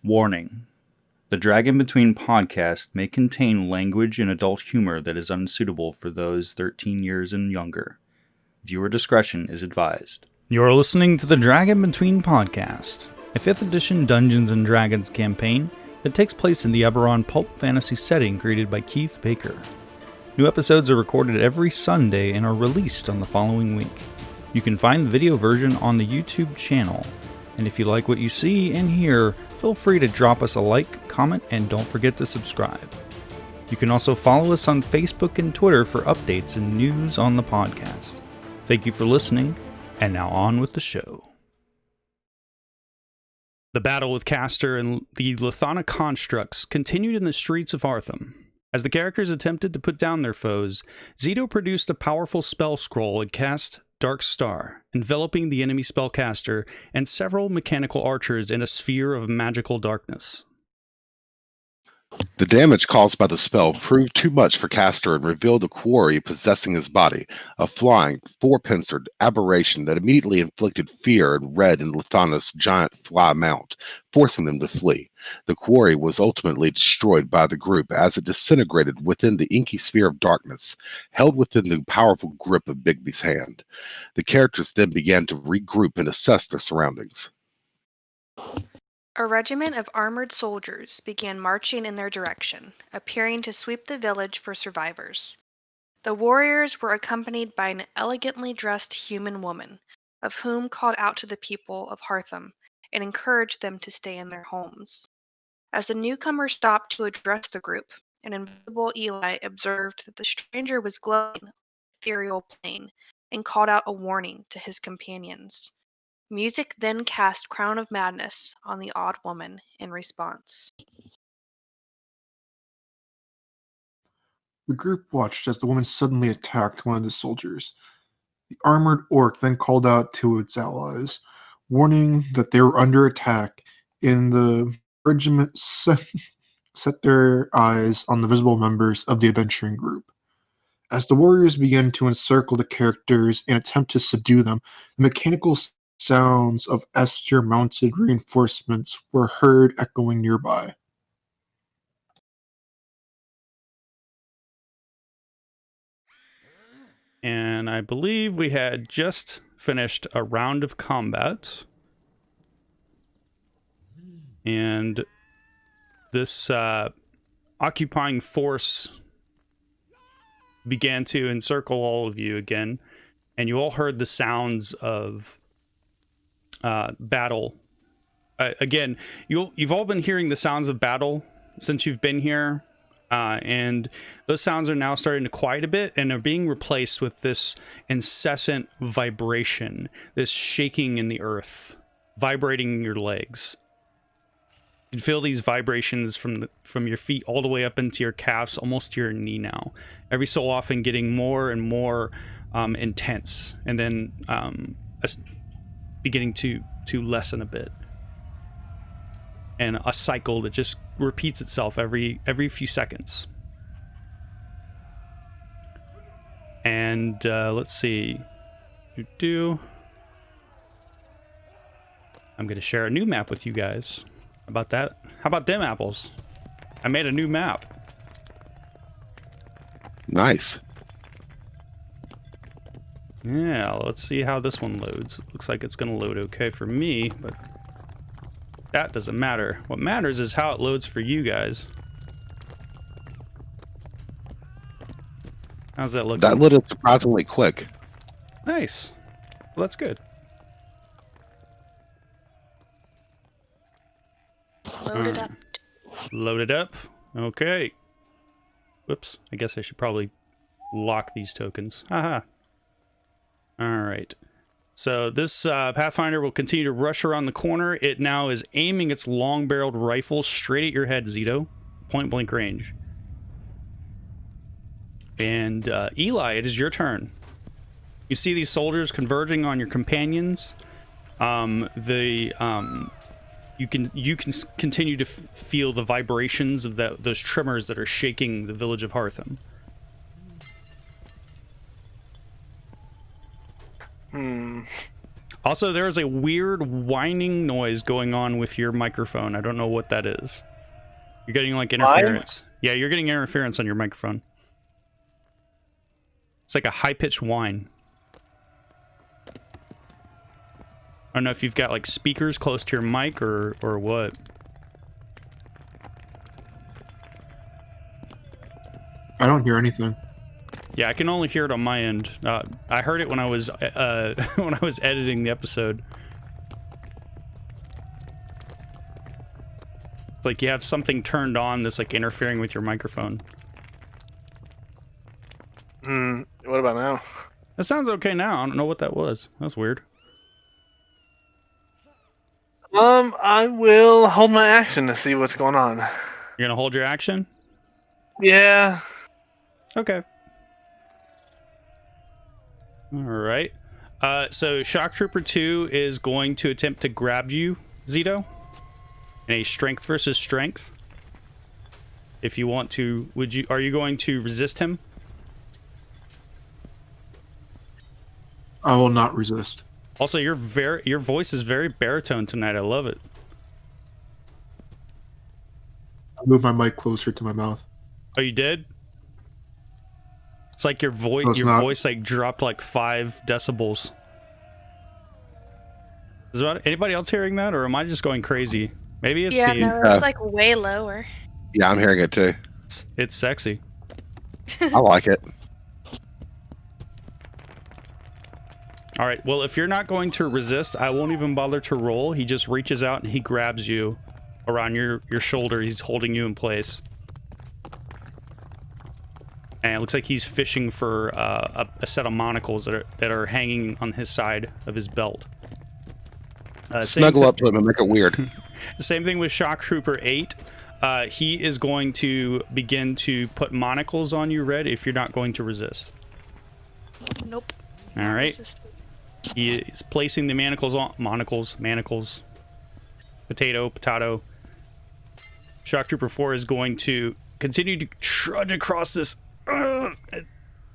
Warning. The Dragon Between podcast may contain language and adult humor that is unsuitable for those 13 years and younger. Viewer discretion is advised. You're listening to the Dragon Between podcast, a 5th edition Dungeons & Dragons campaign that takes place in the Eberron pulp fantasy setting created by Keith Baker. New episodes are recorded every Sunday and are released on the following week. You can find the video version on the YouTube channel. And if you like what you see and hear, feel free to drop us a like, comment, and don't forget to subscribe. You can also follow us on Facebook and Twitter for updates and news on the podcast. Thank you for listening, and now on with the show. The battle with Castor and the Lithana constructs continued in the streets of Artham. As the characters attempted to put down their foes, Zito produced a powerful spell scroll and cast Dark Star, enveloping the enemy spellcaster and several mechanical archers in a sphere of magical darkness. The damage caused by the spell proved too much for Castor and revealed a quarry possessing his body, a flying, four-pincered aberration that immediately inflicted fear and red in Lithana's giant fly mount, forcing them to flee. The quarry was ultimately destroyed by the group as it disintegrated within the inky sphere of darkness, held within the powerful grip of Bigby's hand. The characters then began to regroup and assess their surroundings. A regiment of armored soldiers began marching in their direction, appearing to sweep the village for survivors. The warriors were accompanied by an elegantly dressed human woman, of whom called out to the people of Hartham and encouraged them to stay in their homes. As the newcomer stopped to address the group, an invisible Eli observed that the stranger was glowing on the ethereal plane and called out a warning to his companions. Music then cast Crown of Madness on the odd woman in response. The group watched as the woman suddenly attacked one of the soldiers. The armored orc then called out to its allies, warning that they were under attack, and the regiment set their eyes on the visible members of the adventuring group. As the warriors began to encircle the characters and attempt to subdue them, the mechanical sounds of Esther-mounted reinforcements were heard echoing nearby. And I believe we had just finished a round of combat. And this occupying force began to encircle all of you again. And you all heard the sounds of battle. Again, you've all been hearing the sounds of battle since you've been here, and those sounds are now starting to quiet a bit and are being replaced with this incessant vibration, this shaking in the earth, vibrating in your legs. You can feel these vibrations from your feet all the way up into your calves, almost to your knee now. Every so often getting more and more intense, and then beginning to lessen a bit, and a cycle that just repeats itself every few seconds. And let's see, I'm gonna share a new map with you guys. How about that? How about them apples? I made a new map. Nice. Yeah, let's see how this one loads. It looks like it's going to load okay for me, but that doesn't matter. What matters is how it loads for you guys. How's that looking? That loaded surprisingly quick. Nice. Well, that's good. Load it up. Load it up. Okay. Whoops. I guess I should probably lock these tokens. Haha. Alright, so this Pathfinder will continue to rush around the corner. It now is aiming its long-barreled rifle straight at your head, Zito. Point-blank range. And Eli, it is your turn. You see these soldiers converging on your companions. You can continue to feel the vibrations of those tremors that are shaking the village of Hartham. Also, there is a weird whining noise going on with your microphone. I don't know what that is. You're getting like interference. Yeah, you're getting interference on your microphone. It's like a high-pitched whine. I don't know if you've got like speakers close to your mic or what. I don't hear anything. Yeah, I can only hear it on my end. I heard it when I was when I was editing the episode. It's like you have something turned on that's like interfering with your microphone. What about now? That sounds okay now. I don't know what that was. That's weird. I will hold my action to see what's going on. You're gonna hold your action? Yeah. Okay. All right. So Shock Trooper 2 is going to attempt to grab you, Zito, in a strength versus strength. If you want to, are you going to resist him? I will not resist. Also, your voice is very baritone tonight. I love it. I move my mic closer to my mouth. Oh, you did? It's like your voice. No, your voice like dropped like 5 decibels. Is anybody else hearing that, or am I just going crazy? Maybe it's Yeah, the. no, it's like way lower. Yeah, I'm hearing it too. It's sexy. I like it. All right. Well, if you're not going to resist, I won't even bother to roll. He just reaches out and he grabs you around your shoulder. He's holding you in place. And it looks like he's fishing for a set of monocles that are hanging on his side of his belt. Snuggle up to him and make it weird. Same thing with Shock Trooper 8. He is going to begin to put monocles on you, Red, if you're not going to resist. Nope. All right. He is placing the manacles on. Manacles. Potato. Shock Trooper 4 is going to continue to trudge across this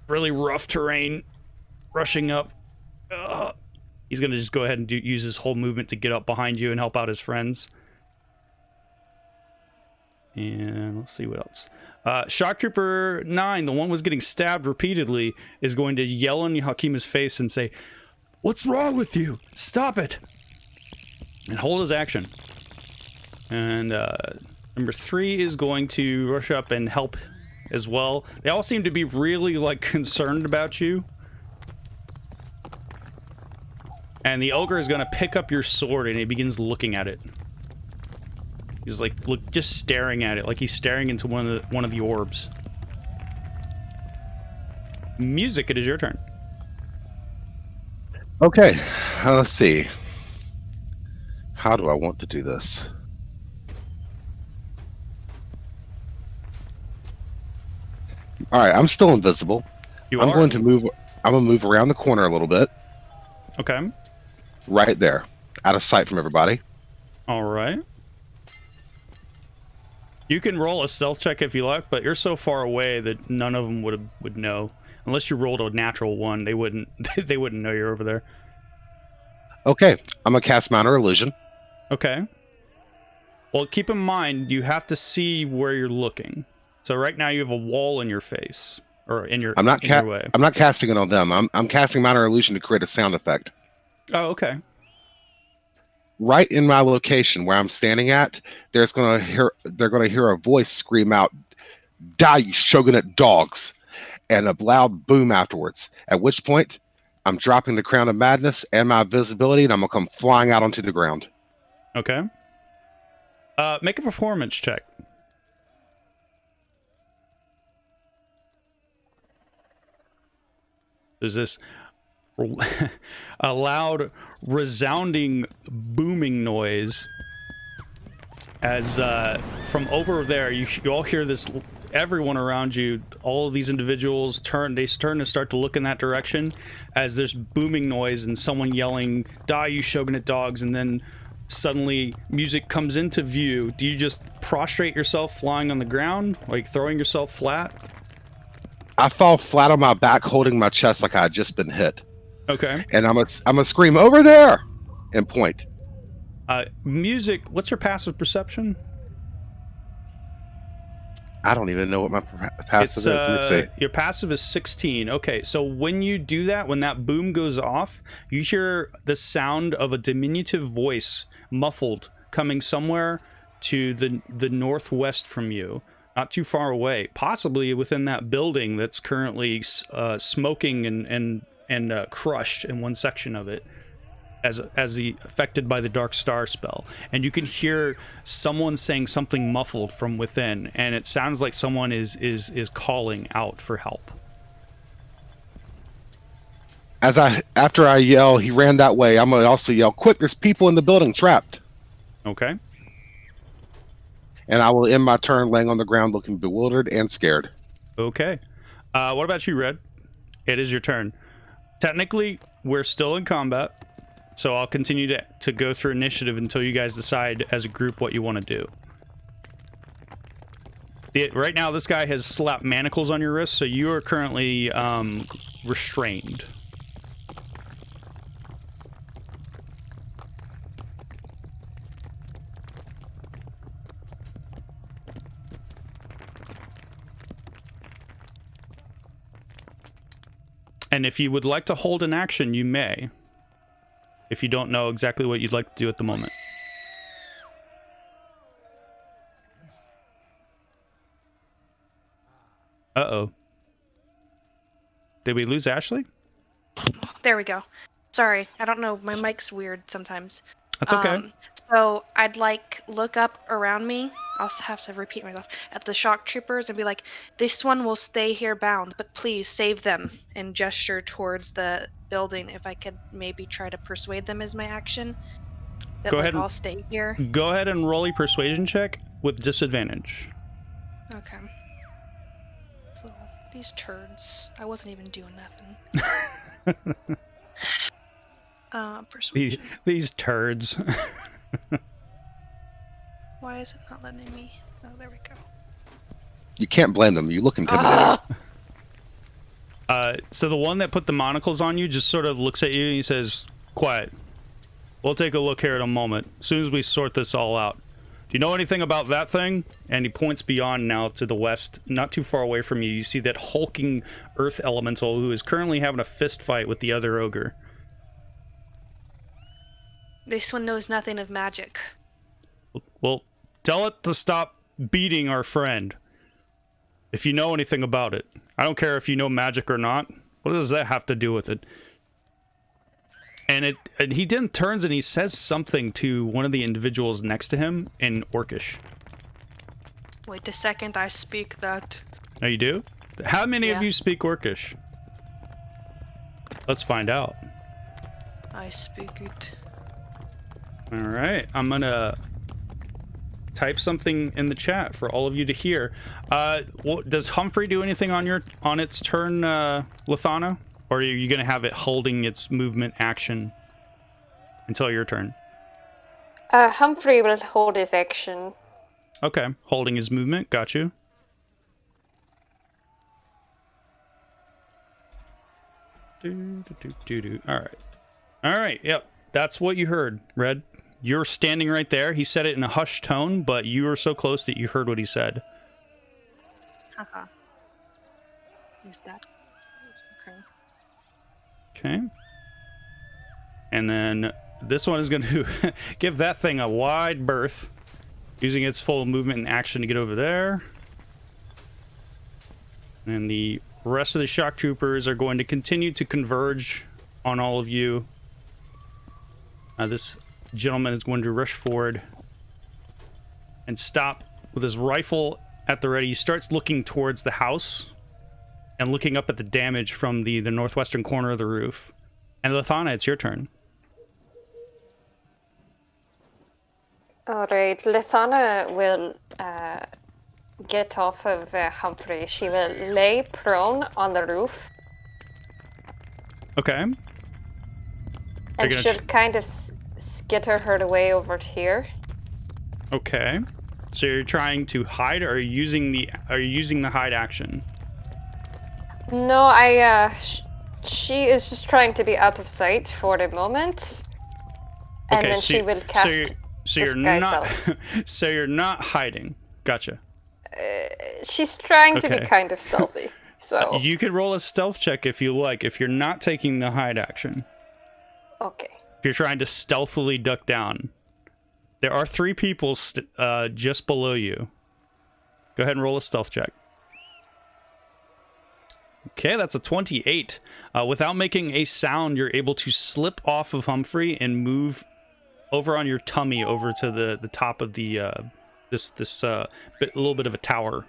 really rough terrain, rushing up. He's going to just go ahead and use his whole movement to get up behind you and help out his friends. And let's see what else. Shock Trooper 9, the one was getting stabbed repeatedly, is going to yell in Hakima's face and say, "What's wrong with you? Stop it!" And hold his action. And number 3 is going to rush up and help as well. They all seem to be really like concerned about you. And the ogre is going to pick up your sword and he begins looking at it. He's like just staring at it, like he's staring into one of the orbs. Music, it is your turn. Okay, let's see. How do I want to do this? All right, I'm still invisible. I'm going to move around the corner a little bit. Okay. Right there, out of sight from everybody. All right. You can roll a stealth check if you like, but you're so far away that none of them would know. Unless you rolled a natural 1, they wouldn't know you're over there. Okay, I'm gonna cast Minor Illusion. Okay. Well, keep in mind you have to see where you're looking. So right now you have a wall in your face, or in your way. I'm not casting it on them. I'm casting Minor Illusion to create a sound effect. Oh, okay. Right in my location where I'm standing at, they're gonna hear a voice scream out, "Die, you shogunate dogs!" and a loud boom afterwards. At which point, I'm dropping the Crown of Madness and my visibility, and I'm gonna come flying out onto the ground. Okay. Make a performance check. There's this a loud, resounding, booming noise as from over there you all hear this. Everyone around you, all of these individuals turn to start to look in that direction as there's booming noise and someone yelling, "Die, you shogunate dogs!" And then suddenly music comes into view. Do you just prostrate yourself flying on the ground, like throwing yourself flat? I fall flat on my back, holding my chest like I had just been hit. Okay. And I'm gonna scream over there and point. Music. What's your passive perception? I don't even know what my passive is. Let me see. Your passive is 16. Okay, so when you do that, when that boom goes off, you hear the sound of a diminutive voice, muffled, coming somewhere to the northwest from you, not too far away, possibly within that building that's currently smoking and crushed in one section of it, affected by the Dark Star spell. And you can hear someone saying something muffled from within, and it sounds like someone is calling out for help. After I yell, he ran that way, I'm gonna also yell, quick, there's people in the building trapped. Okay. And I will end my turn laying on the ground looking bewildered and scared. Okay. What about you, Red? It is your turn. Technically, we're still in combat, so I'll continue to go through initiative until you guys decide as a group what you want to do. Right now, this guy has slapped manacles on your wrists, so you are currently restrained. And if you would like to hold an action, you may. If you don't know exactly what you'd like to do at the moment. Uh-oh. Did we lose Ashley? There we go. Sorry, I don't know. My mic's weird sometimes. That's okay. So I'd look up around me. I'll have to repeat myself at the shock troopers and be like, "This one will stay here bound, but please save them." And gesture towards the building. If I could maybe try to persuade them as my action. That Go ahead. I'll stay here. Go ahead and roll a persuasion check with disadvantage. Okay. So these turds. I wasn't even doing nothing. Persuasion. These turds. Why is it not letting me? Oh, there we go. You can't blame them. You look intimidating. So the one that put the monocles on you just sort of looks at you and he says, "Quiet. We'll take a look here in a moment, as soon as we sort this all out. Do you know anything about that thing?" And he points beyond now to the west, not too far away from you. You see that hulking earth elemental who is currently having a fist fight with the other ogre. This one knows nothing of magic. Well, tell it to stop beating our friend. If you know anything about it. I don't care if you know magic or not. What does that have to do with it? And he then turns and he says something to one of the individuals next to him in Orcish. Wait a second, I speak that. Oh, you do? How many of Yeah. you speak Orcish? Let's find out. I speak it. All right, I'm gonna type something in the chat for all of you to hear. Does Humphrey do anything on its turn, Lithana? Or are you gonna have it holding its movement action until your turn? Humphrey will hold his action. Okay, holding his movement, got you. All right, yep, that's what you heard, Red. You're standing right there. He said it in a hushed tone, but you were so close that you heard what he said. Haha. Who's that? Okay. Okay. And then this one is going to give that thing a wide berth, using its full movement and action to get over there. And the rest of the shock troopers are going to continue to converge on all of you. This gentleman is going to rush forward and stop with his rifle at the ready. He starts looking towards the house and looking up at the damage from the northwestern corner of the roof. And Lithana, it's your turn. Alright, Lithana will get off of Humphrey. She will lay prone on the roof. Okay. And she'll kind of skitter her way over here. Okay. So you're trying to hide, or are you using the hide action? No, I She is just trying to be out of sight for the moment, and Okay, then so she will cast so you're disguise not self. so you're not hiding. Gotcha. She's trying to be Okay. kind of stealthy, so You could roll a stealth check if you like, if you're not taking the hide action. okay. If you're trying to stealthily duck down. There are 3 people just below you. Go ahead and roll a stealth check. Okay, that's a 28. Without making a sound, you're able to slip off of Humphrey and move over on your tummy over to the top of the this little bit of a tower.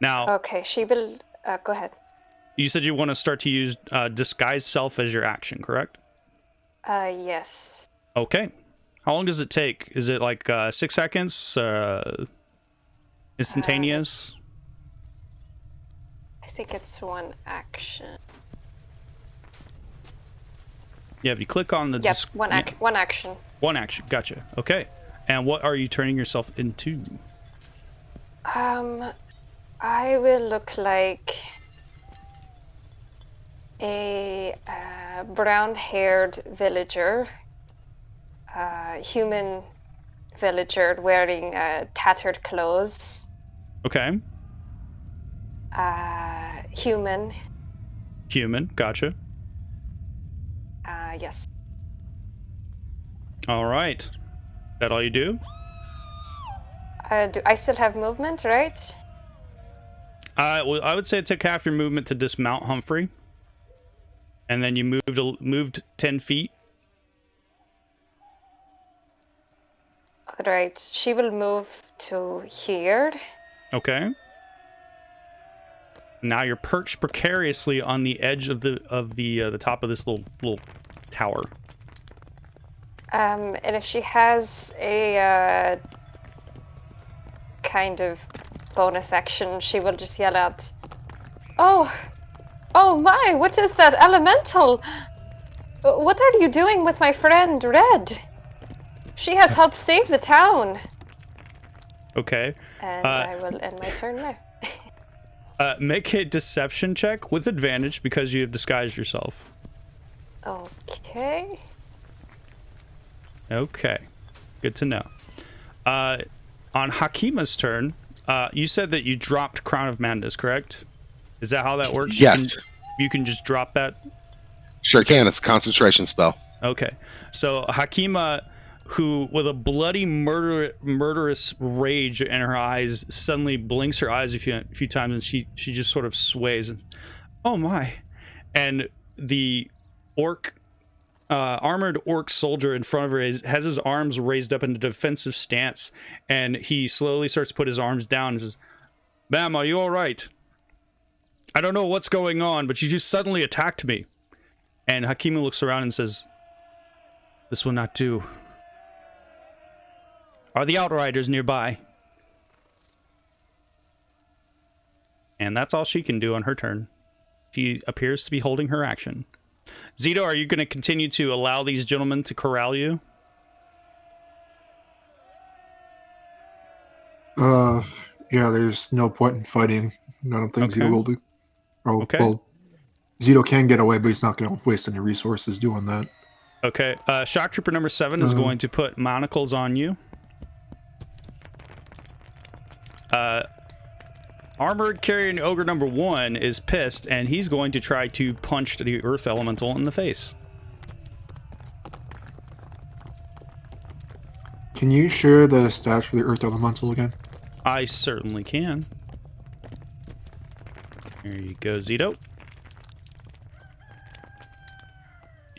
Now, Okay, she will. Go ahead. you said you want to start to use disguise self as your action, correct? Yes. Okay. How long does it take? Is it like 6 seconds? Instantaneous? I think it's one action. Yeah, if you click on the... Yep, one action. One action, gotcha. Okay. And what are you turning yourself into? I will look like a brown-haired villager, human villager wearing tattered clothes. Okay. Human. Human, gotcha. Yes. All right. That all you do? Do I still have movement, right? Well, I would say it took half your movement to dismount Humphrey. And then you moved 10 feet. Right. She will move to here. Okay. Now you're perched precariously on the edge of the top of this little tower. And if she has a kind of bonus action, she will just yell out, "Oh my, what is that elemental? What are you doing with my friend Red? She has helped save the town." Okay. And I will end my turn there. Make a deception check with advantage because you have disguised yourself. Okay. Okay. Good to know. On Hakima's turn, you said that you dropped Crown of Madness, correct? Is that how that works? Yes. You can just drop that? Sure can. It's a concentration spell. Okay. So Hakima, who with a bloody murderous rage in her eyes, suddenly blinks her eyes a few times, and she just sort of sways. And, oh my! And the armored orc soldier in front of her has his arms raised up in a defensive stance, and he slowly starts to put his arms down and says, "Ma'am, are you all right? I don't know what's going on, but you just suddenly attacked me." And Hakima looks around and says, "This will not do. Are the Outriders nearby?" And that's all she can do on her turn. She appears to be holding her action. Zito, are you going to continue to allow these gentlemen to corral you? Yeah, there's no point in fighting. I don't think Okay. Zito will do. Oh, Okay. well, Zito can get away, but he's not going to waste any resources doing that. Okay. Shock Trooper number 7 is going to put manacles on you. Armored Carrion Ogre number 1 is pissed, and he's going to try to punch the Earth Elemental in the face. Can you share the stats for the Earth Elemental again? I certainly can. There you go, Zito.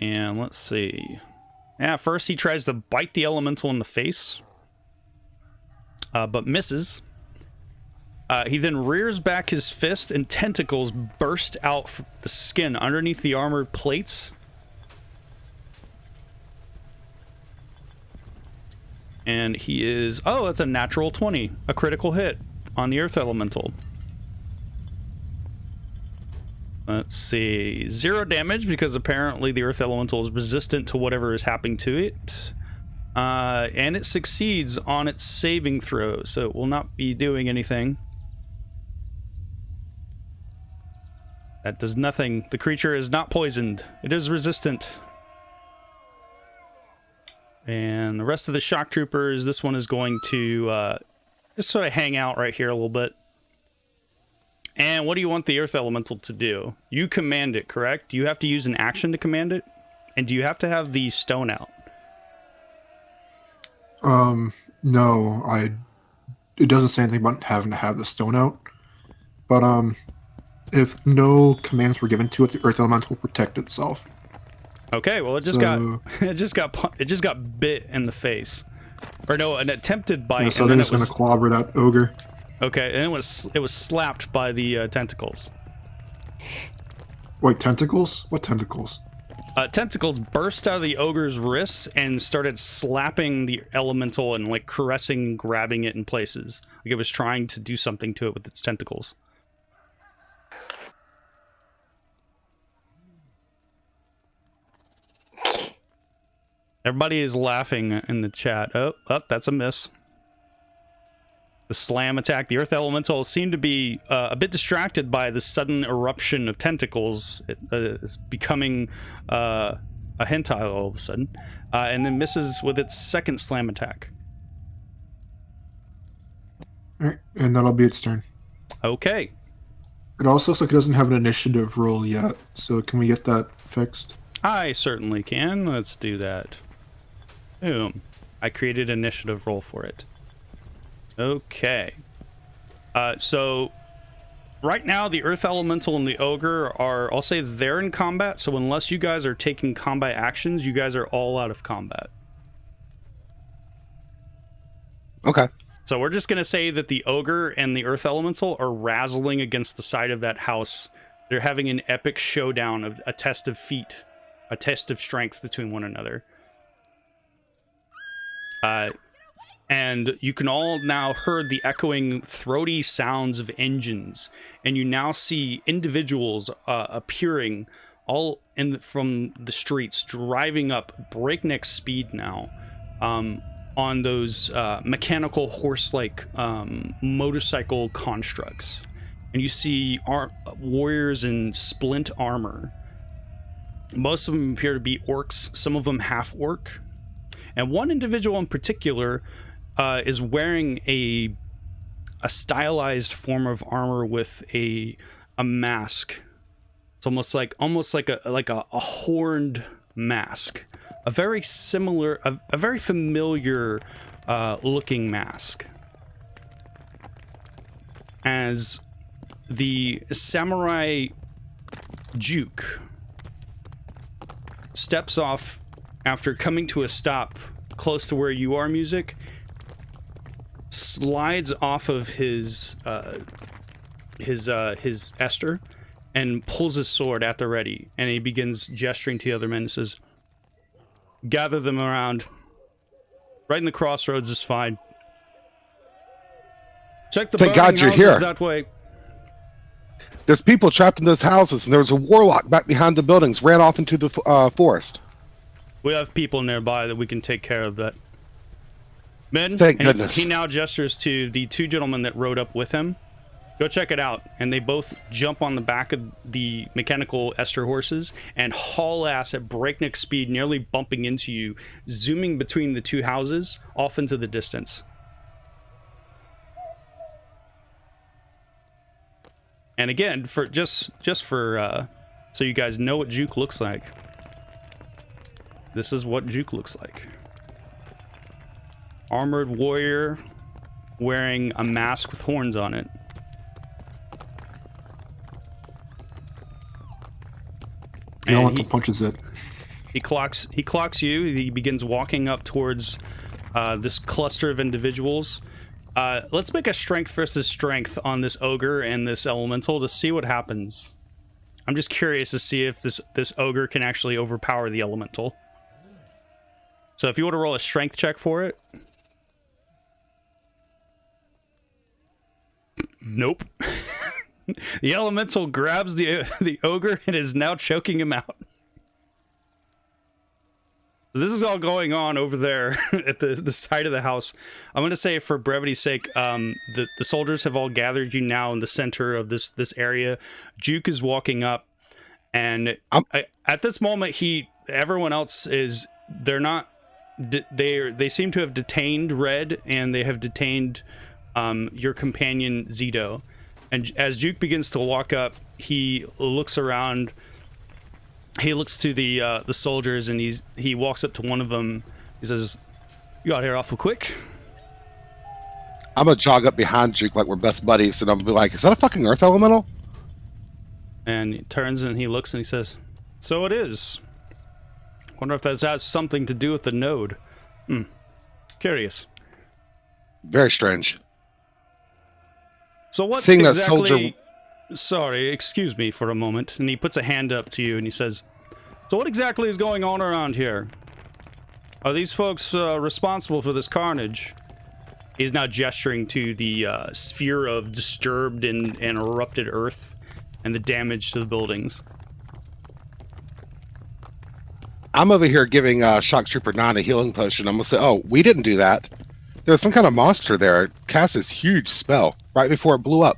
And let's see. Yeah, first he tries to bite the elemental in the face, but misses. He then rears back his fist, and tentacles burst out from the skin underneath the armored plates. And he is... Oh, that's a natural 20. A critical hit on the Earth Elemental. Let's see. 0 damage, because apparently the Earth Elemental is resistant to whatever is happening to it. And it succeeds on its saving throw, so it will not be doing anything. That does nothing. The creature is not poisoned. It is resistant. And the rest of the shock troopers, this one is going to just sort of hang out right here a little bit. And what do you want the Earth Elemental to do? You command it, correct? Do you have to use an action to command it? And do you have to have the stone out? No, it doesn't say anything about having to have the stone out. But, if no commands were given to it, the Earth Elemental will protect itself. Okay, well, it just got bit in the face. Or no, an attempted bite. Yeah, so they're just going to clobber that ogre. Okay, and it was slapped by the tentacles. Wait, tentacles? What tentacles? Tentacles burst out of the ogre's wrists and started slapping the elemental and like caressing, grabbing it in places. Like it was trying to do something to it with its tentacles. Everybody is laughing in the chat. Oh, that's a miss. The slam attack. The Earth Elemental seemed to be a bit distracted by the sudden eruption of tentacles. It is becoming a hentai all of a sudden. And then misses with its second slam attack. Alright, and that'll be its turn. Okay. It also looks like it doesn't have an initiative roll yet, so can we get that fixed? I certainly can. Let's do that. Boom. I created an initiative roll for it. Okay. So right now the Earth Elemental and the Ogre are, I'll say they're in combat, so unless you guys are taking combat actions, you guys are all out of combat. Okay. So we're just going to say that the Ogre and the Earth Elemental are razzling against the side of that house. They're having an epic showdown of a test of feat, a test of strength between one another. And you can all now hear the echoing, throaty sounds of engines, and you now see individuals appearing all from the streets, driving up breakneck speed now on those mechanical horse-like motorcycle constructs. And you see warriors in splint armor. Most of them appear to be orcs, some of them half-orc. And one individual in particular is wearing a stylized form of armor with a mask. It's almost like a horned mask, a very familiar looking mask. As the samurai Juke steps off after coming to a stop close to where you are, Music, slides off of his ester and pulls his sword at the ready, and he begins gesturing to the other men and says, "Gather them around. Right in the crossroads is fine. Check the Thank God you're here. That way." There's people trapped in those houses, and there's a warlock back behind the buildings, ran off into the forest. We have people nearby that we can take care of that. Men, thank goodness. He now gestures to the two gentlemen that rode up with him. Go check it out. And they both jump on the back of the mechanical ester horses and haul ass at breakneck speed, nearly bumping into you, zooming between the two houses off into the distance. And again, for just for so you guys know what Juke looks like. This is what Juke looks like. Armored warrior wearing a mask with horns on it. The elemental punches it. He clocks you. He begins walking up towards this cluster of individuals. Let's make a strength versus strength on this ogre and this elemental to see what happens. I'm just curious to see if this ogre can actually overpower the elemental. So if you want to roll a strength check for it. Nope. The elemental grabs the ogre and is now choking him out. This is all going on over there at the side of the house. I'm going to say, for brevity's sake, the soldiers have all gathered you now in the center of this area. Juke is walking up, and at this moment, everyone else is, they're not, they seem to have detained Red, and they have detained your companion Zito. And as Juke begins to walk up, he looks around. He looks to the soldiers, and he walks up to one of them. He says, "You got here awful quick." I'm gonna jog up behind Juke like we're best buddies, and I'm gonna be like, "Is that a fucking Earth elemental?" And he turns and he looks and he says, "So it is. Wonder if that has something to do with the node. Curious. Very strange. So what Seeing that exactly?" soldier. Sorry, excuse me for a moment. And he puts a hand up to you and he says, "So what exactly is going on around here? Are these folks responsible for this carnage?" He's now gesturing to the sphere of disturbed and erupted earth and the damage to the buildings. I'm over here giving Shock Trooper 9 a healing potion. I'm gonna say, "Oh, we didn't do that. There's some kind of monster there. It cast this huge spell right before it blew up."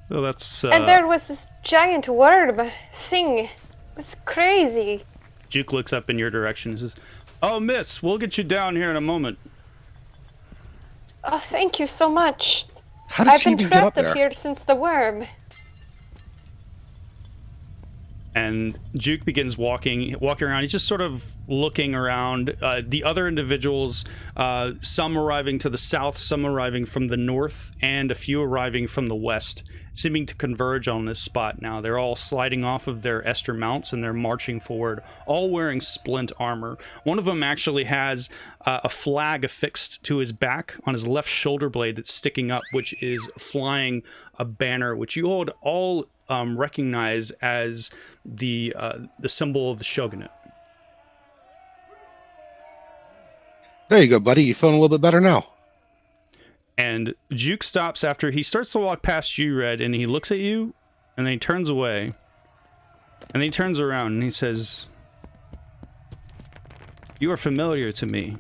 So that's... And there was this giant worm thing. It was crazy. Juke looks up in your direction and says, "Oh, miss, we'll get you down here in a moment." Oh, thank you so much. How did I've she been even get up trapped up there? here since the worm. And Juke begins walking around. He's just sort of looking around. The other individuals, some arriving to the south, some arriving from the north, and a few arriving from the west, seeming to converge on this spot now. They're all sliding off of their Esther mounts and they're marching forward, all wearing splint armor. One of them actually has a flag affixed to his back on his left shoulder blade that's sticking up, which is flying a banner, which you all recognize as the symbol of the shogunate. There you go, buddy. You feeling a little bit better now? And Juke stops after he starts to walk past you, Red, and he looks at you, and then he turns away. And then he turns around and he says, "You are familiar to me.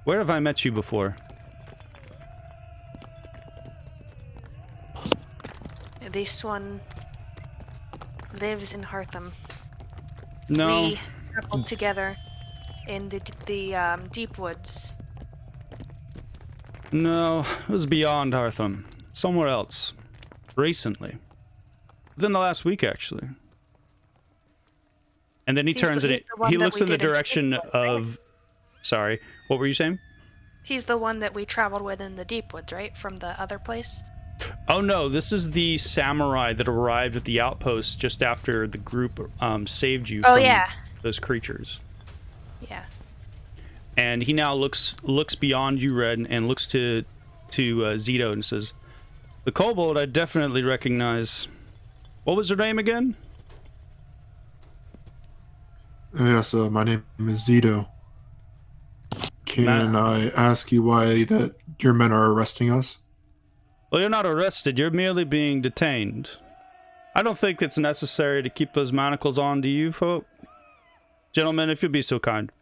Where have I met you before?" This one lives in Hartham. No. We traveled together in the deep woods. No, it was beyond Hartham. Somewhere else. Recently. Within the last week, actually. And then he turns and he looks in the direction of... Sorry, what were you saying? He's the one that we traveled with in the deep woods, right? From the other place? Oh no, this is the samurai that arrived at the outpost just after the group saved you from those creatures. Yeah. And he now looks beyond you, Red, and looks to Zito and says, "The kobold I definitely recognize. What was her name again?" Yes, my name is Zito. Can I ask you why that your men are arresting us? Well, you're not arrested. You're merely being detained. I don't think it's necessary to keep those manacles on to you, folk. Gentlemen, if you'd be so kind.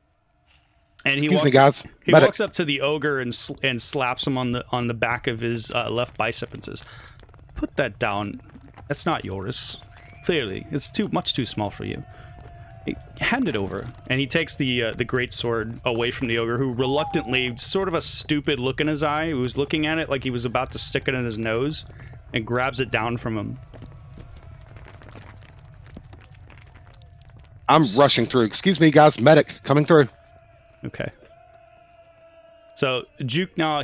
And Excuse me, guys. He walks up to the ogre and slaps him on the back of his left bicep and says, "Put that down. That's not yours. Clearly, it's much too small for you. Hand it over." And he takes the greatsword away from the ogre, who reluctantly, sort of a stupid look in his eye, who was looking at it like he was about to stick it in his nose, and grabs it down from him. I'm rushing through. Excuse me, guys. Medic coming through. Okay. So Juke now,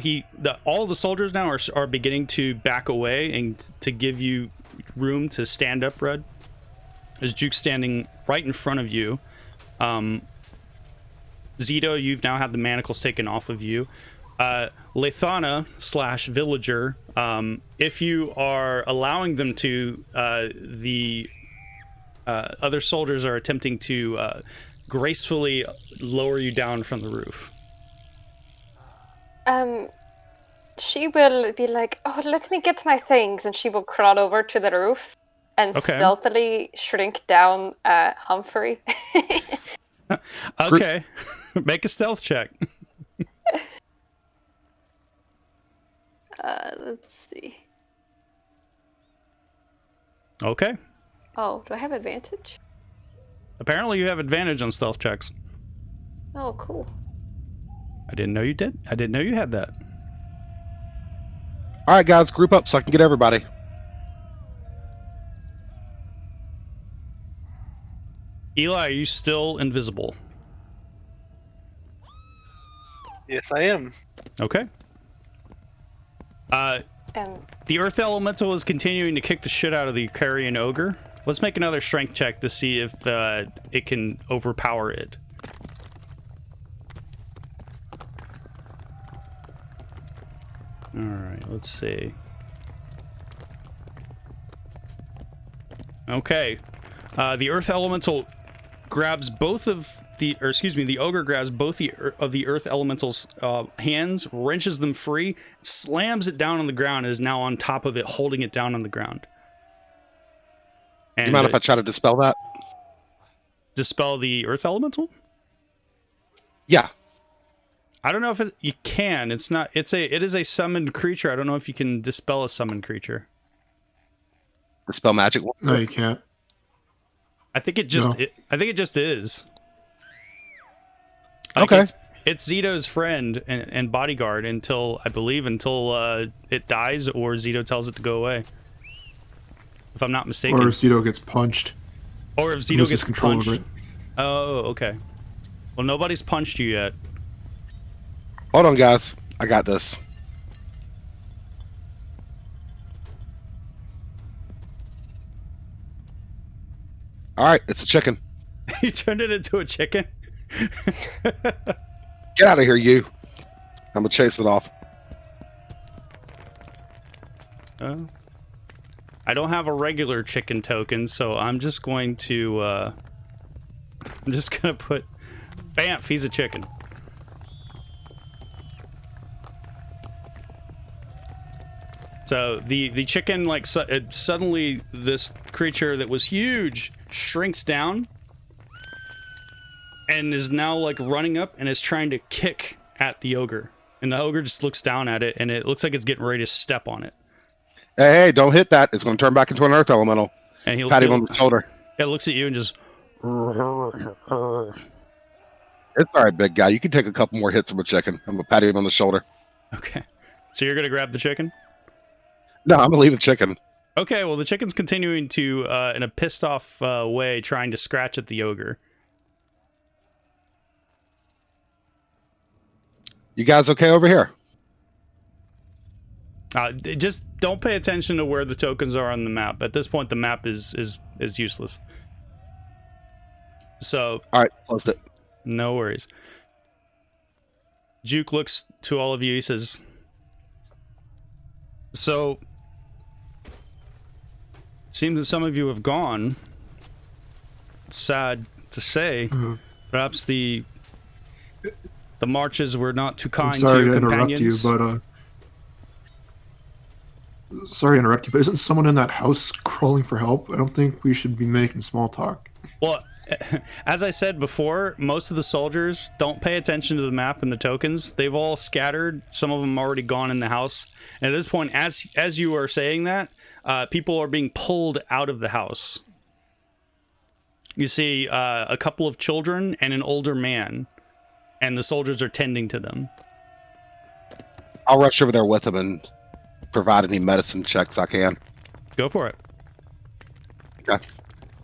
all the soldiers now are beginning to back away and to give you room to stand up, Red. As Juke's standing right in front of you. Zito, you've now had the manacles taken off of you. Lethana / villager, if you are allowing them to, the other soldiers are attempting to gracefully lower you down from the roof. She will be like, "Oh, let me get my things," and she will crawl over to the roof and stealthily shrink down Humphrey. Okay. Make a stealth check. Let's see. Okay. Oh, do I have advantage? Apparently you have advantage on stealth checks. Oh, cool. I didn't know you did. I didn't know you had that. All right, guys, group up so I can get everybody. Eli, are you still invisible? Yes, I am. Okay. And The Earth Elemental is continuing to kick the shit out of the Carrion Ogre. Let's make another strength check to see if it can overpower it. Alright, let's see. Okay. The Earth Elemental grabs both of the, or excuse me, the Ogre grabs both of the Earth Elemental's hands, wrenches them free, slams it down on the ground, and is now on top of it, holding it down on the ground. And You mind if I try to dispel that? dispel the Earth Elemental? Yeah. I don't know if you can. It's not. It is a summoned creature. I don't know if you can dispel a summoned creature. Dispel magic. No, you can't. I think it just. No. I think it just is. Like, Okay. It's Zito's friend and bodyguard until it dies or Zito tells it to go away. If I'm not mistaken. Or if Zito gets punched. Or if Zito loses gets control punched. over it. Oh, okay. Well, nobody's punched you yet. Hold on, guys. I got this. All right, it's a chicken. You turned it into a chicken? Get out of here, you. I'm gonna chase it off. Oh. I don't have a regular chicken token, so I'm just going to put Bamf, he's a chicken. So the chicken, like, suddenly this creature that was huge shrinks down and is now like running up and is trying to kick at the ogre. And the ogre just looks down at it and it looks like it's getting ready to step on it. Hey, don't hit that. It's gonna turn back into an earth elemental. And he'll Pat him on the shoulder. It looks at you and just It's all right, big guy. You can take a couple more hits from a chicken. I'm gonna pat him on the shoulder. okay. So you're gonna grab the chicken? No, I'm gonna leave the chicken. Okay, well the chicken's continuing to in a pissed off way trying to scratch at the ogre. You guys okay over here? Just don't pay attention to where the tokens are on the map. At this point, the map is useless. So, All right, closed it. no worries. Juke looks to all of you. He says, "So, it seems that some of you have gone. It's sad to say. Perhaps the marches were not too kind I'm sorry to your to interrupt you, companions." but sorry to interrupt you, but isn't someone in that house crawling for help? I don't think we should be making small talk. Well, as I said before, most of the soldiers don't pay attention to the map and the tokens. They've all scattered. Some of them already gone in the house. And at this point, as you are saying that, people are being pulled out of the house. You see a couple of children and an older man, and the soldiers are tending to them. I'll rush over there with him and provide any medicine checks I can. Go for it. Okay.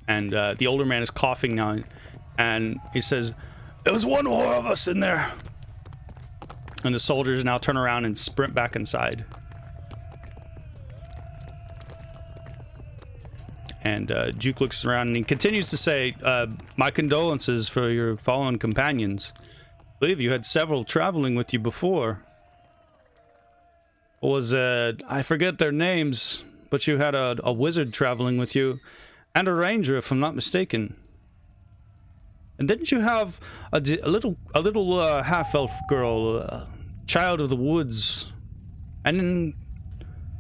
And the older man is coughing now, and he says, "There was one more of us in there." And the soldiers now turn around and sprint back inside. And Juke looks around and he continues to say, "My condolences for your fallen companions. I believe you had several traveling with you before. I forget their names, but you had a wizard traveling with you, and a ranger, if I'm not mistaken. And didn't you have a little half-elf girl, child of the woods? And then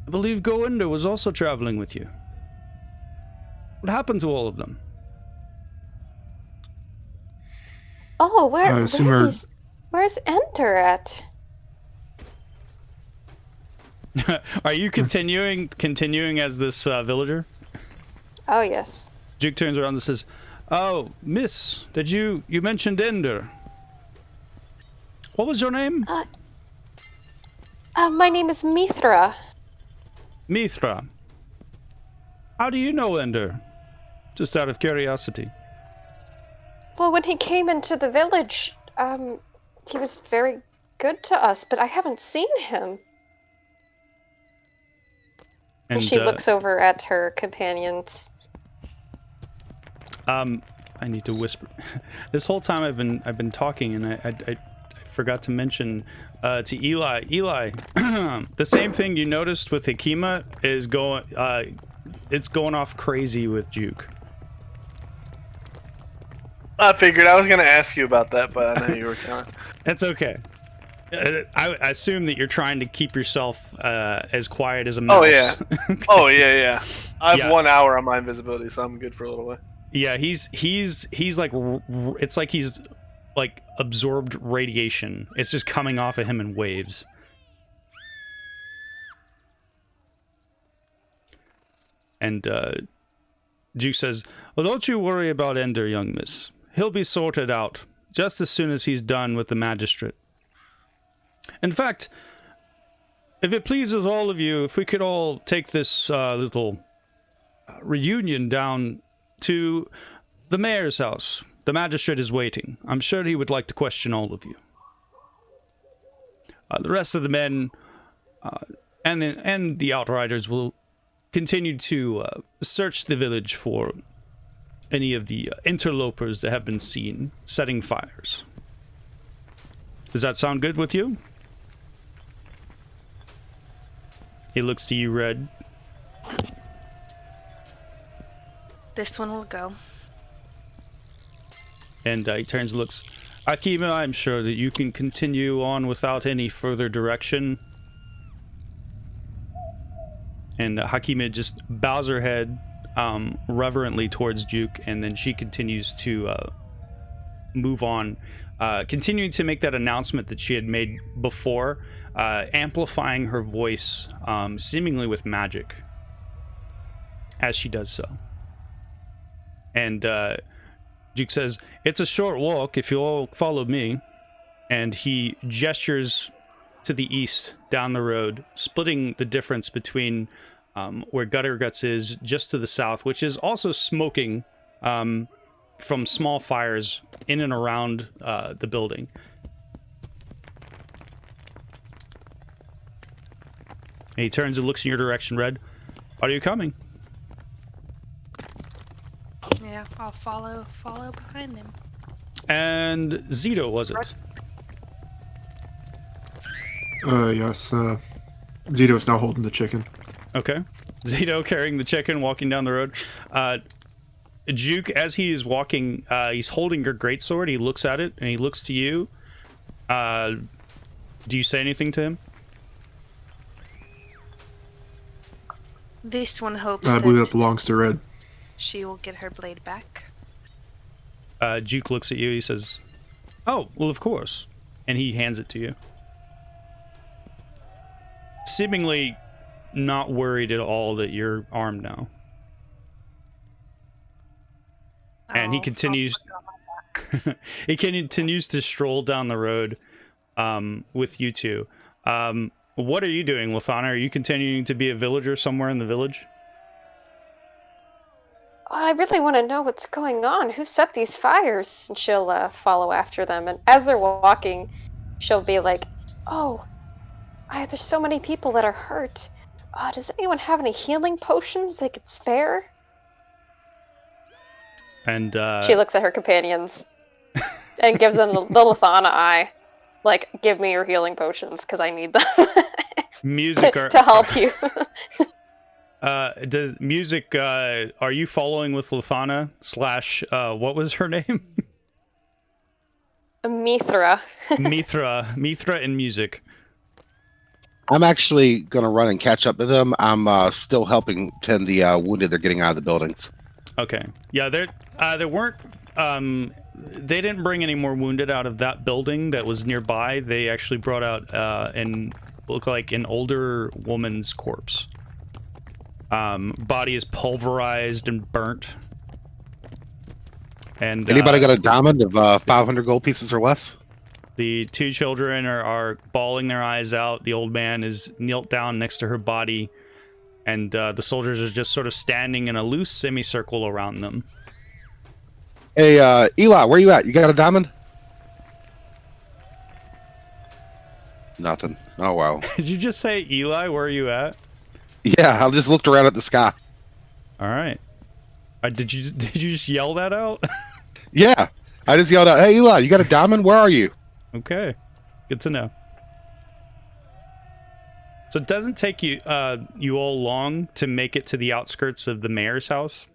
I believe Goinder was also traveling with you. What happened to all of them?" Oh, assume where's Ender at? Are you continuing as this villager? Oh, yes. Duke turns around and says, "Oh, miss, did you mentioned Ender? What was your name?" My name is Mithra. Mithra. How do you know Ender? Just out of curiosity. Well, when he came into the village, he was very good to us, but I haven't seen him. And she looks over at her companions. I need to whisper. This whole time I've been talking, and I forgot to mention to Eli. Eli, the same thing you noticed with Hikima is going. It's going off crazy with Juke. I figured I was going to ask you about that, but I know you were kind of... That's okay. I assume that you're trying to keep yourself as quiet as a mouse. Oh, yeah. Oh, yeah. I have 1 hour on my invisibility, so I'm good for a little while. Yeah, he's like, it's like he's like absorbed radiation. It's just coming off of him in waves. And Duke says, "Well, don't you worry about Ender, young miss. He'll be sorted out just as soon as he's done with the magistrate. In fact, if it pleases all of you, if we could all take this little reunion down to the mayor's house. The magistrate is waiting. I'm sure he would like to question all of you. The rest of the men and the outriders will continue to search the village for any of the interlopers that have been seen setting fires. Does that sound good with you?" He looks to you, Red. This one will go. And he turns and looks. "Akima, I'm sure that you can continue on without any further direction." And Hakima just bows her head reverently towards Juke, and then she continues to move on, continuing to make that announcement that she had made before, amplifying her voice seemingly with magic as she does so. And Duke says, "It's a short walk if you'll all follow me." And he gestures to the east down the road, splitting the difference between where Gutter Guts is just to the south, which is also smoking from small fires in and around the building. And he turns and looks in your direction, Red. "Are you coming?" Yeah, I'll follow behind him. And Zito, was it? Yes, Zito's now holding the chicken. Okay. Zito carrying the chicken, walking down the road. Juke, as he is walking, he's holding your greatsword. He looks at it, and he looks to you. Do you say anything to him? This one hopes I believe that belongs to Red. she will get her blade back. Juke looks at you. He says, "Oh, well, of course." And he hands it to you. Seemingly not worried at all that you're armed now. And he continues he continues to stroll down the road with you two. What are you doing, Lathana? Are you continuing to be a villager somewhere in the village? I really want to know what's going on. Who set these fires? And she'll follow after them. And as they're walking, she'll be like, "Oh, there's so many people that are hurt. Does anyone have any healing potions they could spare?" And she looks at her companions and gives them the Lathana eye. Like, "Give me your healing potions, because I need them." Music to help you. Does music, are you following with Lathana / what was her name? Mithra. Mithra and music. I'm actually going to run and catch up with them. I'm still helping tend the wounded they're getting out of the buildings. Okay. Yeah, there weren't they didn't bring any more wounded out of that building that was nearby. They actually brought out looked like an older woman's corpse. Body is pulverized and burnt. And Anybody got a diamond of 500 gold pieces or less? The two children are bawling their eyes out. The old man is knelt down next to her body, and the soldiers are just sort of standing in a loose semicircle around them. Hey, Eli, where you at? You got a diamond? Nothing. Oh, wow. Did you just say, Eli, where are you at? Yeah, I just looked around at the sky. All right. Did you just yell that out? Yeah, I just yelled out, "Hey, Eli, you got a diamond? Where are you?" Okay, good to know. So it doesn't take you all long to make it to the outskirts of the mayor's house.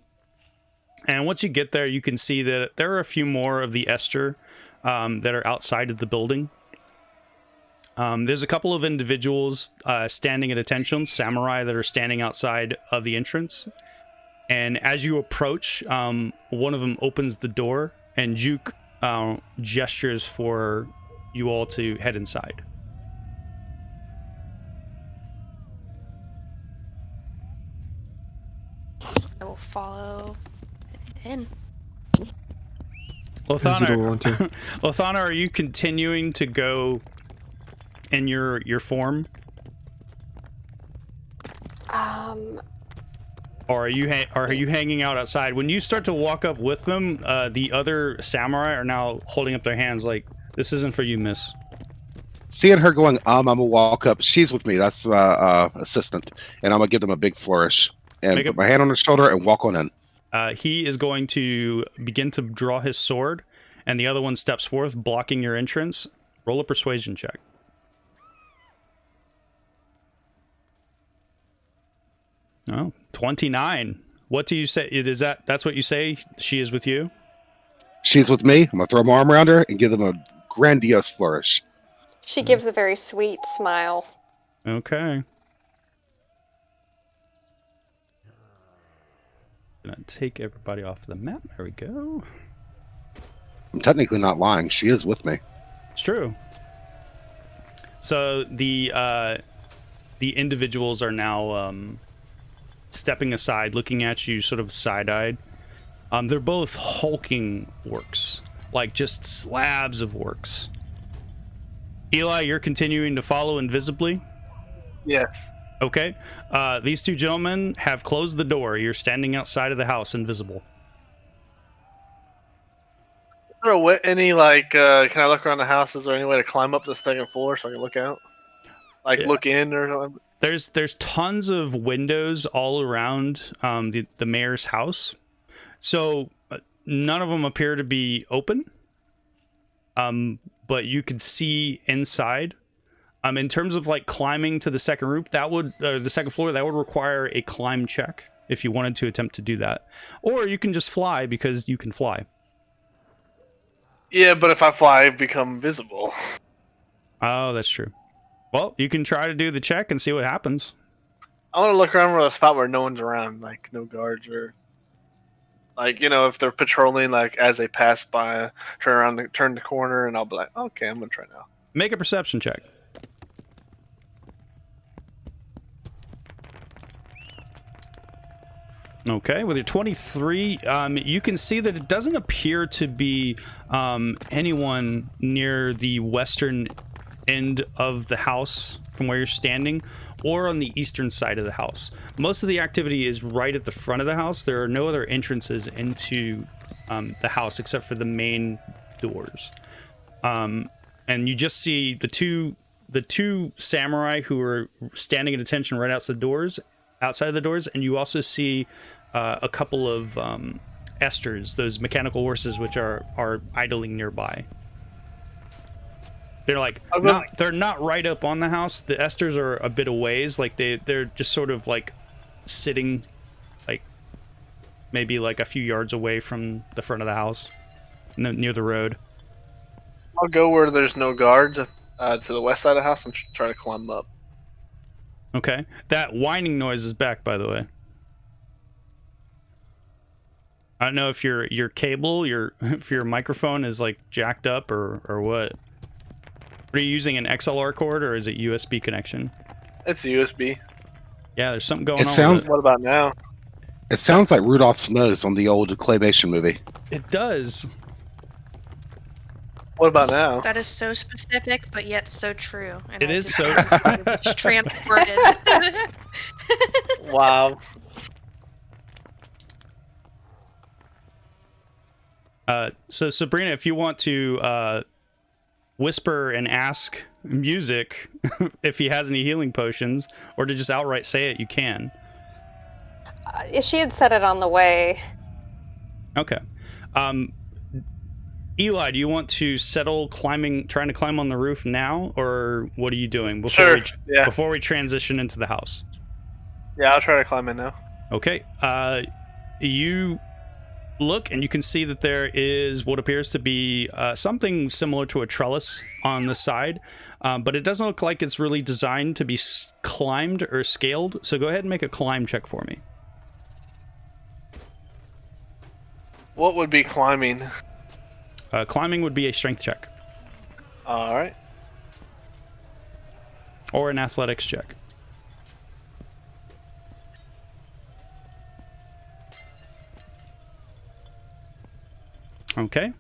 And once you get there, you can see that there are a few more of the Esther that are outside of the building. There's a couple of individuals standing at attention, samurai that are standing outside of the entrance. And as you approach, one of them opens the door, and Juke gestures for you all to head inside. I will follow in. Lothana, are you continuing to go in your form? Or are you hanging out outside? When you start to walk up with them, the other samurai are now holding up their hands like, "This isn't for you, miss." Seeing her going, I'm gonna walk up. She's with me. That's assistant, and I'm gonna give them a big flourish and put my hand on her shoulder and walk on in. He is going to begin to draw his sword, and the other one steps forth, blocking your entrance. Roll a persuasion check. Oh, 29. What do you say? That's what you say? She is with you? She's with me. I'm gonna throw my arm around her and give them a grandiose flourish. She gives a very sweet smile. Okay. Gonna take everybody off the map. There we go. I'm technically not lying. She is with me. It's true. So the individuals are now stepping aside, looking at you sort of side-eyed. They're both hulking orcs, like just slabs of orcs. Eli, you're continuing to follow invisibly? Yes. Okay. These two gentlemen have closed the door. You're standing outside of the house, invisible. Any, can I look around the house? Is there any way to climb up to the second floor so I can look out? Look in or something? There's tons of windows all around the mayor's house. So none of them appear to be open. But you could see inside. In terms of climbing to the second roof, the second floor, that would require a climb check if you wanted to attempt to do that. Or you can just fly because you can fly. Yeah, but if I fly, I become visible. Oh, that's true. Well, you can try to do the check and see what happens. I want to look around for a spot where no one's around, no guards or... if they're patrolling, as they pass by, turn around, turn the corner, and I'll be like, okay, I'm going to try now. Make a perception check. Okay, with your 23, you can see that it doesn't appear to be anyone near the western end of the house from where you're standing, or on the eastern side of the house. Most of the activity is right at the front of the house. There are no other entrances into the house except for the main doors. And you just see the two samurai who are standing at attention right outside of the doors, and you also see a couple of Esters, those mechanical horses which are idling nearby. They're they're not right up on the house. The Esters are a bit a ways. They're just sort of sitting maybe a few yards away from the front of the house, near the road. I'll go where there's no guards to the west side of the house and try to climb up. Okay. That whining noise is back, by the way. I don't know if your cable, if your microphone is like jacked up or what. Are you using an XLR cord or is it USB connection? It's USB. Yeah, there's something going on. Sounds. With What about now? It sounds like Rudolph's nose on the old claymation movie. it does. What about now? That is so specific, but yet so true. And It I is just so- just transported. Wow. So Sabrina, if you want to whisper and ask Music if he has any healing potions, or to just outright say it, you can. She had said it on the way. Okay. Eli, do you want to settle trying to climb on the roof now, or what are you doing Sure, yeah. before we transition into the house? Yeah, I'll try to climb in now. Okay. You look and you can see that there is what appears to be something similar to a trellis on the side, but it doesn't look like it's really designed to be climbed or scaled. So go ahead and make a climb check for me. What would be climbing? Climbing would be a strength check Alright. or an athletics check. Okay.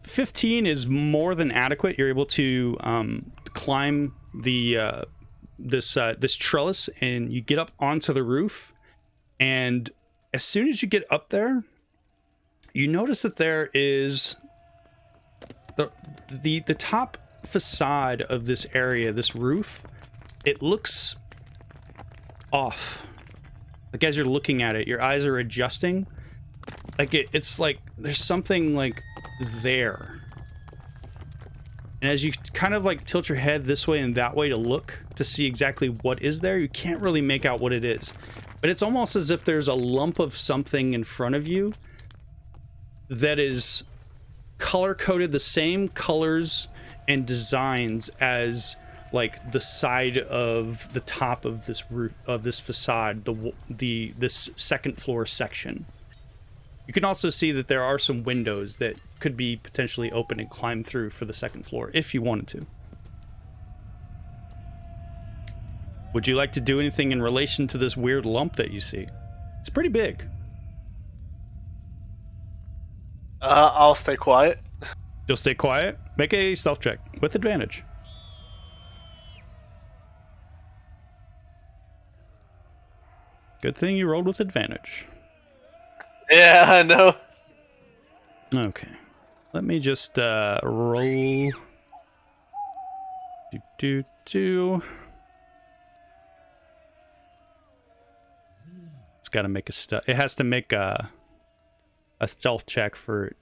15 is more than adequate. You're able to climb the this trellis, and you get up onto the roof. And as soon as you get up there, you notice that there is the top facade of this area, this roof. It looks off. Like as you're looking at it, your eyes are adjusting. Like it's like there's something like there. And as you kind of like tilt your head this way and that way to look to see exactly what is there, you can't really make out what it is. But it's almost as if there's a lump of something in front of you that is color-coded the same colors and designs as like the side of the top of this roof of this facade, this second floor section. You can also see that there are some windows that could be potentially open and climb through for the second floor if you wanted to. Would you like to do anything in relation to this weird lump that you see? It's pretty big. I'll stay quiet. You'll stay quiet. Make a stealth check with advantage. Good thing you rolled with advantage. Yeah, I know. Okay. Let me just roll. Do. It's got to make a stealth. It has to make a stealth check for.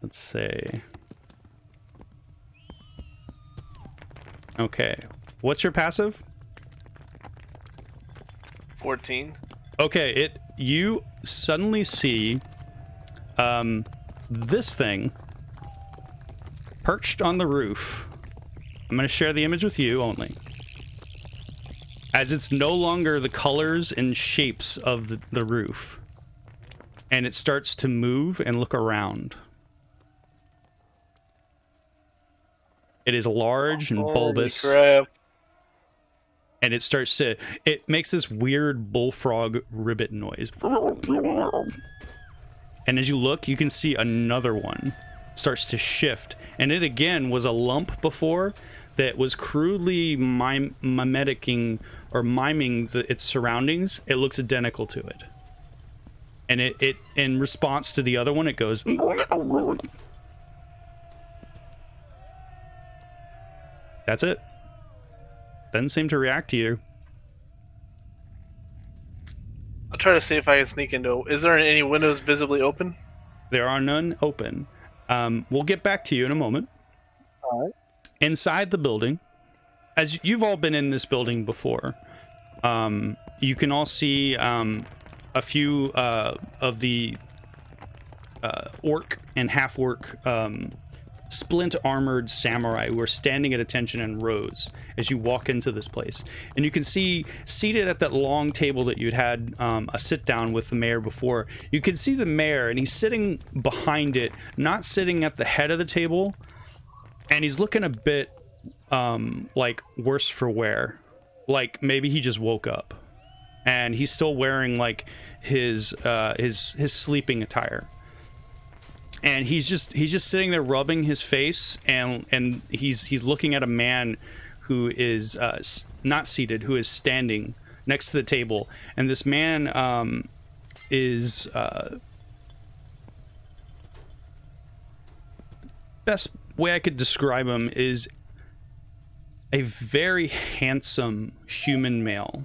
Let's say. Okay. What's your passive? 14. Okay, you suddenly see this thing perched on the roof. I'm going to share the image with you only. As it's no longer the colors and shapes of the roof. And it starts to move and look around. It is large and bulbous. Holy crap. And it makes this weird bullfrog ribbit noise. And as you look, you can see another one starts to shift. And it again was a lump before that was crudely mimicking or miming its surroundings. It looks identical to it. And it in response to the other one, it goes. That's it. Doesn't seem to react to you. I'll try to see if I can sneak into. Is there any windows visibly open? There are none open. We'll get back to you in a moment. All right. Inside the building, as you've all been in this building before, you can all see a few of the orc and half-orc splint armored samurai who are standing at attention in rows as you walk into this place. And you can see, seated at that long table that you'd had a sit down with the mayor before, you can see the mayor, and he's sitting behind it, not sitting at the head of the table, and he's looking a bit like worse for wear. Like maybe he just woke up, and he's still wearing like his sleeping attire. And he's just sitting there rubbing his face, and he's looking at a man who is not seated, who is standing next to the table. And this man is best way I could describe him is a very handsome human male.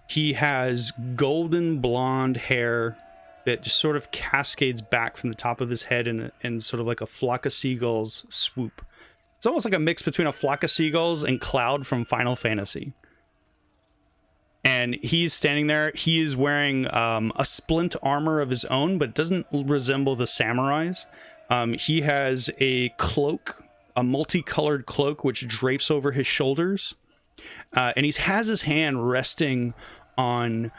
He has golden blonde hair that just sort of cascades back from the top of his head in sort of like a flock of seagulls swoop. It's almost like a mix between a flock of seagulls and Cloud from Final Fantasy. And he's standing there. He is wearing a splint armor of his own, but doesn't resemble the samurais. He has a cloak, a multicolored cloak, which drapes over his shoulders. And he has his hand resting on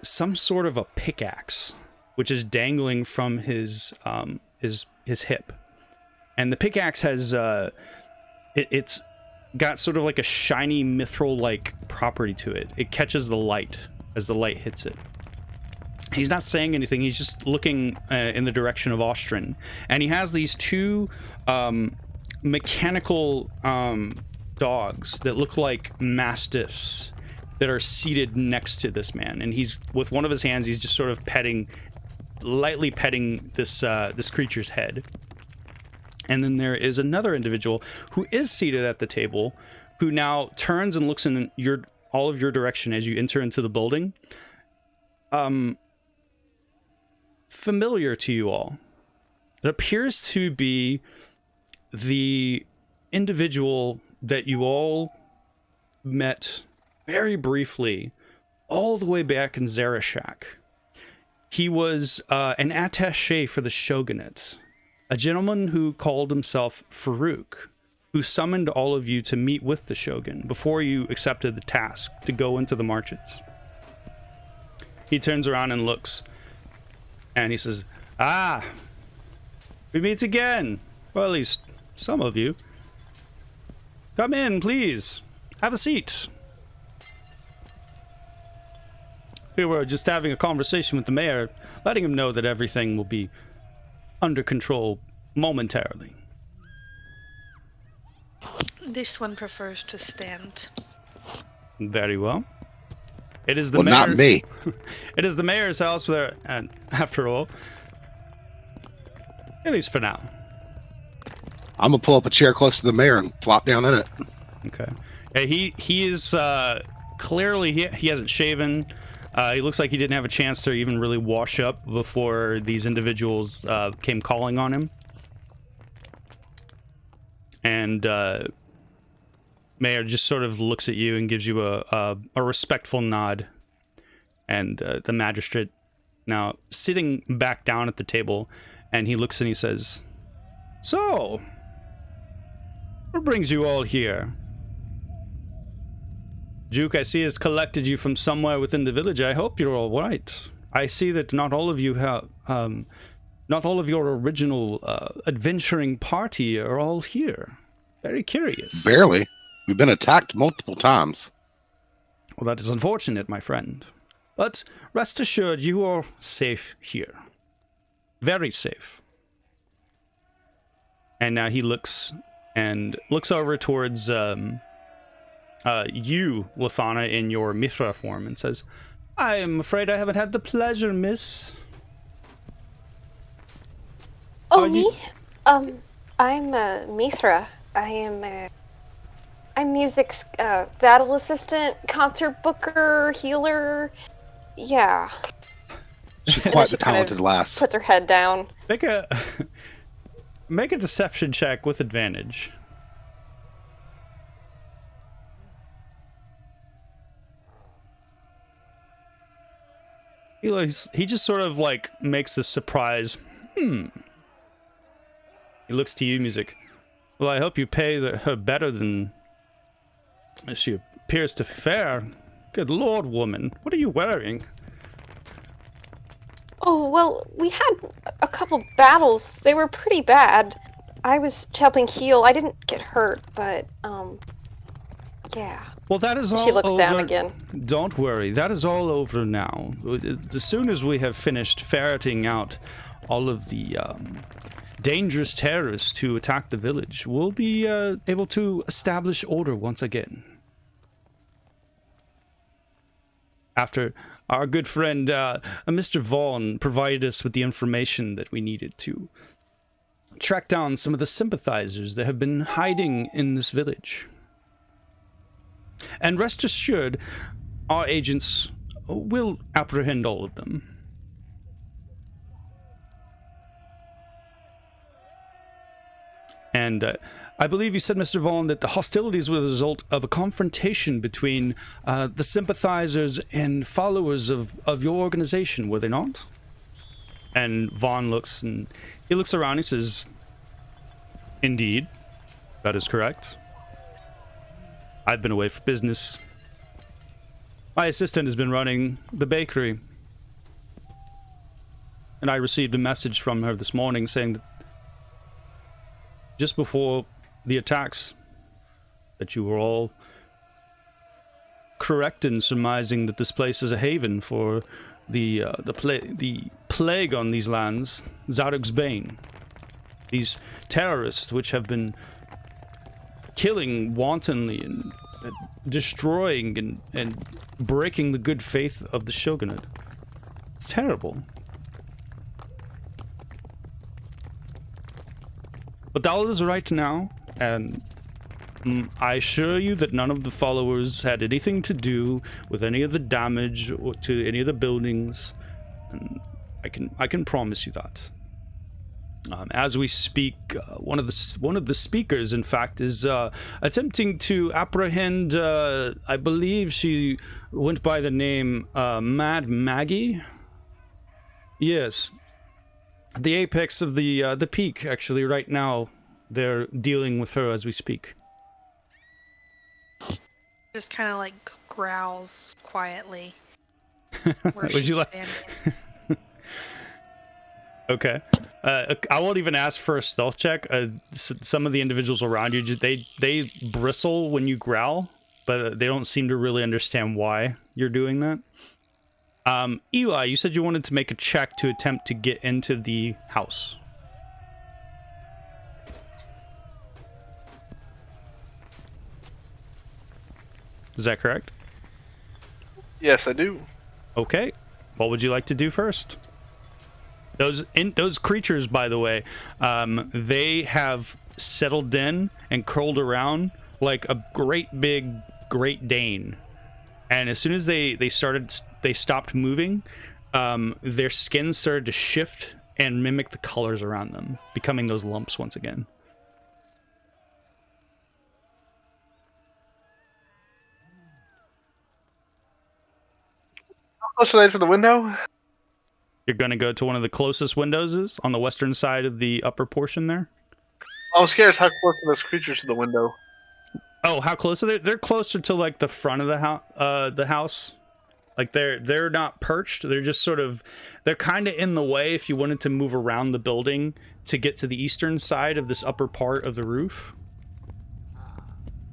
some sort of a pickaxe, which is dangling from his hip. And the pickaxe has it's got sort of like a shiny mithril-like property to it. It catches the light as the light hits it. He's not saying anything. He's just looking in the direction of Austrin, and he has these two mechanical dogs that look like mastiffs that are seated next to this man, and he's with one of his hands. He's just sort of lightly petting this creature's head. And then there is another individual who is seated at the table, who now turns and looks in all of your direction as you enter into the building. Familiar to you all. It appears to be the individual that you all met very briefly all the way back in Zarashak. He was an attaché for the shogunate, a gentleman who called himself Farouk, who summoned all of you to meet with the shogun before you accepted the task to go into the marches. He turns around and looks, and he says, "Ah, we meet again. Well, at least some of you. Come in, please. Have a seat." We were just having a conversation with the mayor, letting him know that everything will be under control momentarily. This one prefers to stand. Very well. It is the Well, not me. It is the mayor's house there, and after all, at least for now. I'm gonna pull up a chair close to the mayor and flop down in it. Okay. He is clearly he hasn't shaven. He looks like he didn't have a chance to even really wash up before these individuals came calling on him. And Mayor just sort of looks at you and gives you a respectful nod. And the magistrate now sitting back down at the table, and he looks and he says, "So, what brings you all here? Duke, I see, has collected you from somewhere within the village. I hope you're all right. I see that not all of you have, not all of your original adventuring party are all here. Very curious." Barely. We've been attacked multiple times. Well, that is unfortunate, my friend. But rest assured, you are safe here. Very safe. And now he looks over towards you, Lathana, in your Mithra form, and says, "I'm afraid I haven't had the pleasure, miss." Oh, me? I'm Mithra. I'm music's battle assistant, concert booker, healer. Yeah. She's quite the talented lass. Puts her head down. Make a deception check with advantage. He just sort of like makes this surprise. He looks to you, Music. Well, I hope you pay her better than she appears to fare. Good lord, woman. What are you wearing? Oh, well, we had a couple battles. They were pretty bad. I was helping heal. I didn't get hurt, but, yeah. Well, that is all She looks over. down again. Don't worry. That is all over now. As soon as we have finished ferreting out all of the dangerous terrorists who attack the village, we'll be able to establish order once again. After our good friend Mr. Vaughn provided us with the information that we needed to track down some of the sympathizers that have been hiding in this village. And rest assured, our agents will apprehend all of them. And I believe you said, Mr. Vaughn, that the hostilities were the result of a confrontation between the sympathizers and followers of your organization, were they not? And Vaughn looks, and he looks around, he says, indeed, that is correct. I've been away for business. My assistant has been running the bakery. And I received a message from her this morning saying that just before the attacks, that you were all correct in surmising that this place is a haven for the plague on these lands, Zaruk's Bane. These terrorists which have been killing wantonly and destroying and breaking the good faith of the shogunate. It's terrible. But all is right now, and I assure you that none of the followers had anything to do with any of the damage or to any of the buildings, and I can promise you that. As we speak, one of the speakers, in fact, is attempting to apprehend. I believe she went by the name Mad Maggie. Yes, the apex of the peak. Actually, right now, they're dealing with her as we speak. Just kind of like growls quietly. Would you like? Okay. I won't even ask for a stealth check. Some of the individuals around you, they bristle when you growl, but they don't seem to really understand why you're doing that. Eli, you said you wanted to make a check to attempt to get into the house. Is that correct? Yes, I do. Okay. What would you like to do first? Those creatures, by the way, they have settled in and curled around like a great big Great Dane. And as soon as they stopped moving, their skin started to shift and mimic the colors around them, becoming those lumps once again. How close are they to the window? You're going to go to one of the closest windows on the western side of the upper portion there? I'm scared. How close are those creatures to the window? Oh, how close are they? They're closer to like the front of the house. Like they're not perched. They're just sort of, they're kind of in the way if you wanted to move around the building to get to the eastern side of this upper part of the roof.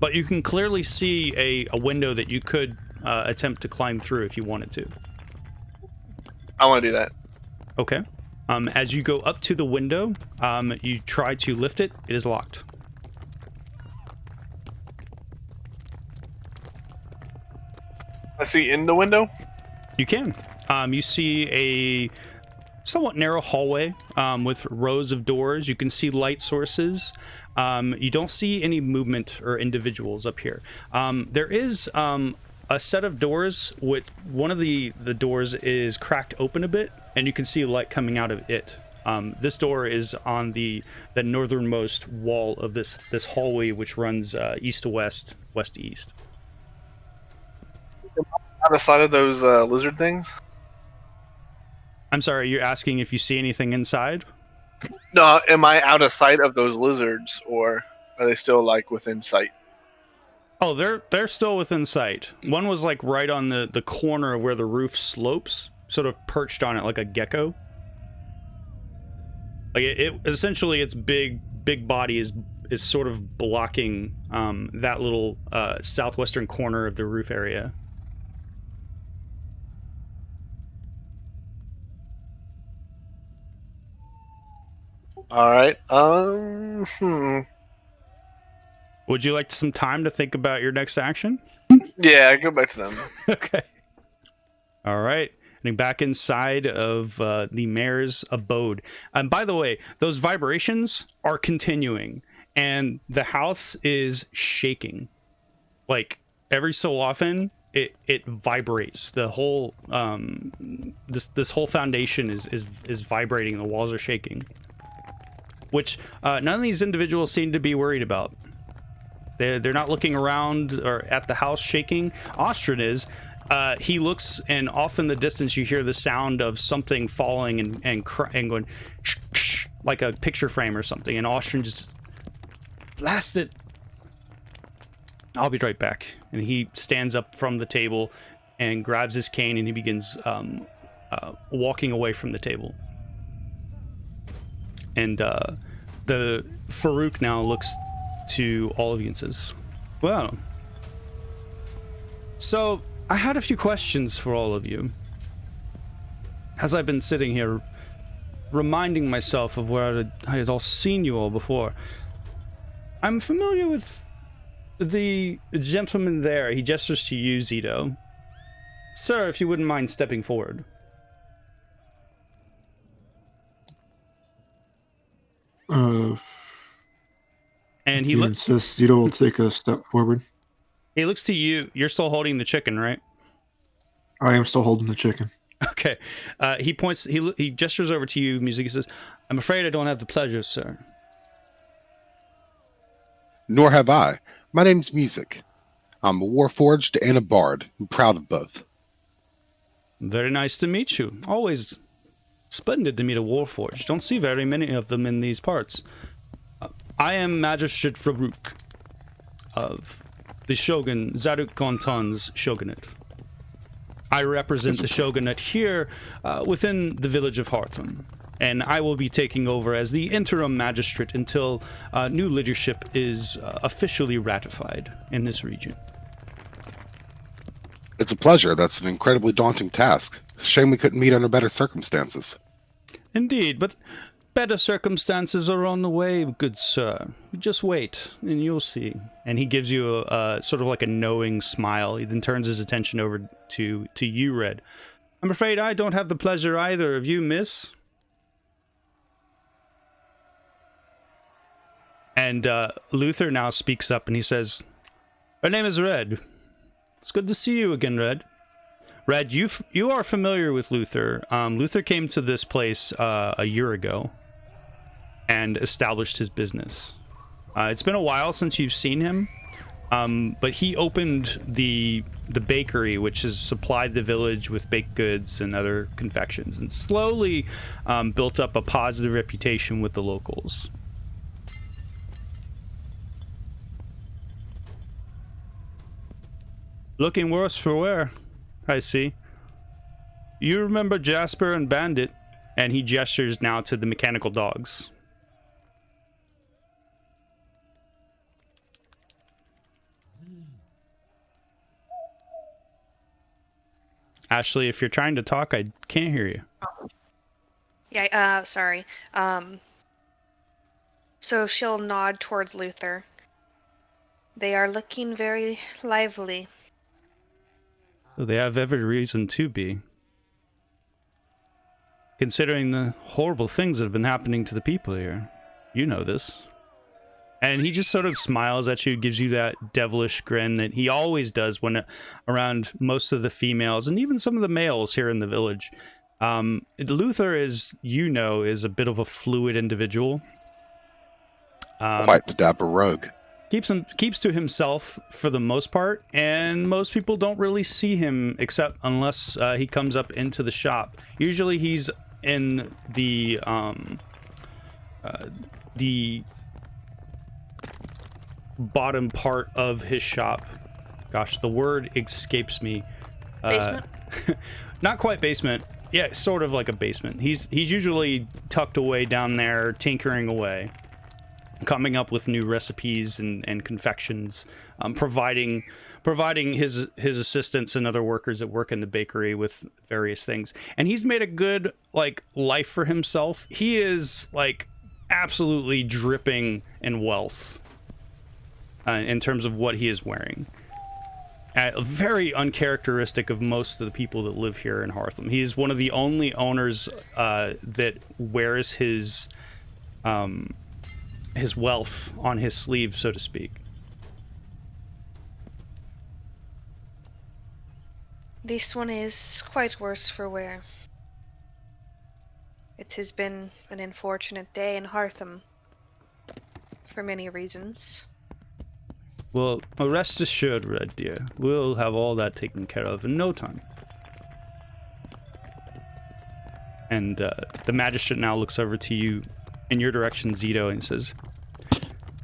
But you can clearly see a window that you could attempt to climb through if you wanted to. I want to do that. Okay. As you go up to the window, you try to lift it. It is locked. I see in the window. You can. You see a somewhat narrow hallway with rows of doors. You can see light sources. You don't see any movement or individuals up here. There is a set of doors with one of the doors is cracked open a bit, and you can see light coming out of it. This door is on the northernmost wall of this hallway, which runs east to west, west to east. Out of sight of those lizard things. I'm sorry, you're asking if you see anything inside? No, am I out of sight of those lizards, or are they still like within sight? Oh, they're still within sight. One was like right on the corner of where the roof slopes, sort of perched on it like a gecko. Like it essentially, its big body is sort of blocking that little southwestern corner of the roof area. All right. Would you like some time to think about your next action? Yeah, go back to them. Okay. All right. And back inside of the mayor's abode. And by the way, those vibrations are continuing, and the house is shaking. Like every so often, it vibrates. The whole this whole foundation is vibrating. The walls are shaking, which none of these individuals seem to be worried about. They're not looking around or at the house shaking. Ostrin is. He looks, and off in the distance you hear the sound of something falling and going like a picture frame or something, and Ostrin just blast it. I'll be right back. And he stands up from the table and grabs his cane, and he begins walking away from the table. And the Farouk now looks to all of you and says, well, so I had a few questions for all of you. As I've been sitting here reminding myself of where I had all seen you all before, I'm familiar with the gentleman there. He gestures to you, Zito. Sir, if you wouldn't mind stepping forward. And he insists Zito will take a step forward. He looks to you. You're still holding the chicken, right? I am still holding the chicken. Okay. He points. He gestures over to you, Music. He says, "I'm afraid I don't have the pleasure, sir." Nor have I. My name's Music. I'm a warforged and a bard. I'm proud of both. Very nice to meet you. Always splendid to meet a warforged. Don't see very many of them in these parts. I am Magistrate Farouk of the Shogun Zaruk Gontan's shogunate. I represent the shogunate here within the village of Hartham, and I will be taking over as the interim magistrate until new leadership is officially ratified in this region. It's a pleasure. That's an incredibly daunting task. Shame we couldn't meet under better circumstances. Indeed, but better circumstances are on the way, good sir. Just wait, and you'll see. And he gives you a sort of like a knowing smile. He then turns his attention over to you, Red. I'm afraid I don't have the pleasure either of you, miss. And Luther now speaks up, and he says, her name is Red. It's good to see you again, Red. Red, you are familiar with Luther. Luther came to this place a year ago and established his business. It's been a while since you've seen him, but he opened the bakery, which has supplied the village with baked goods and other confections, and slowly built up a positive reputation with the locals. Looking worse for wear, I see. You remember Jasper and Bandit, and he gestures now to the mechanical dogs. Ashley, if you're trying to talk, I can't hear you. Yeah, sorry. So she'll nod towards Luther. They are looking very lively. They have every reason to be. Considering the horrible things that have been happening to the people here. You know this. And he just sort of smiles at you, gives you that devilish grin that he always does when around most of the females and even some of the males here in the village. Luther, is a bit of a fluid individual. Quite the dapper rogue. Keeps to himself for the most part, and most people don't really see him except unless he comes up into the shop. Usually he's in the the bottom part of his shop. Gosh, the word escapes me. Basement? Not quite basement. Yeah, sort of like a basement. He's usually tucked away down there, tinkering away, coming up with new recipes and confections, providing his assistants and other workers that work in the bakery with various things. And he's made a good life for himself. He is absolutely dripping in wealth in terms of what he is wearing. Very uncharacteristic of most of the people that live here in Heartham. He is one of the only owners that wears his wealth on his sleeve, so to speak. This one is quite worse for wear. It has been an unfortunate day in Heartham, for many reasons. Well, rest assured, Red Deer, we'll have all that taken care of in no time. And the magistrate now looks over to you, in your direction, Zito, and says,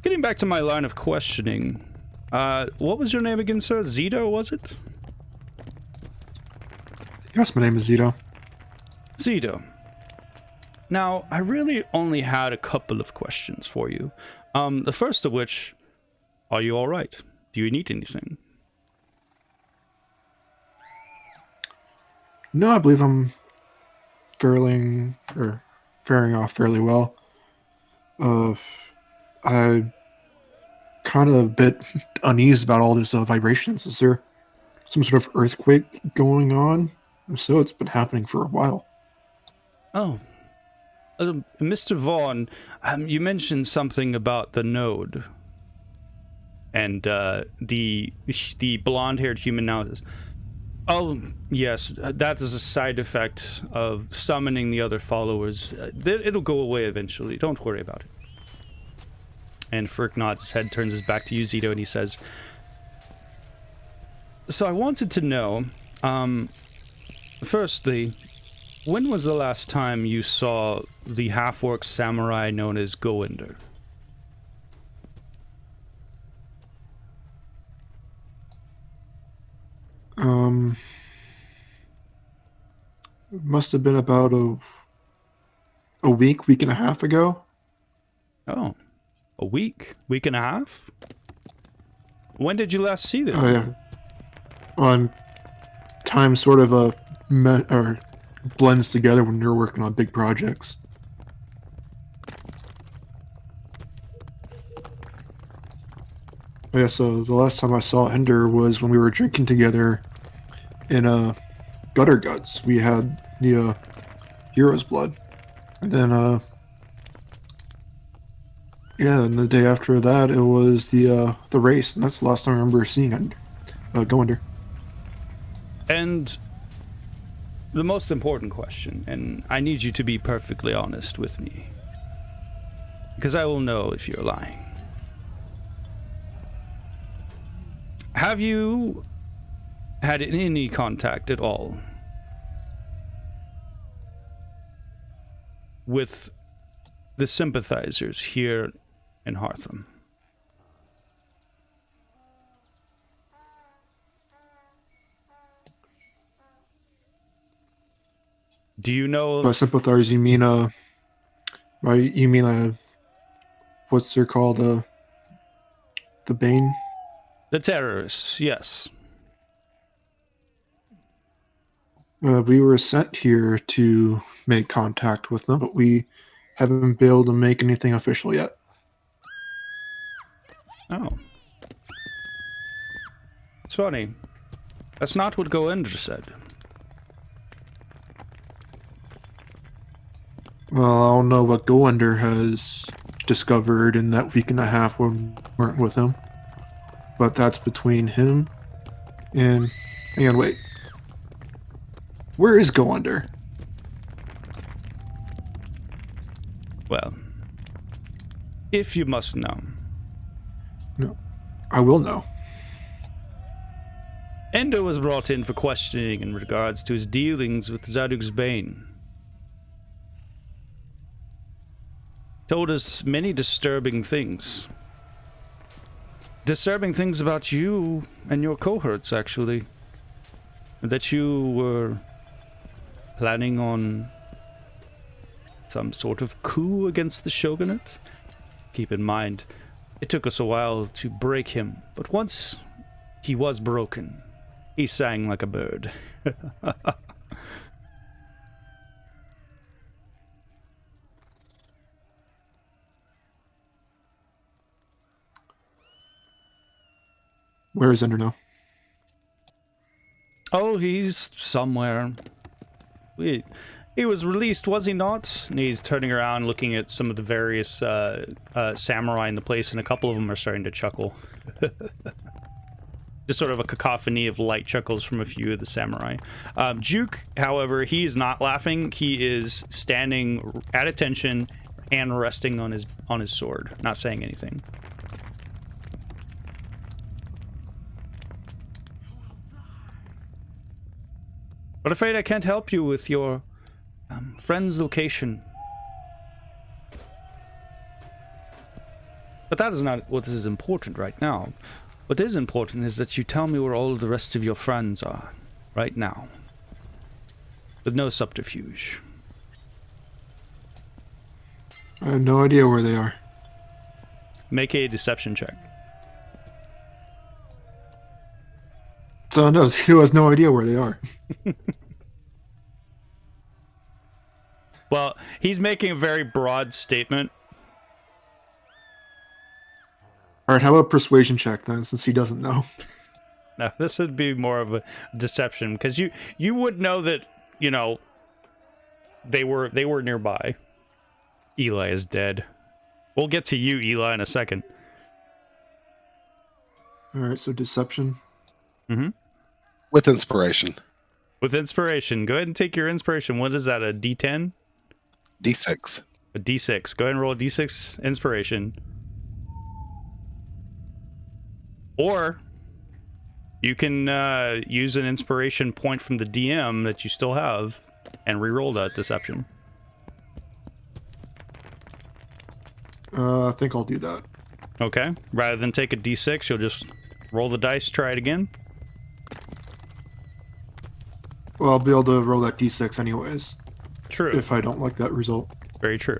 "Getting back to my line of questioning, what was your name again, sir? Zito, was it?" Yes, my name is Zito. Zito. Now, I really only had a couple of questions for you. The first of which, are you all right? Do you need anything? No, I believe I'm faring off fairly well. I kind of a bit uneasy about all this vibrations. Is there some sort of earthquake going on? If so, it's been happening for a while. Oh. Mr. Vaughn, you mentioned something about the node. And the blonde-haired human now says, "Oh, yes, that is a side effect of summoning the other followers. It'll go away eventually. Don't worry about it." And Firk nods his head, turns his back to you, Zito, and he says, "So I wanted to know, firstly, when was the last time you saw the half-orc samurai known as Goinder?" It must have been about a week and a half ago. Oh, a week and a half? When did you last see them? Oh yeah. On time sort of blends together when you're working on big projects. Yeah, so the last time I saw Ender was when we were drinking together in Gutter Guts. We had the Hero's Blood. And then and the day after that it was the race, and that's the last time I remember seeing Ender. Goinder. And the most important question, and I need you to be perfectly honest with me, because I will know if you're lying. Have you had any contact at all with the sympathizers here in Heartham? Do you know By sympathizers, you mean what's they're called? The Bane? the terrorists? Yes. We were sent here to make contact with them, but we haven't been able to make anything official yet. Oh. It's funny. That's not what Goinder said. Well, I don't know what Goinder has discovered in that week and a half when we weren't with him. But that's between him and... Hang on, wait. Where is Goinder? Well, if you must know. No, I will know. Ender was brought in for questioning in regards to his dealings with Zaduk's Bane. told us many disturbing things. Disturbing things about you and your cohorts, actually. That you were planning on some sort of coup against the shogunate. Keep in mind, it took us a while to break him, but once he was broken, he sang like a bird. Where is Ender now? Oh, he's somewhere. He was released, was he not? And he's turning around, looking at some of the various samurai in the place, and a couple of them are starting to chuckle. Just sort of a cacophony of light chuckles from a few of the samurai. Juke, however, he is not laughing. He is standing at attention and resting on his sword, not saying anything. But afraid I can't help you with your friend's location. But that is not what is important right now. What is important is that you tell me where all the rest of your friends are right now. With no subterfuge. I have no idea where they are. Make a deception check. So knows who has no idea where they are. Well, he's making a very broad statement. All right, how about persuasion check then, since he doesn't know? No, this would be more of a deception, because you would know that, you know, they were nearby. Eli is dead. We'll get to you, Eli, in a second. All right, so deception. Mm-hmm. With inspiration. With inspiration. Go ahead and take your inspiration. What is that, a D10? D6. A D6. Go ahead and roll a D6 inspiration. Or you can use an inspiration point from the DM that you still have and re-roll that deception. I think I'll do that. Okay. Rather than take a D6, you'll just roll the dice, try it again. Well, I'll be able to roll that d6 anyways. True. If I don't like that result. Very true.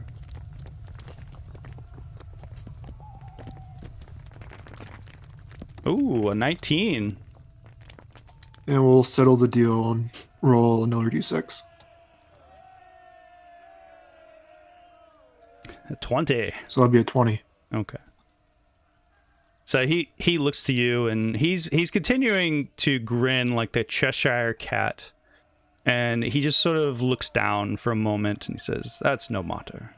Ooh, a 19. And we'll settle the deal and roll another d6. A 20. So that'll be a 20. Okay. So he looks to you, and he's continuing to grin like the Cheshire cat. And he just sort of looks down for a moment and he says, "That's no matter.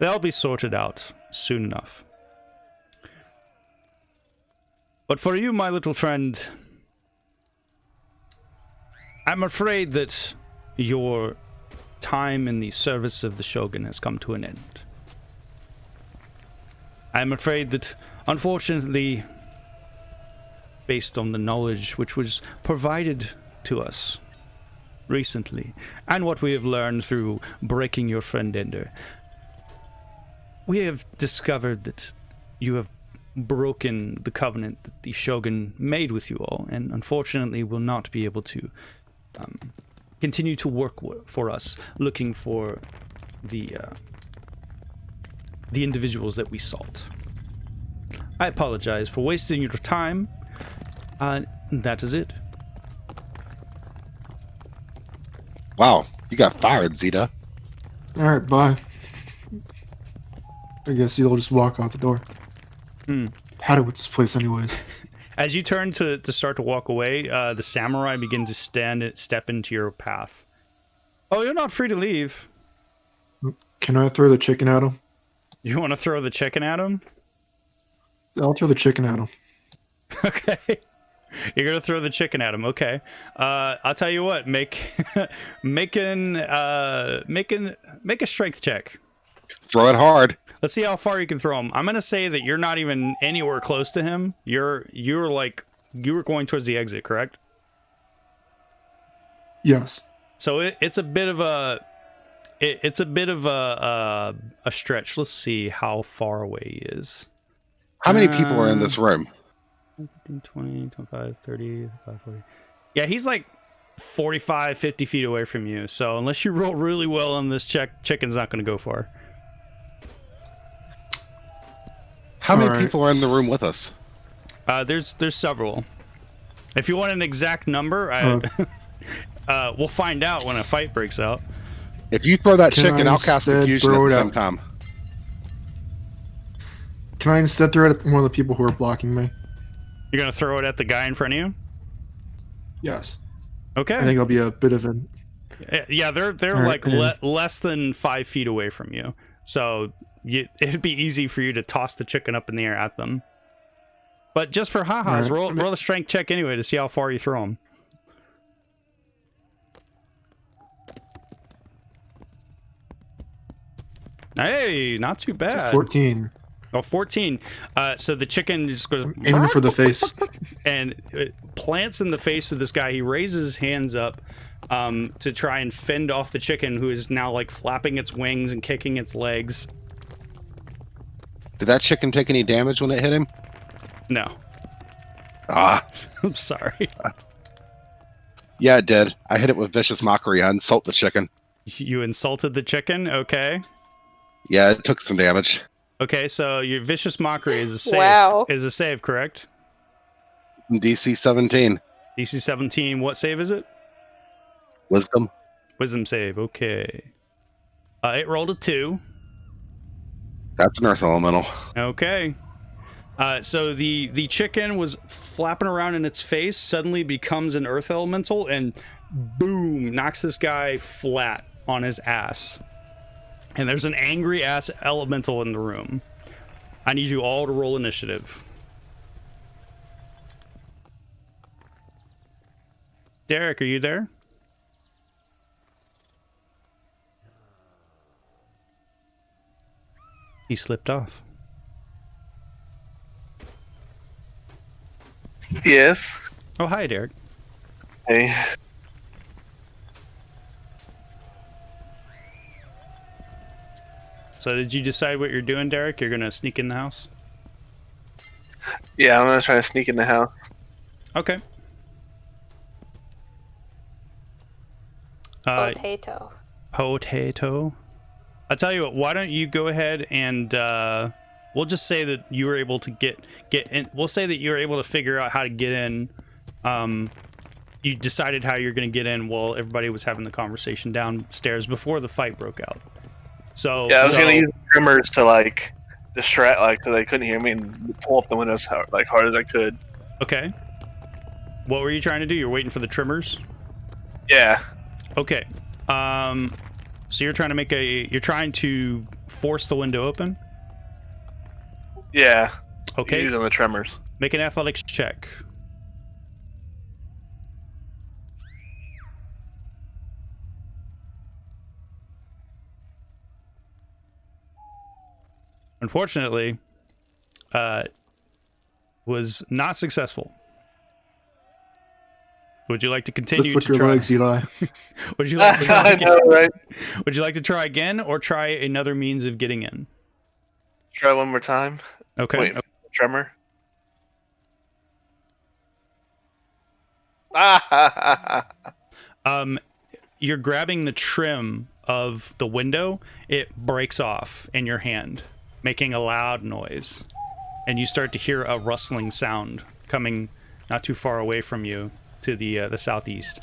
They'll be sorted out soon enough. But for you, my little friend, I'm afraid that your time in the service of the Shogun has come to an end. I'm afraid that, unfortunately, based on the knowledge which was provided to us recently, and what we have learned through breaking your friend Ender, we have discovered that you have broken the covenant that the Shogun made with you all, and unfortunately will not be able to continue to work for us, looking for the individuals that we sought. I apologize for wasting your time. That is it." Wow, you got fired, Zeta. Alright, bye. I guess you'll just walk out the door. Had it with this place anyways. As you turn to start to walk away, the samurai begin to step into your path. Oh, you're not free to leave. Can I throw the chicken at him? You want to throw the chicken at him? I'll throw the chicken at him. Okay. You're gonna throw the chicken at him. Okay. I'll tell you what. Make a strength check. Throw it hard. Let's see how far you can throw him. I'm gonna say that you're not even anywhere close to him. You were going towards the exit, correct? Yes. So it's a bit of a a stretch. Let's see how far away he is. How many people are in this room? 20, 25, 30, 35, 40. Yeah, he's like 45, 50 feet away from you. So unless you roll really well on this check, chicken's not going to go far. How many people are in the room with us? There's several. If you want an exact number, we'll find out when a fight breaks out. If you throw that chicken, I'll cast confusion at the same time. Can I instead throw it at one of the people who are blocking me? You're going to throw it at the guy in front of you? Yes. Okay. I think it'll be a bit of an... Yeah, they're right, like less than 5 feet away from you. So it'd be easy for you to toss the chicken up in the air at them. But just for ha-has, roll a strength check anyway to see how far you throw them. Hey, not too bad. 14. Oh, 14. So the chicken just goes... Aiming for the face. And it plants in the face of this guy. He raises his hands up to try and fend off the chicken, who is now like flapping its wings and kicking its legs. Did that chicken take any damage when it hit him? No. Ah. I'm sorry. Yeah, it did. I hit it with vicious mockery. I insult the chicken. You insulted the chicken? Okay. Yeah, it took some damage. Okay, so your vicious mockery is a save. Wow. Is a save, correct? DC 17. DC 17. What save is it? Wisdom. Wisdom save. Okay. It rolled a 2. That's an earth elemental. Okay. So the chicken was flapping around in its face, suddenly becomes an earth elemental, and boom, knocks this guy flat on his ass. And there's an angry ass elemental in the room. I need you all to roll initiative. Derek, are you there? He slipped off. Yes. Oh, hi, Derek. Hey. So did you decide what you're doing, Derek? You're gonna sneak in the house? Yeah, I'm gonna try to sneak in the house. Okay. Potato. Potato. I'll tell you what, why don't you go ahead and we'll just say that you were able to get in. We'll say that you were able to figure out how to get in. You decided how you're going to get in while everybody was having the conversation downstairs before the fight broke out. So yeah, I was gonna use trimmers to like distract, like, so they couldn't hear me, and pull up the windows hard as I could. Okay. What were you trying to do? You're waiting for the trimmers? Yeah. Okay. So you're trying to force the window open? Yeah. Okay. Using the tremors. Make an athletics check. Unfortunately, was not successful. Would you like to continue Lift to with your try? legs, Eli. Would you like to try I again? know, right? Would you like to try again or try another means of getting in? Try one more time. Okay. Wait, tremor. Ah! You're grabbing the trim of the window. It breaks off in your hand, making a loud noise. And you start to hear a rustling sound coming not too far away from you to the southeast.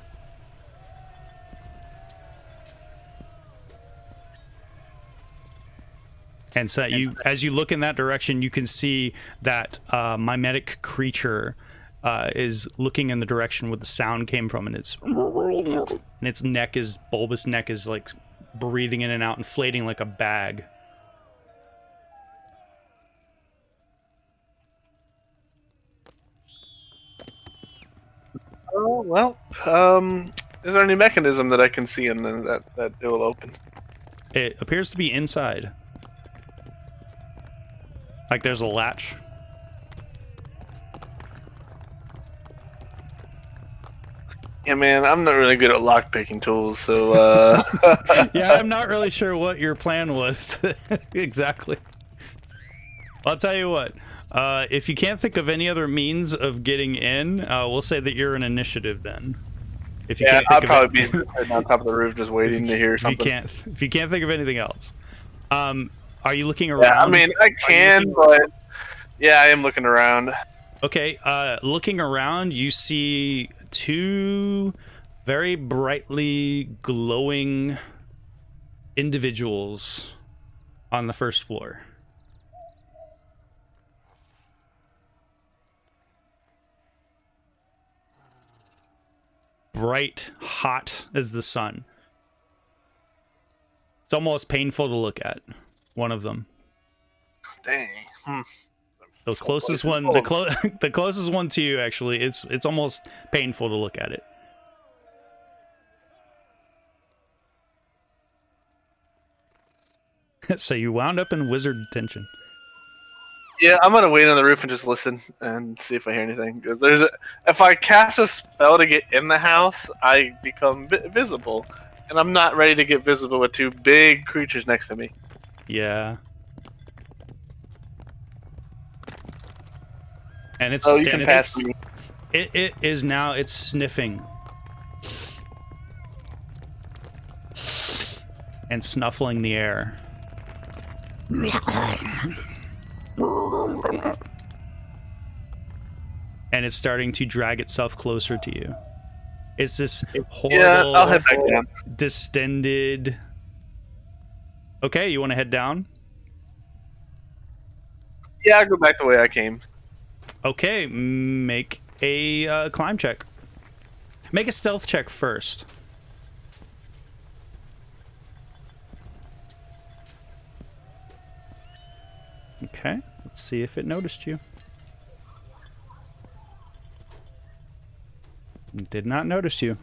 And so as you look in that direction, you can see that mimetic creature is looking in the direction where the sound came from, and its bulbous neck is like breathing in and out, inflating like a bag. Oh well. Is there any mechanism that I can see and then that it will open? It appears to be inside. Like there's a latch. Yeah, man, I'm not really good at lockpicking tools, so Yeah, I'm not really sure what your plan was exactly. I'll tell you what. If you can't think of any other means of getting in, we'll say that you're an initiative then. If you yeah, can't think I'd of probably it, be sitting on top of the roof just waiting to hear something. if you can't think of anything else, are you looking around? Yeah, I mean, I can, but yeah, I am looking around. Okay, looking around, you see two very brightly glowing individuals on the first floor. Bright, hot as the sun. It's almost painful to look at. One of them. Dang. The closest one, the closest one to you, actually, it's almost painful to look at it. So you wound up in wizard detention. Yeah, I'm gonna wait on the roof and just listen and see if I hear anything. Because if I cast a spell to get in the house, I become visible, and I'm not ready to get visible with two big creatures next to me. Yeah. And it's Oh, you can pass me. It is now. It's sniffing and snuffling the air. And it's starting to drag itself closer to you. It's this horrible, Yeah, I'll head back down. distended. Okay, you want to head down? Yeah, I'll go back the way I came. Okay, make a climb check. Make a stealth check first. Okay, let's see if it noticed you. It did not notice you.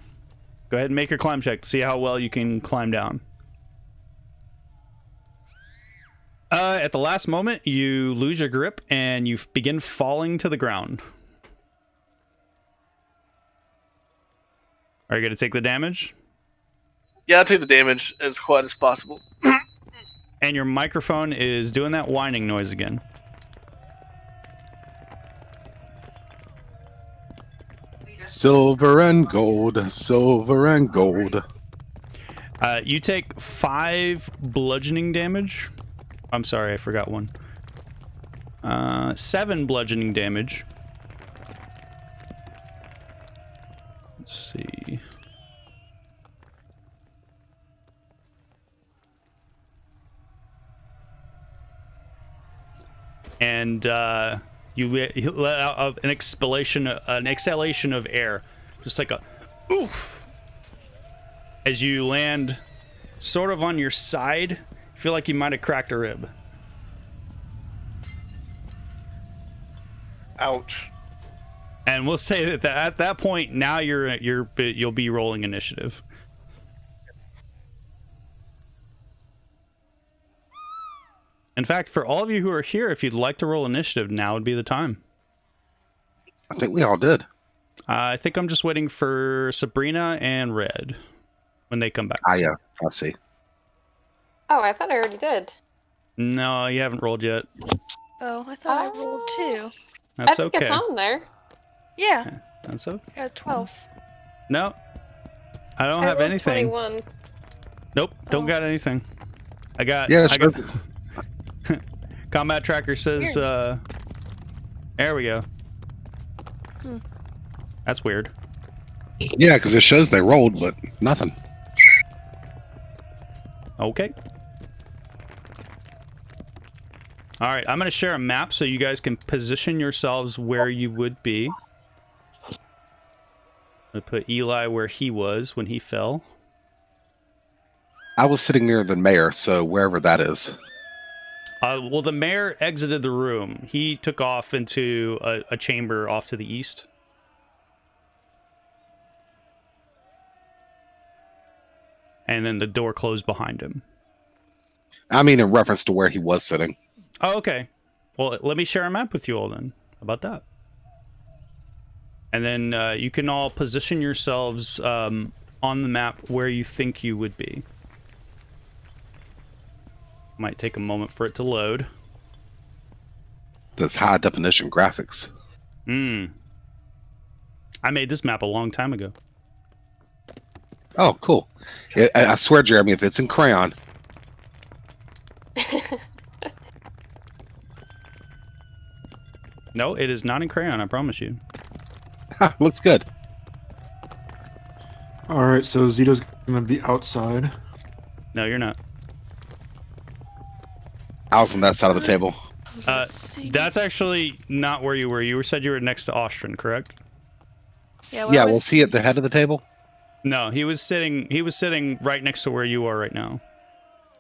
Go ahead and make your climb check. See how well you can climb down. At the last moment, you lose your grip and you begin falling to the ground. Are you going to take the damage? Yeah, I'll take the damage as quiet as possible. And your microphone is doing that whining noise again. Silver and gold, silver and gold. You take 5 bludgeoning damage. I'm sorry, I forgot one. 7 bludgeoning damage. Let's see. And you let out an exhalation of air, just like a oof. As you land sort of on your side, you feel like you might have cracked a rib. Ouch. And we'll say that at that point now you'll be rolling initiative. In fact, for all of you who are here, if you'd like to roll initiative, now would be the time. I think we all did. I think I'm just waiting for Sabrina and Red when they come back. Yeah, I see. Oh, I thought I already did. No, you haven't rolled yet. Oh, I thought I rolled 2. That's I think okay. it's on there. Yeah, That's okay. I got 12. No, I don't I have rolled anything. 21. Nope, don't got anything. I got. Yeah, I sure. got combat tracker says. There we go. That's weird. Yeah, because it shows they rolled, but nothing. Okay. All right, I'm going to share a map so you guys can position yourselves where you would be. I'm going to put Eli where he was when he fell. I was sitting near the mayor, so wherever that is. Well, the mayor exited the room. He took off into a chamber off to the east. And then the door closed behind him. I mean, in reference to where he was sitting. Oh, okay. Well, let me share a map with you all then. How about that? And then you can all position yourselves on the map where you think you would be. Might take a moment for it to load. Those high definition graphics. I made this map a long time ago. Oh, cool. I swear, Jeremy, if it's in crayon. No, it is not in crayon, I promise you. Looks good. All right, so Zito's gonna be outside. No, you're not. I was on that side of the table. That's actually not where you were. You said you were next to Austrin, correct? Yeah, Yeah, was he at the head of the table? No, he was sitting right next to where you are right now.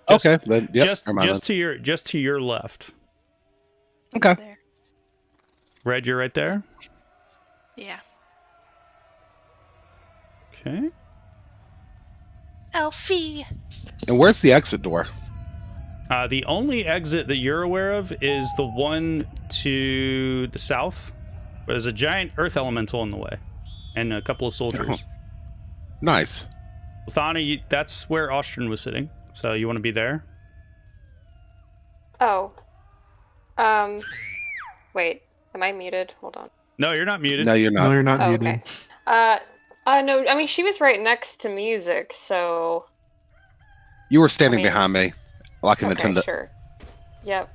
Okay, then yep, just to your left. Okay. There. Red, you're right there. Yeah. Okay. Elfie. And where's the exit door? The only exit that you're aware of is the one to the south, where there's a giant earth elemental in the way, and a couple of soldiers. Oh. Nice. Thana, that's where Austrin was sitting, so you want to be there? Oh. Wait. Am I muted? Hold on. No, you're not muted. No, you're not. No, you're not Oh, muted. okay. No, I mean, she was right next to music, so... You were standing behind me, like an Okay, attendant. sure. Yep.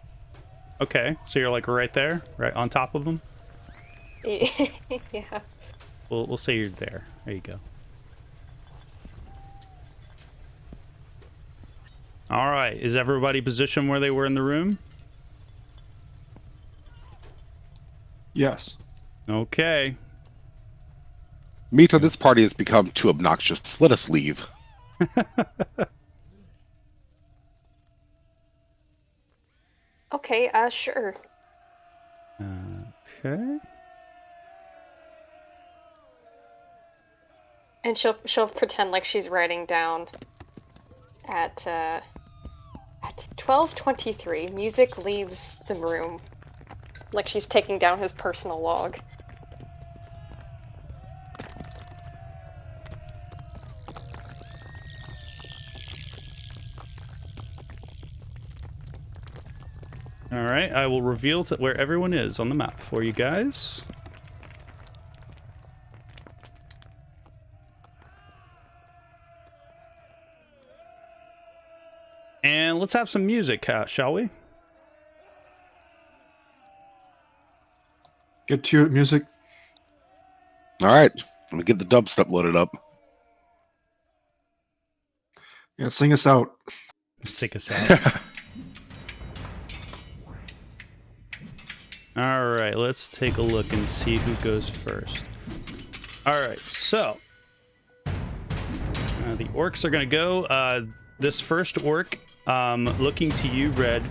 Okay, so you're like right there, right on top of them. Yeah. We'll say you're there. There you go. All right, is everybody positioned where they were in the room? Yes. Okay. Mito, this party has become too obnoxious. Let us leave. Okay, sure. Okay. And she'll pretend like she's writing down at 12:23, music leaves the room. Like she's taking down his personal log. All right, I will reveal where everyone is on the map for you guys. And let's have some music, shall we? Get to it, music. All right. Let me get the dubstep loaded up. Yeah, sing us out. Sick us out. All right, let's take a look and see who goes first. All right, so the orcs are going to go. This first orc, looking to you, Red,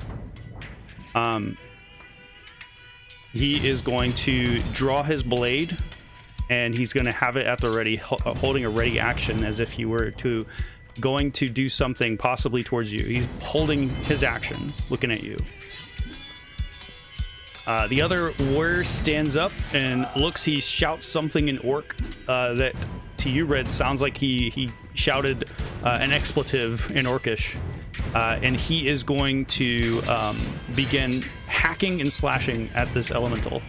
he is going to draw his blade, and he's going to have it at the ready, holding a ready action as if he were going to do something possibly towards you. He's holding his action, looking at you. The other warrior stands up and looks. He shouts something in orc that to you, Red, sounds like he shouted an expletive in orcish, and he is going to begin hacking and slashing at this elemental.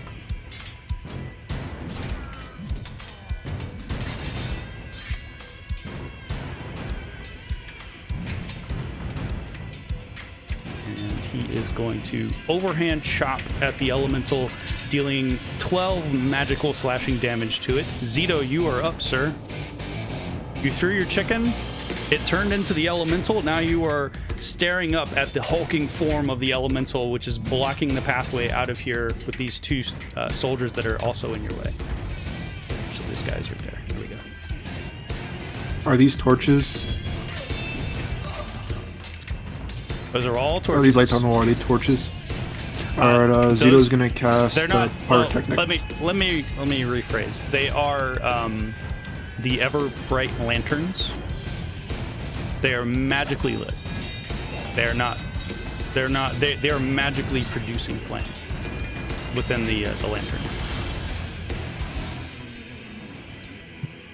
He is going to overhand chop at the elemental, dealing 12 magical slashing damage to it. Zito, you are up, sir. You threw your chicken. It turned into the elemental. Now you are staring up at the hulking form of the elemental, which is blocking the pathway out of here with these two soldiers that are also in your way. So this guy's right there. Here we go. Are these torches? Those are all torches. Are these lights on the wall? Are they torches? Alright, Zito's gonna cast they're not, pyrotechnics. let me rephrase. They are the ever bright lanterns. They are magically lit. They are magically producing flame within the lantern.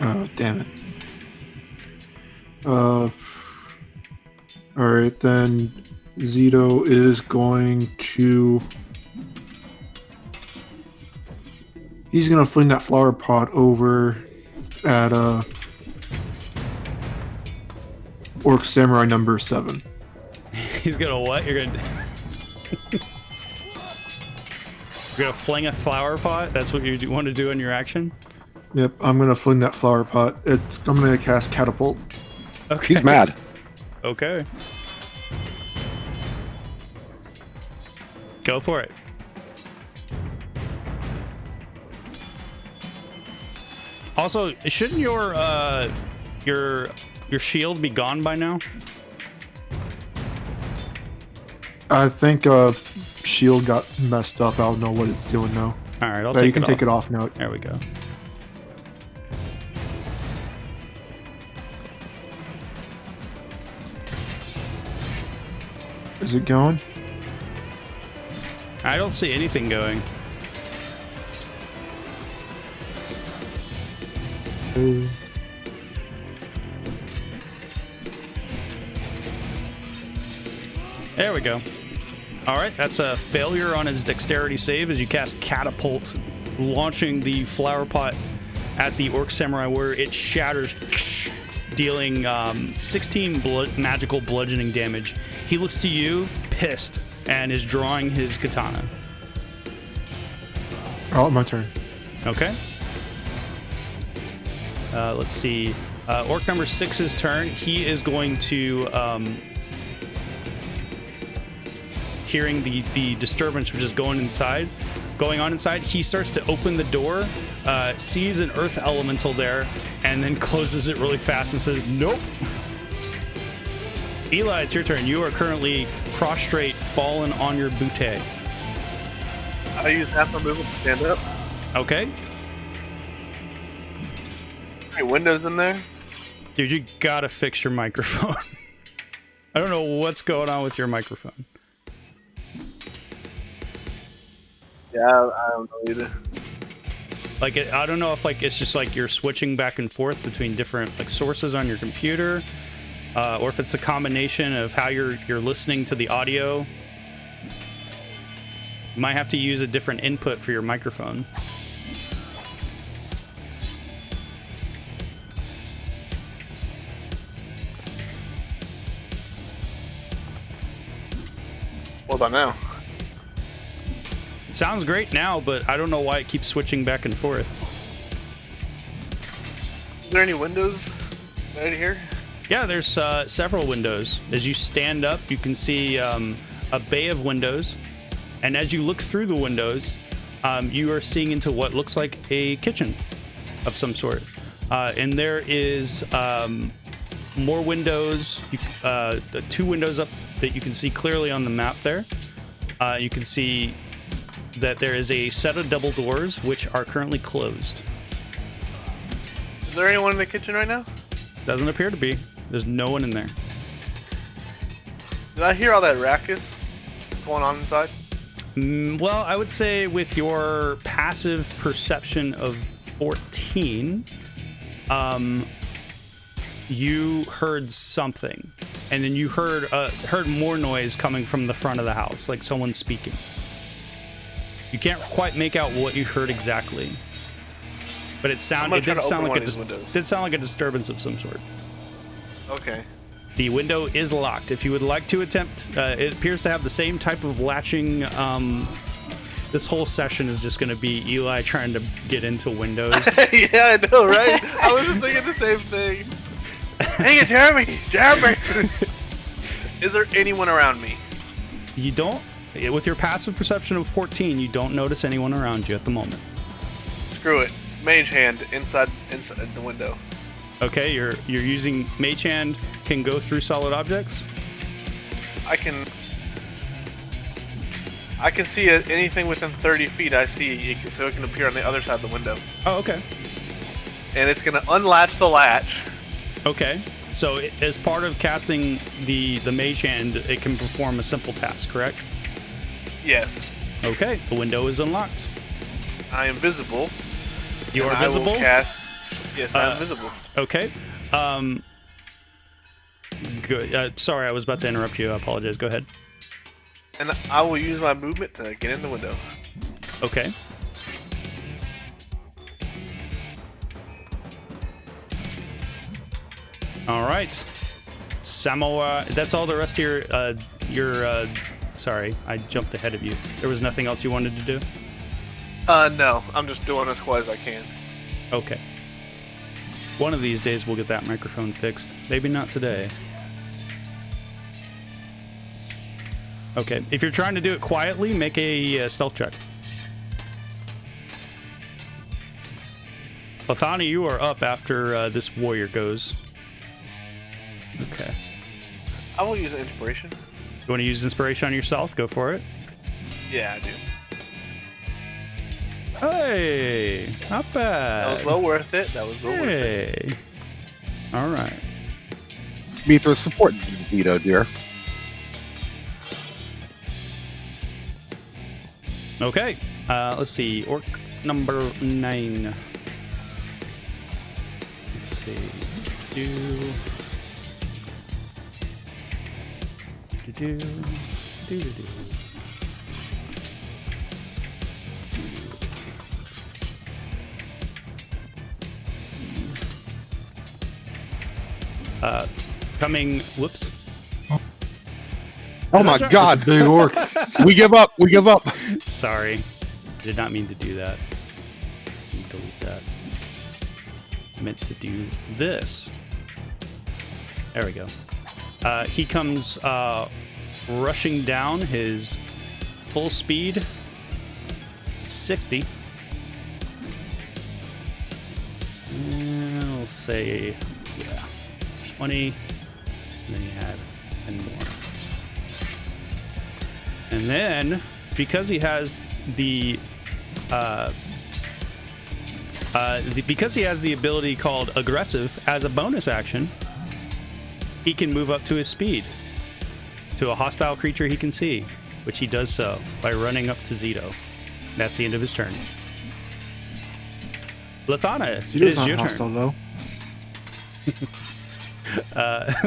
Oh, damn it. Alright, then Zito is going to... He's going to fling that flower pot over at Orc Samurai number 7. He's gonna what? You're gonna fling a flower pot? That's what you want to do in your action? Yep, I'm going to fling that flower pot. I'm going to cast Catapult. Okay. He's mad. Okay. Go for it. Also, shouldn't your shield be gone by now? I think shield got messed up. I don't know what it's doing now. All right, I'll But take you can it take off. it off now. There we go. Is it going? I don't see anything going. There we go. All right, that's a failure on his dexterity save as you cast Catapult, launching the flower pot at the Orc Samurai where it shatters, dealing 16 magical bludgeoning damage. He looks to you, pissed, and is drawing his katana. Oh, my turn. Okay. Let's see. Orc number 6's turn. He is going to, hearing the disturbance which is going on inside, he starts to open the door, sees an earth elemental there, and then closes it really fast and says, nope. Eli, it's your turn. You are currently prostrate, fallen on your bootay. I use half my movement to stand up. Okay. Any windows in there? Dude, you gotta fix your microphone. I don't know what's going on with your microphone. Yeah, I don't know either. Like, I don't know if it's just like you're switching back and forth between different sources on your computer, or if it's a combination of how you're listening to the audio. You might have to use a different input for your microphone. What about now? It sounds great now, but I don't know why it keeps switching back and forth. Is there any windows right here? Yeah, there's several windows. As you stand up, you can see a bay of windows. And as you look through the windows, you are seeing into what looks like a kitchen of some sort. And there is more windows, 2 windows up that you can see clearly on the map there. You can see that there is a set of double doors which are currently closed. Is there anyone in the kitchen right now? Doesn't appear to be. There's no one in there. Did I hear all that racket going on inside? Well, I would say with your passive perception of 14, you heard something, and then you heard more noise coming from the front of the house, like someone speaking. You can't quite make out what you heard exactly, but it did sound like a disturbance of some sort. Okay. The window is locked. If you would like to attempt, it appears to have the same type of latching. This whole session is just going to be Eli trying to get into windows. Yeah, I know, right? I was just thinking the same thing. Dang it, Jeremy! Is there anyone around me? You don't, with your passive perception of 14, you don't notice anyone around you at the moment. Screw it. Mage hand inside the window. Okay, you're using Mage Hand, can go through solid objects? I can see anything within 30 feet I see, so it can appear on the other side of the window. Oh, okay. And it's going to unlatch the latch. Okay, so as part of casting the Mage Hand, it can perform a simple task, correct? Yes. Okay, the window is unlocked. I am visible. You are I visible? will cast Yes, I'm visible. Okay. Good. Sorry, I was about to interrupt you. I apologize. Go ahead. And I will use my movement to get in the window. Okay. All right. Samoa. That's all the rest of your. Sorry, I jumped ahead of you. There was nothing else you wanted to do? No. I'm just doing as quiet as I can. Okay. One of these days we'll get that microphone fixed. Maybe not today. Okay. If you're trying to do it quietly, make a stealth check. Lathani, you are up after this warrior goes. Okay. I will use inspiration. You want to use inspiration on yourself? Go for it. Yeah, I do. Hey, not bad. That was well worth it. That was well worth it. All right. Mithra, support Vito, dear. Okay. Let's see. Orc number 9. Let's see. Do. Coming. Whoops. Oh my God! Big orc. We give up. We give up. Sorry. Did not mean to do that. Delete that. Meant to do this. There we go. He comes rushing down his full speed 60. I'll say, yeah, 20. And then he had 10 more. And then, because he has the ability called aggressive as a bonus action, he can move up to his speed to a hostile creature he can see, which he does so by running up to Zito. That's the end of his turn. Lathana, it is your hostile, turn. Though.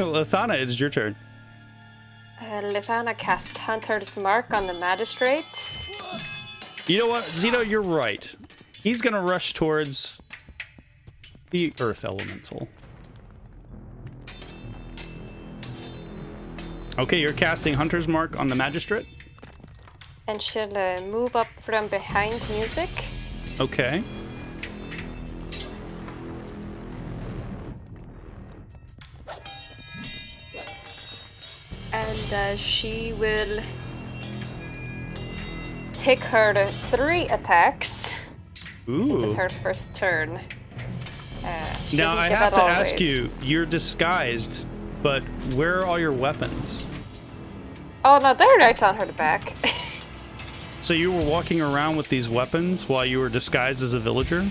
Lathana, it is your turn. Lithana cast Hunter's Mark on the Magistrate. You know what, Zito, you're right. He's going to rush towards the Earth Elemental. Okay, you're casting Hunter's Mark on the Magistrate. And she'll move up from behind music. Okay. And she will take her to 3 attacks. Ooh. Since it's her first turn. She Now, doesn't I get have that to always. ask you, you're disguised, but where are all your weapons? Oh no, they're right on her back. So you were walking around with these weapons while you were disguised as a villager?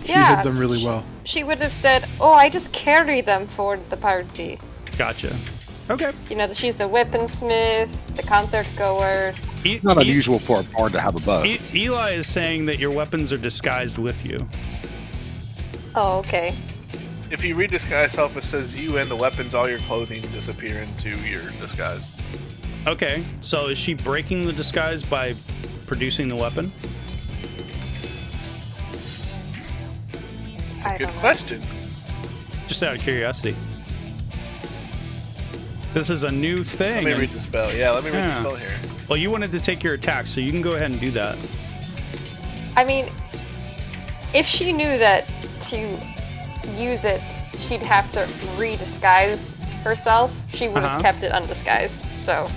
She Yeah, hid them really well. She would have said, "Oh, I just carry them for the party." Gotcha. Okay. You know, she's the weaponsmith, the concert goer. It's not unusual for a bard to have a bow. Eli is saying that your weapons are disguised with you. Oh, okay. If you read disguise self, it says you and the weapons, all your clothing disappear into your disguise. Okay, so is she breaking the disguise by producing the weapon? I Good don't know. question. Just out of curiosity. This is a new thing. Let me read the spell. Yeah, let me read Yeah. the spell here. Well, you wanted to take your attack, so you can go ahead and do that. I mean, if she knew that to use it, she'd have to re-disguise herself. She would have kept it undisguised. So.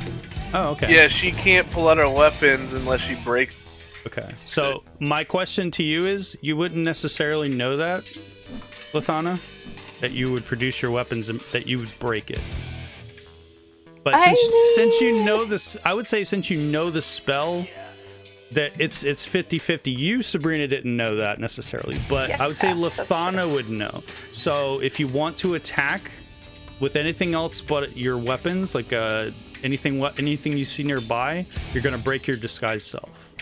Oh, okay. Yeah, she can't pull out her weapons unless she breaks. Okay. So my question to you is, you wouldn't necessarily know that, Lathana, that you would produce your weapons and that you would break it. But since you know this, I would say since you know the spell, that it's 50-50. You, Sabrina, didn't know that necessarily, but Yeah, I would say that's Lathana true. would know. So if you want to attack with anything else but your weapons, like anything you see nearby, you're gonna break your disguise self.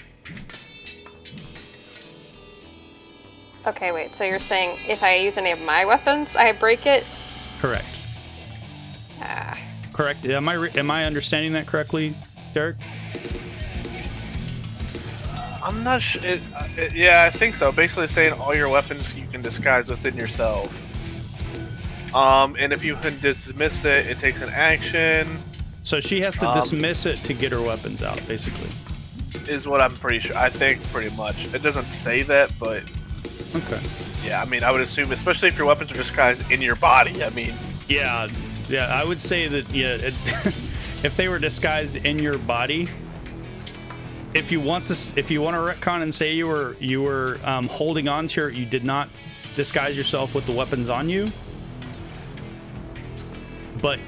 Okay, wait. So you're saying if I use any of my weapons, I break it? Correct. Correct. Am I understanding that correctly, Derek? I'm not sure. Yeah, I think so. Basically saying all your weapons you can disguise within yourself. And if you can dismiss it, it takes an action. So she has to dismiss it to get her weapons out, basically. Is what I'm pretty sure. I think pretty much. It doesn't say that, but okay. Yeah, I mean, I would assume, especially if your weapons are disguised in your body. I mean, yeah, I would say that. Yeah, if they were disguised in your body, if you want to retcon and say you were holding on to you did not disguise yourself with the weapons on you, but.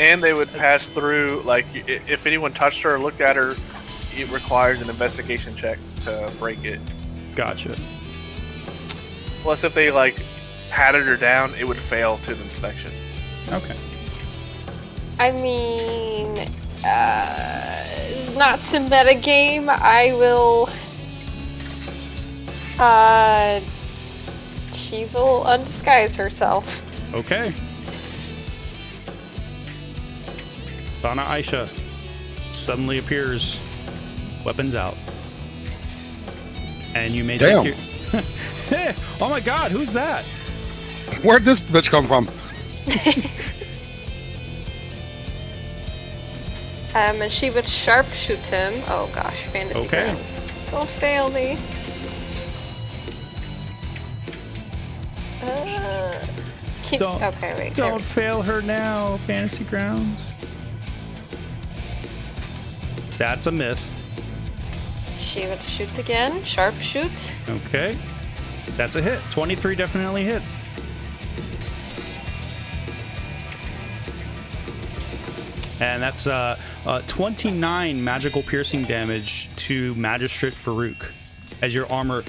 And they would pass through, like, if anyone touched her or looked at her, it requires an investigation check to break it. Gotcha. Plus, if they, like, patted her down, it would fail to the inspection. Okay. I mean, not to metagame, I will... she will undisguise herself. Okay. Thana Aisha suddenly appears, weapons out, and you may take your... Hey, oh my god, who's that? Where'd this bitch come from? And she would sharpshoot him. Oh gosh, fantasy grounds. Don't fail me. Okay, wait. Don't fail her now, fantasy grounds. That's a miss. She would shoot again. Sharpshoot. Okay. That's a hit. 23 definitely hits. And that's 29 magical piercing damage to Magistrate Farouk as your armor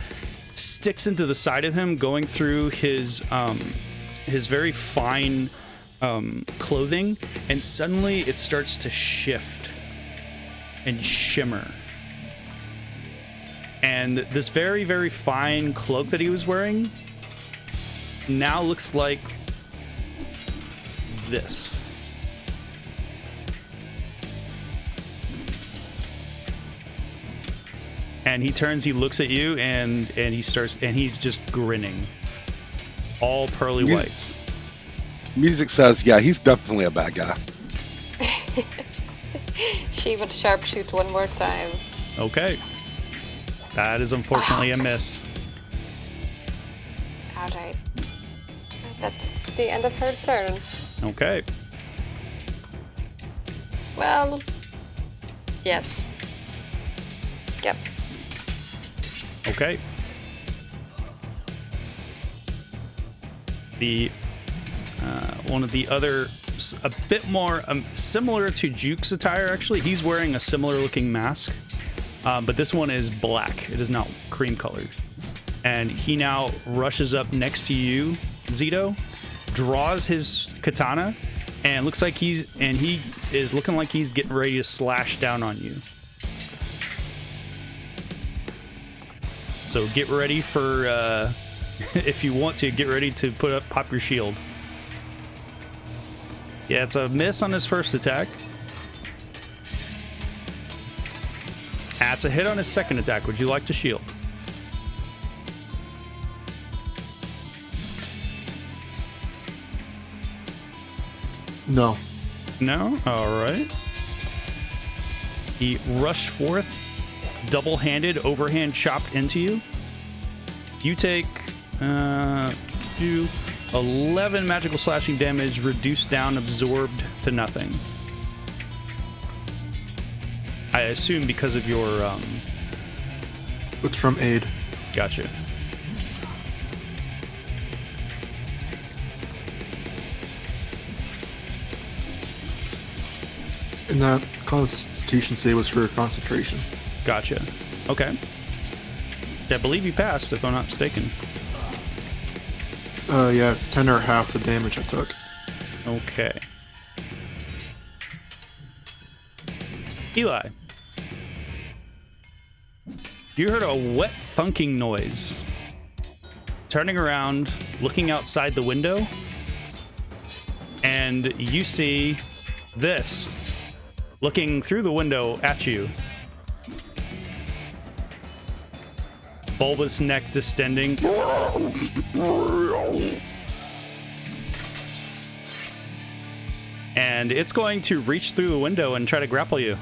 sticks into the side of him, going through his very fine clothing, and suddenly it starts to shift and shimmer. And this very, very fine cloak that he was wearing now looks like this. And he turns, he looks at you, and he's just grinning. All pearly whites. Music says, yeah, he's definitely a bad guy. She would sharpshoot one more time. Okay. That is unfortunately a miss. Alright. That's the end of her turn. Okay. Well, yes. Yep. Okay. The one of the other, a bit more similar to Juke's attire, actually. He's wearing a similar looking mask, but this one is black. It is not cream colored. And he now rushes up next to you, Zito, draws his katana, and looks like he is looking like he's getting ready to slash down on you. So get ready for, if you want to, get ready to pop your shield. Yeah, it's a miss on his first attack. That's a hit on his second attack. Would you like to shield? No. No? Alright. He rushed forth, double-handed, overhand chopped into you. You take 11 magical slashing damage, reduced down, absorbed to nothing. I assume because of your... It's from aid. Gotcha. And that Constitution save was for concentration. Gotcha. Okay. I believe you passed, if I'm not mistaken. Yeah, it's 10 or half the damage I took. Okay. Eli. You heard a wet thunking noise turning around, looking outside the window, and you see this looking through the window at you. Bulbous neck distending. And it's going to reach through the window and try to grapple you.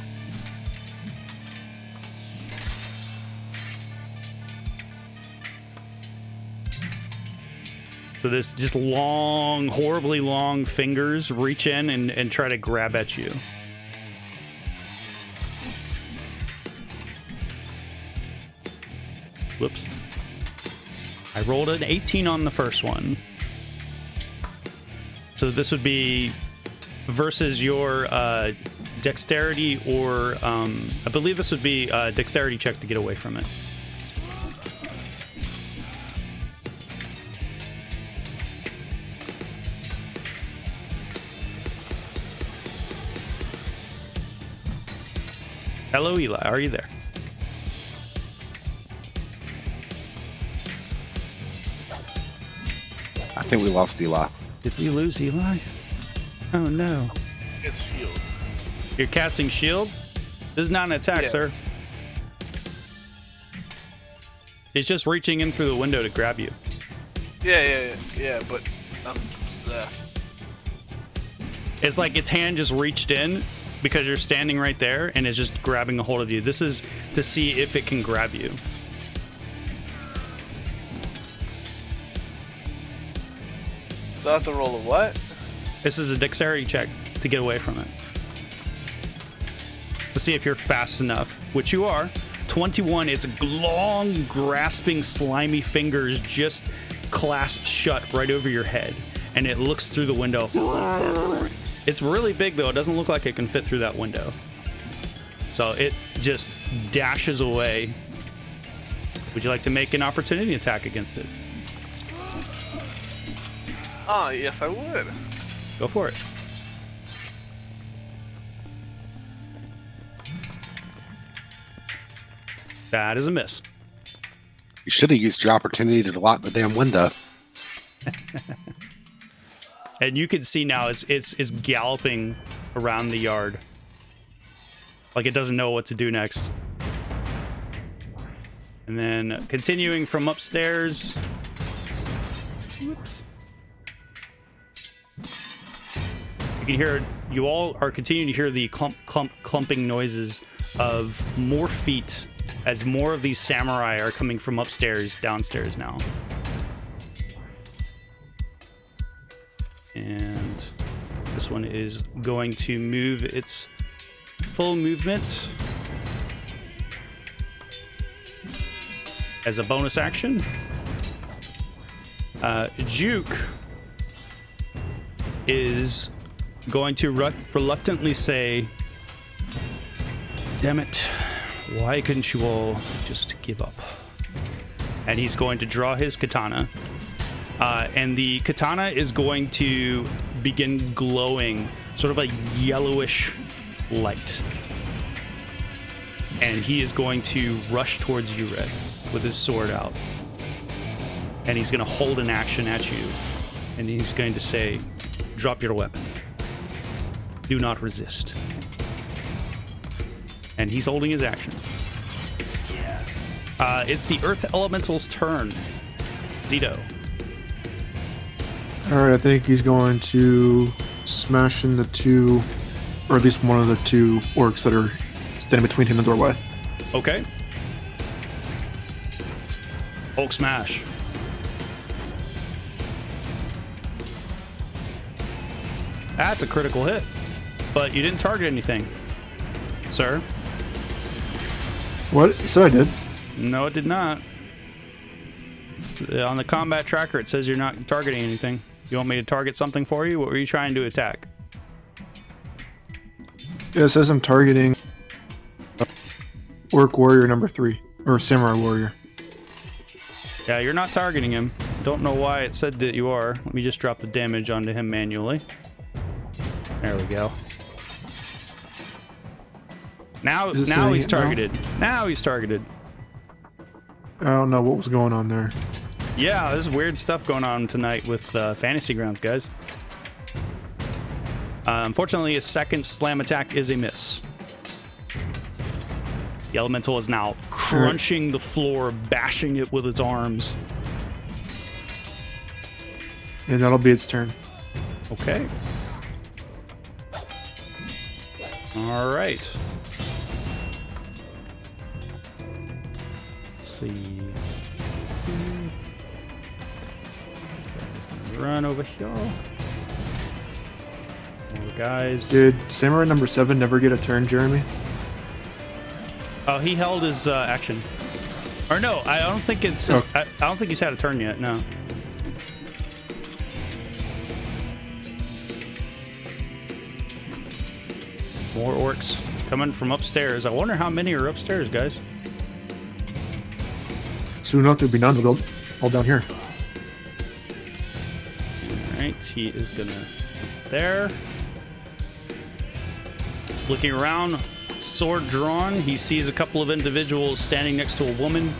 So this just long, horribly long fingers reach in and try to grab at you. Whoops. I rolled an 18 on the first one. So this would be versus your dexterity, or I believe this would be a dexterity check to get away from it. Hello, Eli. Are you there? I think we lost Eli. Did we lose Eli? Oh no. It's shield. You're casting shield? This is not an attack, Yeah. sir. It's just reaching in through the window to grab you. Yeah, but It's like its hand just reached in because you're standing right there and it's just grabbing a hold of you. This is to see if it can grab you. so I have to roll a what? This is a dexterity check to get away from it. To see if you're fast enough, which you are. 21, its long, grasping, slimy fingers just clasp shut right over your head. And it looks through the window. It's really big, though. It doesn't look like it can fit through that window. So it just dashes away. Would you like to make an opportunity attack against it? Oh, yes, I would. Go for it. That is a miss. You should have used your opportunity to lock the damn window. And you can see now it's galloping around the yard. Like it doesn't know what to do next. And then continuing from upstairs. Whoops. You can hear, you all are continuing to hear the clumping noises of more feet as more of these samurai are coming from upstairs, downstairs now. And this one is going to move its full movement as a bonus action. Juke is going to reluctantly say, "Damn it, why couldn't you all just give up?" And he's going to draw his katana. And the katana is going to begin glowing, sort of a yellowish light. And he is going to rush towards you, Red, with his sword out. And he's going to hold an action at you. And he's going to say, "Drop your weapon. Do not resist." And he's holding his action. It's the Earth Elemental's turn. Zito. Alright, I think he's going to smash in the two, or at least one of the two orcs that are standing between him and the doorway. Okay. Hulk smash. That's a critical hit, but you didn't target anything, sir. What? You said I did. No, it did not. On the combat tracker, it says you're not targeting anything. You want me to target something for you? What were you trying to attack? Yeah, it says I'm targeting Orc Warrior number 3, or Samurai Warrior. Yeah, you're not targeting him. Don't know why it said that you are. Let me just drop the damage onto him manually. There we go. Now he's targeted. Now he's targeted. I don't know what was going on there. Yeah, there's weird stuff going on tonight with Fantasy Grounds, guys. Unfortunately, a second slam attack is a miss. The elemental is now crunching the floor, bashing it with its arms. And that'll be its turn. Okay. All right. Let's see. Run over here. More guys. Did Samurai number 7 never get a turn, Jeremy? Oh, he held his action. Or no, I don't think it's. His, I don't think he's had a turn yet. No. More orcs coming from upstairs. I wonder how many are upstairs, guys. Soon enough, there'll be none. They'll go all down here. All right, he is gonna there. Looking around, sword drawn. He sees a couple of individuals standing next to a woman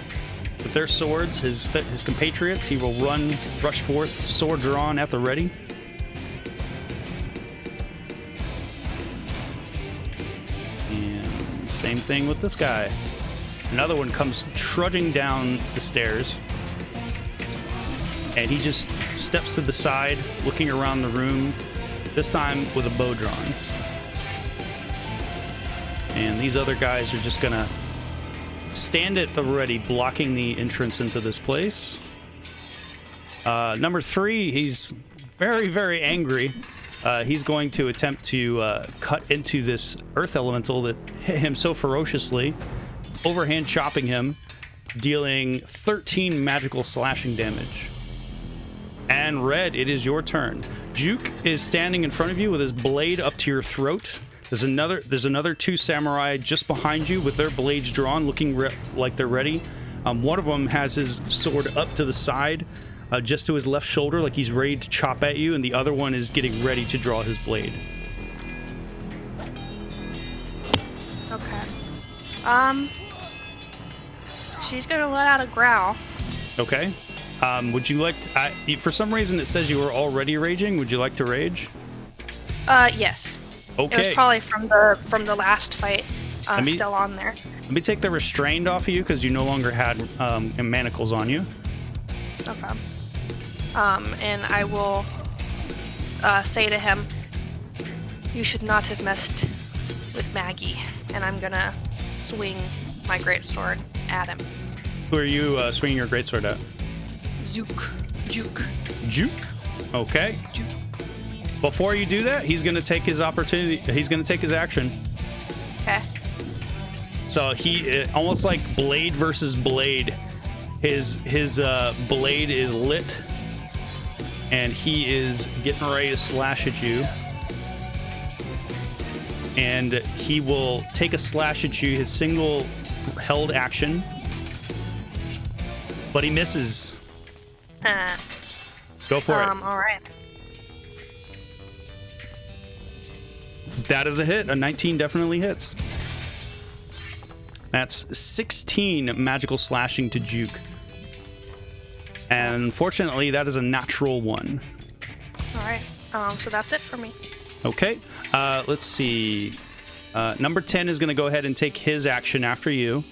with their swords. His compatriots. He will rush forth, sword drawn at the ready. Same thing with this guy. Another one comes trudging down the stairs. And he just steps to the side, looking around the room, this time with a bow drawn. And these other guys are just gonna stand at the ready, blocking the entrance into this place. Number 3, he's very, very angry. He's going to attempt to cut into this earth elemental that hit him so ferociously, overhand chopping him, dealing 13 magical slashing damage. And Red, it is your turn. Juke is standing in front of you with his blade up to your throat. There's another 2 samurai just behind you with their blades drawn, looking like they're ready. One of them has his sword up to the side, just to his left shoulder, like he's ready to chop at you, and the other one is getting ready to draw his blade. Okay. She's gonna let out a growl. Okay. Would you like to, for some reason it says you were already raging. Would you like to rage? Yes. Okay. It was probably from the last fight. Still on there. Let me take the restrained off of you because you no longer had manacles on you. Okay. And I will say to him, "You should not have messed with Maggie." And I'm gonna swing my greatsword at him. Who are you swinging your greatsword at? Juke. Juke? Okay. Juke. Before you do that, he's gonna take his opportunity. He's gonna take his action. Okay. So he almost like blade versus blade. His blade is lit, and he is getting ready to slash at you. And he will take a slash at you, his single held action, but he misses. Go for it. All right. That is a hit. A 19 definitely hits. That's 16 magical slashing to Juke. And unfortunately, that is a natural 1. All right. So that's it for me. Okay. Let's see. Number 10 is going to go ahead and take his action after you.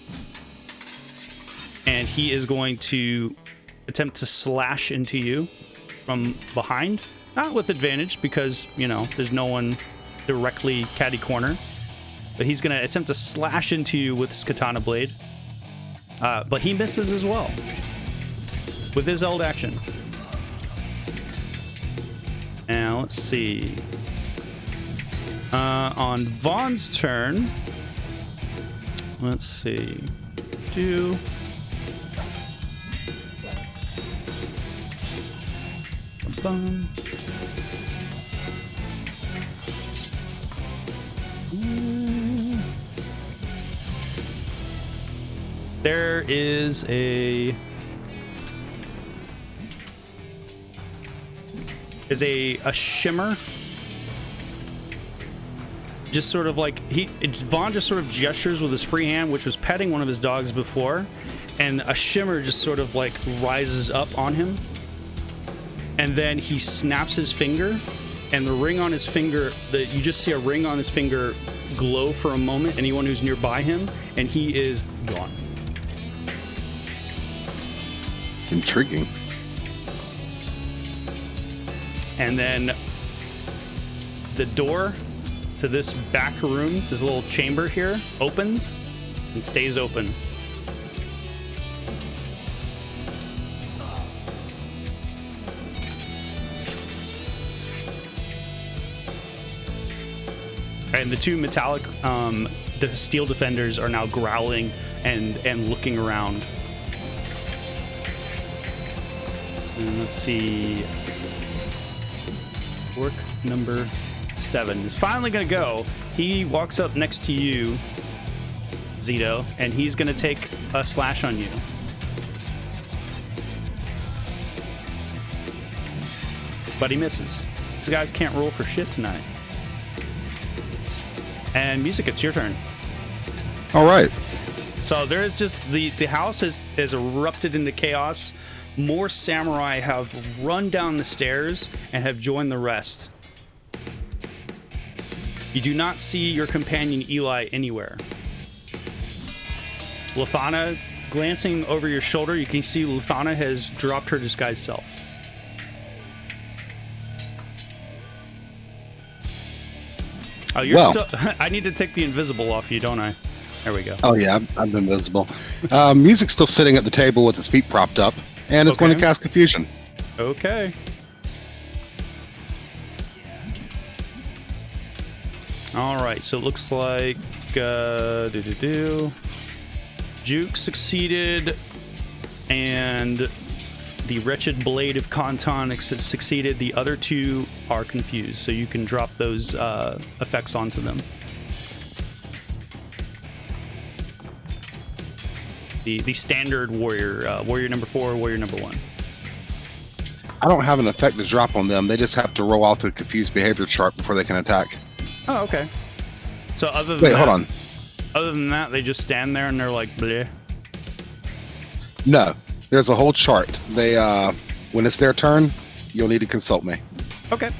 And he is going to attempt to slash into you from behind. Not with advantage because, you know, there's no one directly catty corner. But he's going to attempt to slash into you with his katana blade. But he misses as well with his held action. Now, let's see. On Vaughn's turn, let's see. Bum. There is a shimmer, just sort of like Vaughn just sort of gestures with his free hand, which was petting one of his dogs before, and a shimmer just sort of like rises up on him, and then he snaps his finger, and the ring on his finger, you just see a ring on his finger glow for a moment, anyone who's nearby him, and he is gone. Intriguing. And then the door to this back room, this little chamber here, opens and stays open. And the two metallic the steel defenders are now growling and looking around. And let's see. Orc number 7 is finally going to go. He walks up next to you, Zito, and he's going to take a slash on you. But he misses. These guys can't roll for shit tonight. And Music, it's your turn. All right. So there is just the house has erupted into chaos. More samurai have run down the stairs and have joined the rest. You do not see your companion Eli anywhere. Lithana, glancing over your shoulder, you can see Lithana has dropped her disguised self. Oh, you're still... I need to take the invisible off you, don't I? There we go. Oh, yeah, I'm invisible. Music's still sitting at the table with his feet propped up, and it's going to cast Confusion. Okay. All right, so it looks like... Juke succeeded, and the Wretched Blade of Kanton succeeded. The other two are confused, so you can drop those effects onto them. The standard warrior, warrior number 4, warrior number 1. I don't have an effect to drop on them. They just have to roll out the confused behavior chart before they can attack. Oh, okay. So other than hold on. Other than that, they just stand there and they're like, bleh. No, there's a whole chart. They, when it's their turn, you'll need to consult me. Okay.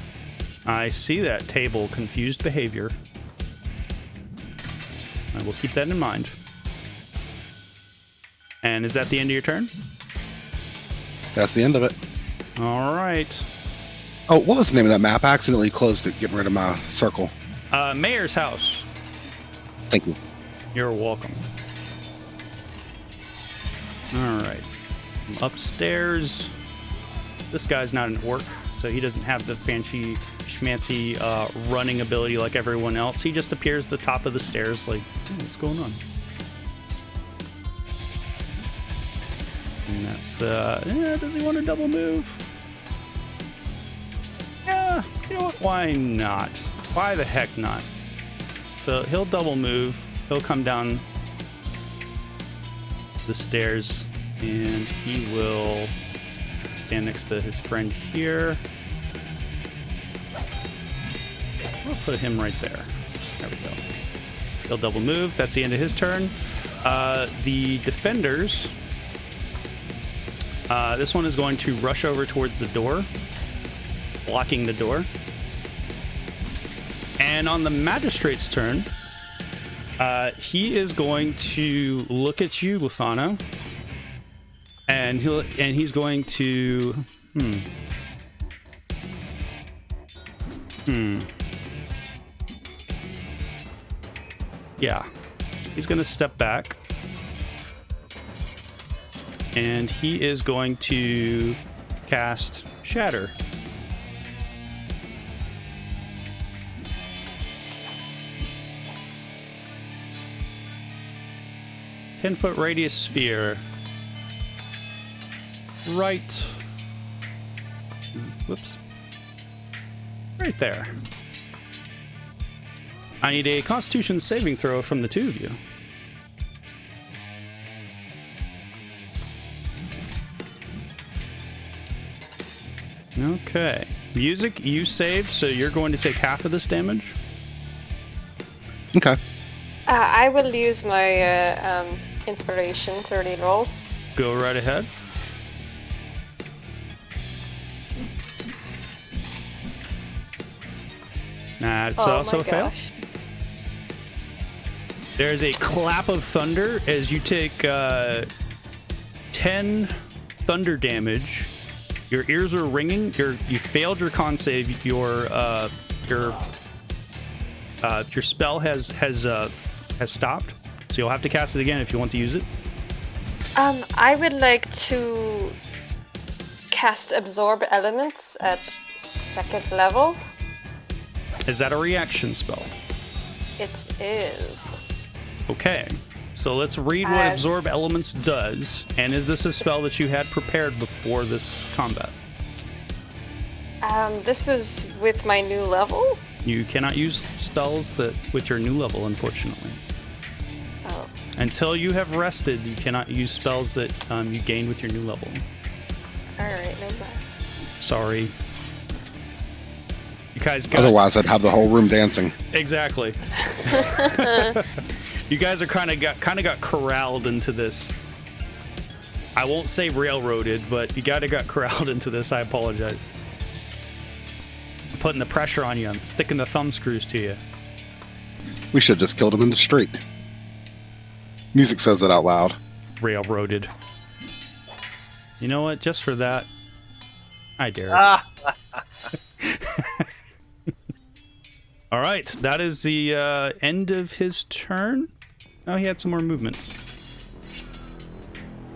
I see that table, confused behavior. I will keep that in mind. And is that the end of your turn? That's the end of it. All right. Oh, what was the name of that map? I accidentally closed it, getting rid of my circle. Mayor's house. Thank you. You're welcome. All right. Upstairs. This guy's not an orc, so he doesn't have the fancy schmancy running ability like everyone else. He just appears at the top of the stairs like, oh, what's going on? And that's, does he want to double move? Yeah, you know what? Why not? Why the heck not? So he'll double move. He'll come down the stairs, and he will stand next to his friend here. We'll put him right there. There we go. He'll double move. That's the end of his turn. The defenders... this one is going to rush over towards the door, blocking the door. And on the magistrate's turn, he is going to look at you, Lufano, and he's going to yeah, he's going to step back. And he is going to cast Shatter. Ten-foot radius sphere. Right. Whoops. Right there. I need a Constitution saving throw from the two of you. Okay. Music, you saved, so you're going to take half of this damage. Okay. I will use my inspiration to reroll. Go right ahead. That's also a fail. There's a clap of thunder as you take 10 thunder damage. Your ears are ringing. You failed your con save. Your spell has stopped, so you'll have to cast it again if you want to use it. I would like to cast Absorb Elements at 2nd level. Is that a reaction spell? It is. Okay, so let's read what Absorb Elements does. And is this a spell that you had prepared before this combat? This was with my new level. You cannot use spells with your new level, unfortunately. Oh. Until you have rested, you cannot use spells that you gained with your new level. Alright, no bad. Sorry. You guys got... Otherwise, I'd have the whole room dancing. Exactly. You guys are kind of got corralled into this. I won't say railroaded, but you got corralled into this. I apologize. I'm putting the pressure on you. I'm sticking the thumb screws to you. We should have just killed him in the street. Music says it out loud. Railroaded. You know what? Just for that, I dare. All right, that is the end of his turn. Oh, he had some more movement.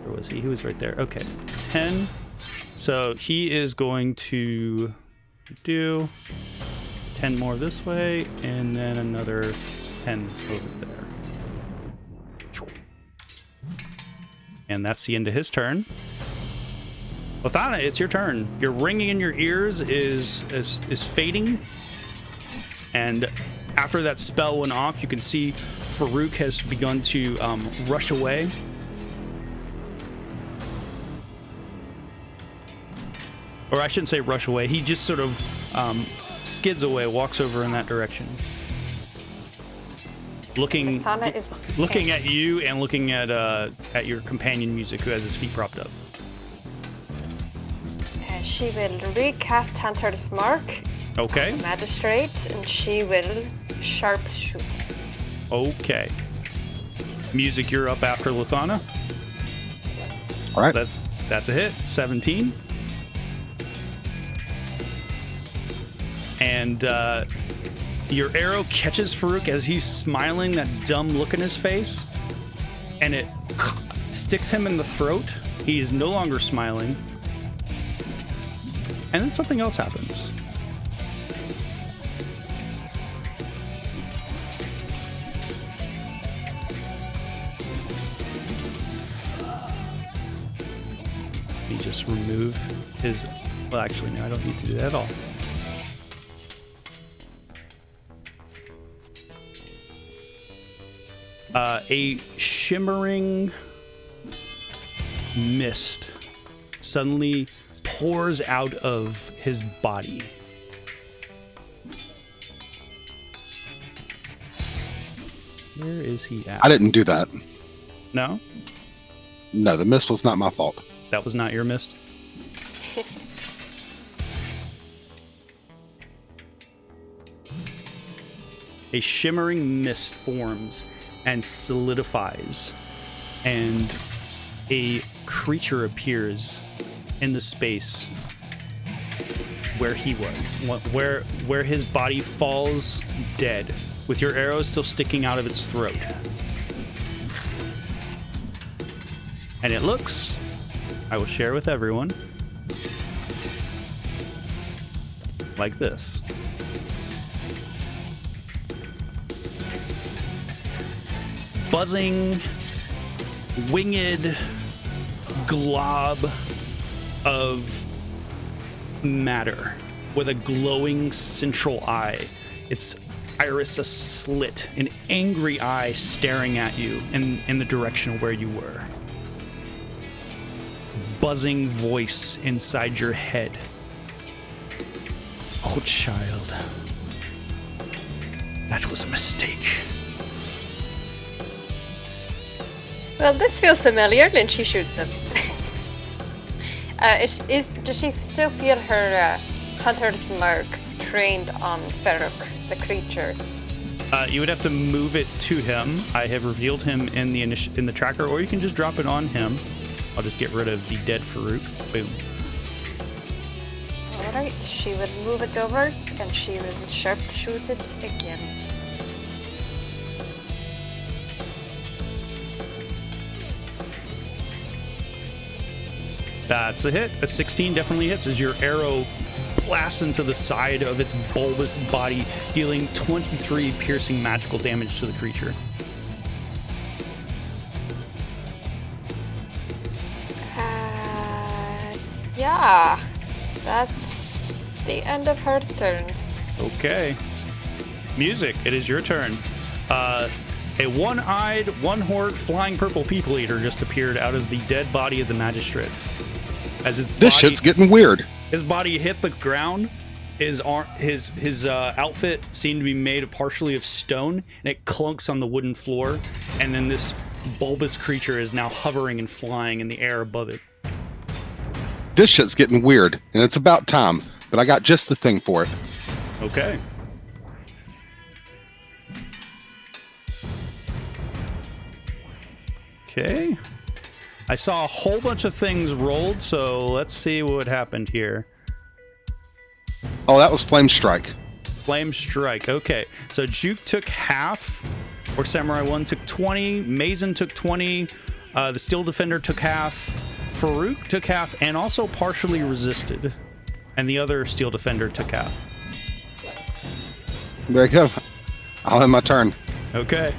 Where was he? He was right there. Okay, 10. So he is going to do 10 more this way, and then another 10 over there. And that's the end of his turn. Lathana, it's your turn. Your ringing in your ears is fading. And after that spell went off, you can see Farouk has begun to rush away. Or I shouldn't say rush away. He just sort of skids away, walks over in that direction. Looking at you and looking at your companion Music, who has his feet propped up. She will recast Hunter's Mark. Okay. Magistrate, and she will sharpshoot. Okay. Music, you're up after Lathana. All right. That's a hit. 17. And your arrow catches Farouk as he's smiling, that dumb look in his face, and it sticks him in the throat. He is no longer smiling. And then something else happens. He just remove his... Well, actually, no, I don't need to do that at all. A shimmering mist suddenly pours out of his body. Where is he at? I didn't do that. No? No, the mist was not my fault. That was not your mist? A shimmering mist forms and solidifies, and a creature appears in the space where he was, where his body falls dead, with your arrow still sticking out of its throat. And it looks, I will share with everyone, like this. Buzzing, winged glob of matter with a glowing central eye. Its iris a slit, an angry eye staring at you in the direction where you were. Buzzing voice inside your head. Oh, child. That was a mistake. Well, this feels familiar. Lynchy shoots him. Does she still feel her hunter's mark trained on Ferruk, the creature? You would have to move it to him. I have revealed him in the tracker, or you can just drop it on him. I'll just get rid of the dead Farouk. Boom. Alright, she will move it over and she will sharpshoot it again. That's a hit. A 16 definitely hits as your arrow blasts into the side of its bulbous body, dealing 23 piercing magical damage to the creature. Yeah, that's the end of her turn. Okay. Music, it is your turn. A one-eyed, one-horned, flying purple people eater just appeared out of the dead body of the magistrate. As This shit's getting weird. His body hit the ground. His outfit seemed to be made partially of stone, and it clunks on the wooden floor. And then this bulbous creature is now hovering and flying in the air above it. This shit's getting weird, and it's about time, but I got just the thing for it. Okay. Okay. I saw a whole bunch of things rolled, so let's see what happened here. Oh, that was Flame Strike. Flame Strike. Okay. So Juke took half, or Samurai 1 took 20, Mazen took 20, the Steel Defender took half, Farouk took half, and also partially resisted. And the other Steel Defender took half. There you go. I'll end my turn. Okay.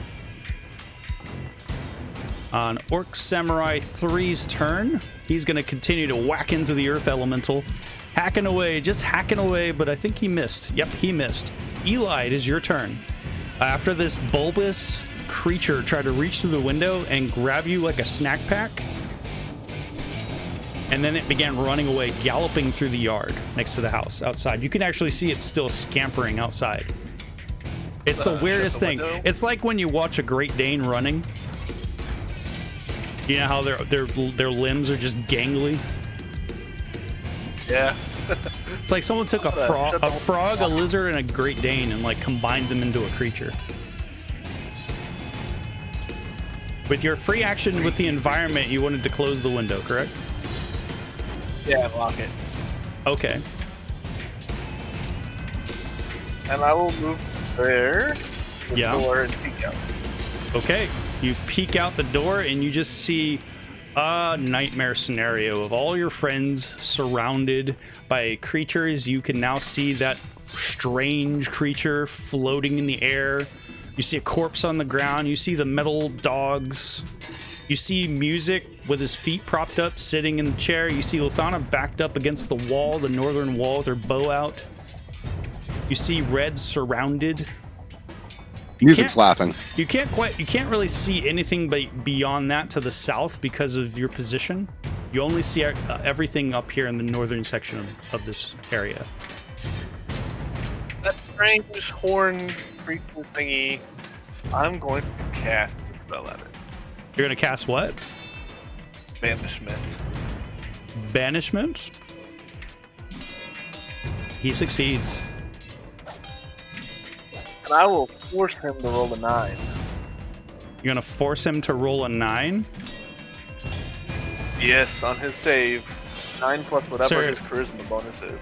On Orc Samurai 3's turn, he's going to continue to whack into the Earth Elemental. Hacking away, just hacking away, but I think he missed. Yep, he missed. Eli, it is your turn. After this bulbous creature tried to reach through the window and grab you like a snack pack, and then it began running away, galloping through the yard next to the house outside. You can actually see it's still scampering outside. It's the weirdest thing. It's like when you watch a Great Dane running. You know how their limbs are just gangly? Yeah. It's like someone took a frog, a lizard, and a Great Dane and like combined them into a creature. With your free action with the environment, you wanted to close the window, correct? Yeah, lock it. Okay. And I will move there. Yeah. Door and peek out. Okay. You peek out the door and you just see a nightmare scenario of all your friends surrounded by creatures. You can now see that strange creature floating in the air. You see a corpse on the ground. You see the metal dogs. You see Music with his feet propped up, sitting in the chair. You see Luthana backed up against the wall, the northern wall, with her bow out. You see Red surrounded. Music's laughing. You can't really see anything beyond that to the south because of your position. You only see everything up here in the northern section of this area. That strange horn creature thingy, I'm going to cast a spell at it. You're going to cast what? Banishment. Banishment? He succeeds. And I will force him to roll a 9. You're going to force him to roll a 9? Yes, on his save. 9 plus whatever Sir, his charisma bonus is.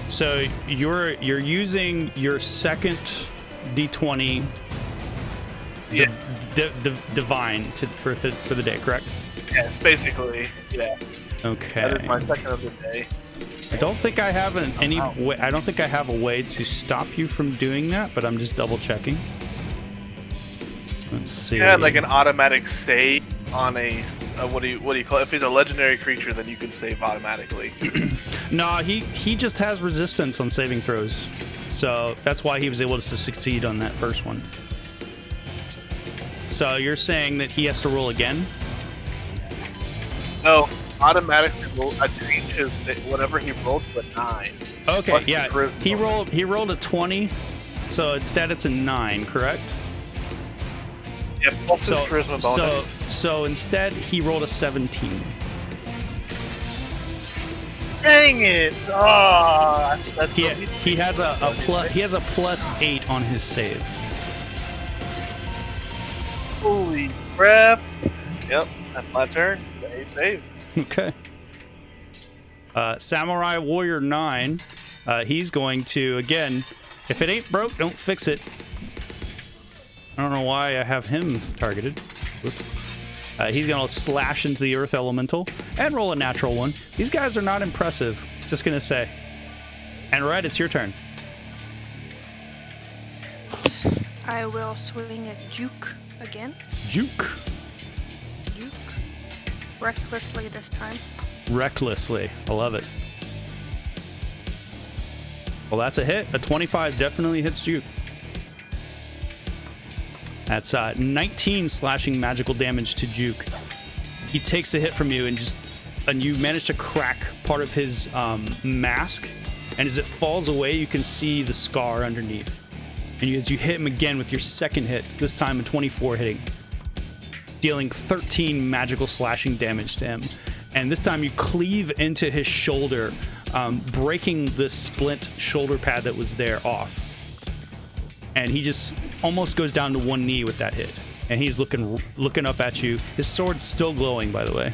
So you're using your second D20 divine for the day, correct? Yeah, it's basically, yeah. Okay. That is my second of the day. I don't think I have I don't think I have a way to stop you from doing that, but I'm just double checking. Let's see. Yeah, like an automatic save on a what do you call it? If he's a legendary creature, then you can save automatically. No, he just has resistance on saving throws, so that's why he was able to succeed on that first one. So you're saying that he has to roll again? No, automatically roll. I change his whatever he rolled to a 9. Okay, Plus yeah. charisma. He rolled a 20, so instead it's a 9, correct? Yeah, plus his charisma bonus. So instead he rolled a 17. Dang it! Oh, that's He has a +8 on his save. Holy crap! Yep, that's my turn. Save. Okay. Samurai Warrior 9. He's going to, again, if it ain't broke, don't fix it. I don't know why I have him targeted. He's going to slash into the Earth Elemental and roll a natural one. These guys are not impressive, just going to say. And Red, it's your turn. I will swing at Juke again. Juke. Recklessly this time. Recklessly. I love it. Well, that's a hit. A 25 definitely hits Juke. That's 19 slashing magical damage to Juke. He takes a hit from you, and you manage to crack part of his mask. And as it falls away, you can see the scar underneath. And as you hit him again with your second hit, this time a 24 hitting, dealing 13 magical slashing damage to him. And this time you cleave into his shoulder, breaking the splint shoulder pad that was there off. And he just almost goes down to one knee with that hit. And he's looking up at you. His sword's still glowing, by the way.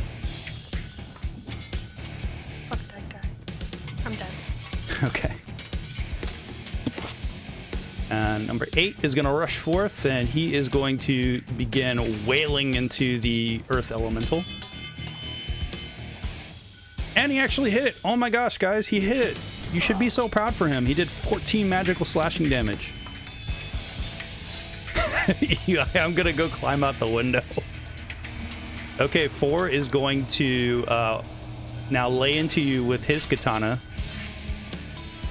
Fuck that guy. I'm done. Okay. And number 8 is going to rush forth, and he is going to begin wailing into the Earth Elemental. And he actually hit it. Oh my gosh, guys, he hit it. You should be so proud for him. He did 14 magical slashing damage. I'm going to go climb out the window. Okay, 4 is going to now lay into you with his katana.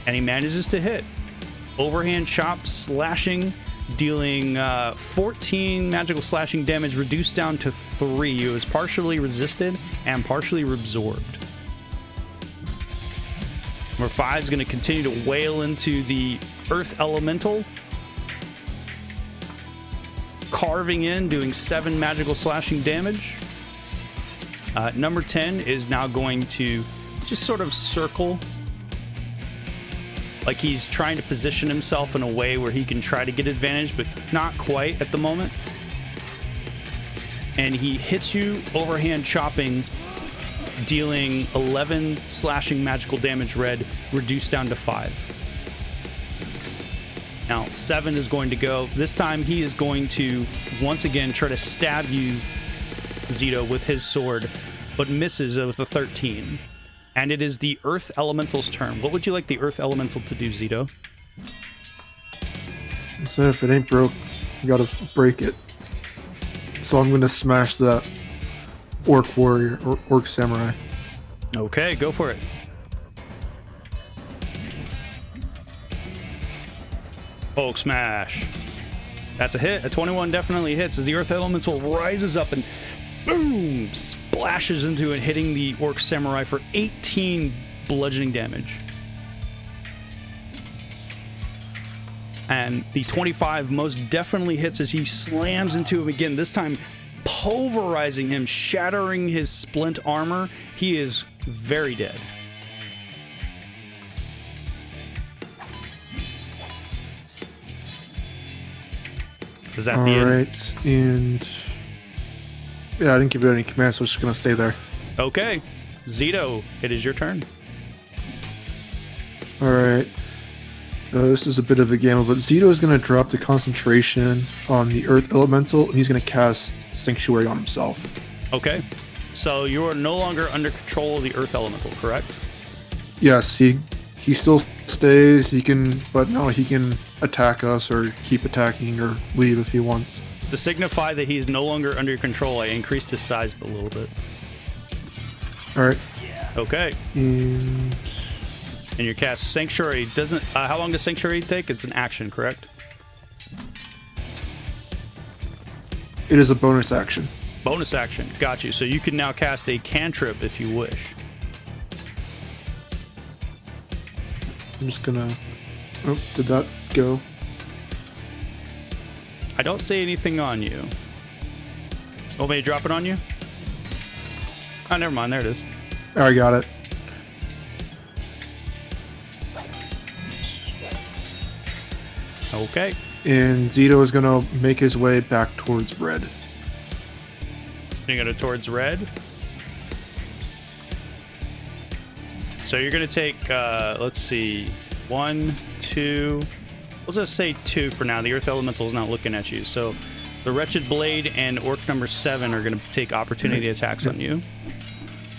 And he manages to hit. Overhand chop, slashing, dealing 14 magical slashing damage, reduced down to 3. It was partially resisted and partially absorbed. Number 5 is going to continue to wail into the Earth Elemental, carving in, doing 7 magical slashing damage. Number 10 is now going to just sort of circle, like he's trying to position himself in a way where he can try to get advantage, but not quite at the moment. And he hits you, overhand chopping, dealing 11 slashing magical damage red, reduced down to 5. Now, 7 is going to go. This time he is going to once again try to stab you, Zito, with his sword, but misses with a 13. And it is the Earth Elemental's turn. What would you like the Earth Elemental to do, Zito? So if it ain't broke, you gotta break it. So I'm gonna smash that orc warrior or orc samurai. Okay, go for it. Hulk smash. That's a hit. A 21 definitely hits as the Earth Elemental rises up and boom, splashes into it, hitting the orc samurai for 18 bludgeoning damage. And the 25 most definitely hits as he slams into him again, this time pulverizing him, shattering his splint armor. He is very dead. Is that the end? Alright, and yeah, I didn't give it any commands, so it's just gonna stay there. Okay. Zito, it is your turn. Alright. This is a bit of a gamble, but Zito is going to drop the concentration on the Earth Elemental, and he's going to cast Sanctuary on himself. Okay. So you are no longer under control of the Earth Elemental, correct? Yes, he still stays, but now he can attack us or keep attacking or leave if he wants. To signify that he's no longer under your control, I increased his size a little bit. Alright. Okay. And your cast Sanctuary doesn't... how long does Sanctuary take? It's an action, correct? it is a bonus action. Bonus action. Got you. So you can now cast a cantrip if you wish. I'm just gonna... Oh, did that go? I don't say anything on you. Want me to drop it on you? Oh, never mind. There it is. I got it. Okay. And Zito is going to make his way back towards red. You're going to towards red. So you're going to take, let's see, 1, 2. Let's just say 2 for now. The Earth Elemental is not looking at you. So the Wretched Blade and Orc number 7 are going to take opportunity attacks on you.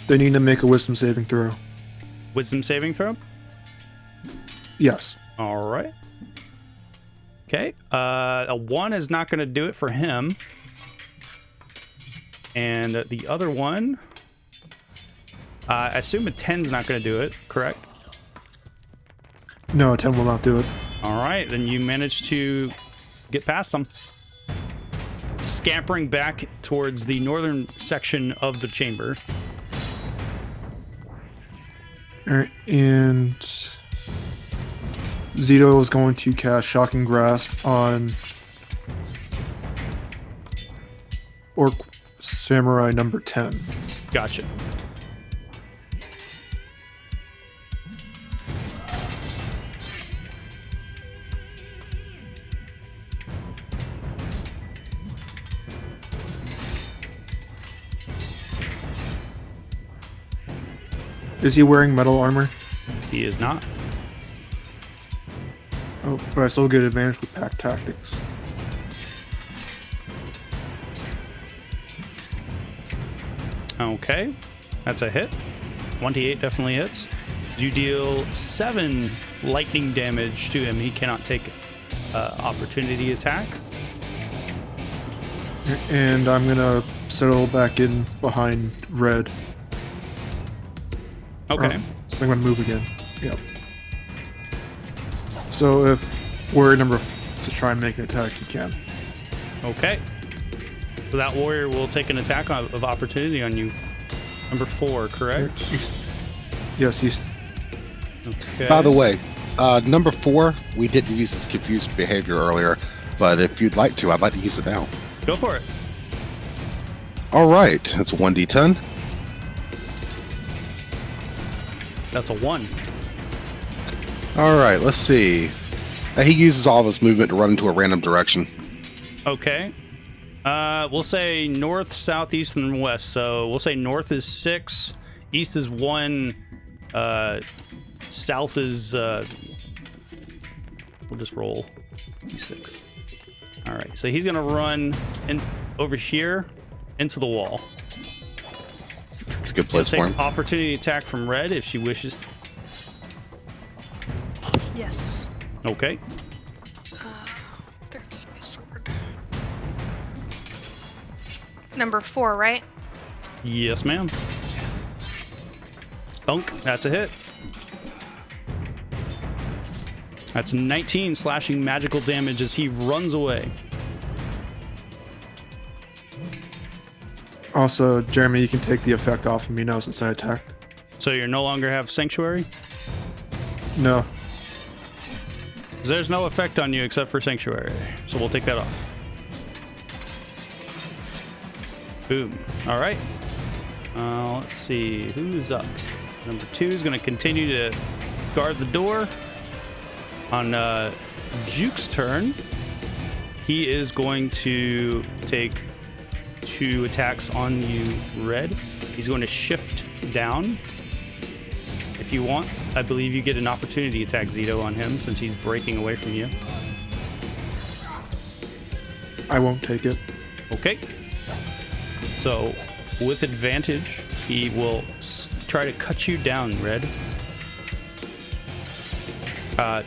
They need to make a wisdom saving throw. Wisdom saving throw? Yes. All right. Okay. A 1 is not going to do it for him. And the other one, I assume a 10's not going to do it, correct? No, 10 will not do it. All right, then you manage to get past them. Scampering back towards the northern section of the chamber. All right, and Zito is going to cast Shocking Grasp on Orc Samurai number 10. Gotcha. Is he wearing metal armor? He is not. Oh, but I still get advantage with pack tactics. Okay, that's a hit. 1d8 definitely hits. You deal 7 lightning damage to him. He cannot take opportunity attack. And I'm gonna settle back in behind red. Okay. So I'm gonna move again. Yep. So if warrior number to try and make an attack, you can. Okay. So that warrior will take an attack of opportunity on you. Number 4, correct? Yes, he's. Okay. By the way, number 4, we didn't use this confused behavior earlier, but if you'd like to, I'd like to use it now. Go for it. All right, that's a 1d10. That's a 1. All right, let's see. He uses all of his movement to run into a random direction. Okay. We'll say north, south, east, and west. So we'll say north is 6, east is 1, south is we'll just roll d6. All right, so he's gonna run in over here into the wall. It's a good place Take for him. opportunity attack from red if she wishes. Yes. Okay. There's my sword. Number 4, right? Yes, ma'am. Thunk. That's a hit. That's 19 slashing magical damage as he runs away. Also, Jeremy, you can take the effect off of me now since I attacked. So you no longer have Sanctuary? No. There's no effect on you except for Sanctuary. So we'll take that off. Boom. All right. Let's see. Who's up? Number 2 is going to continue to guard the door. On Juke's turn, he is going to take 2 attacks on you, red. He's going to shift down. If you want, I believe you get an opportunity attack, Zito, on him since he's breaking away from you. I won't take it. Okay. So, with advantage, he will try to cut you down, red.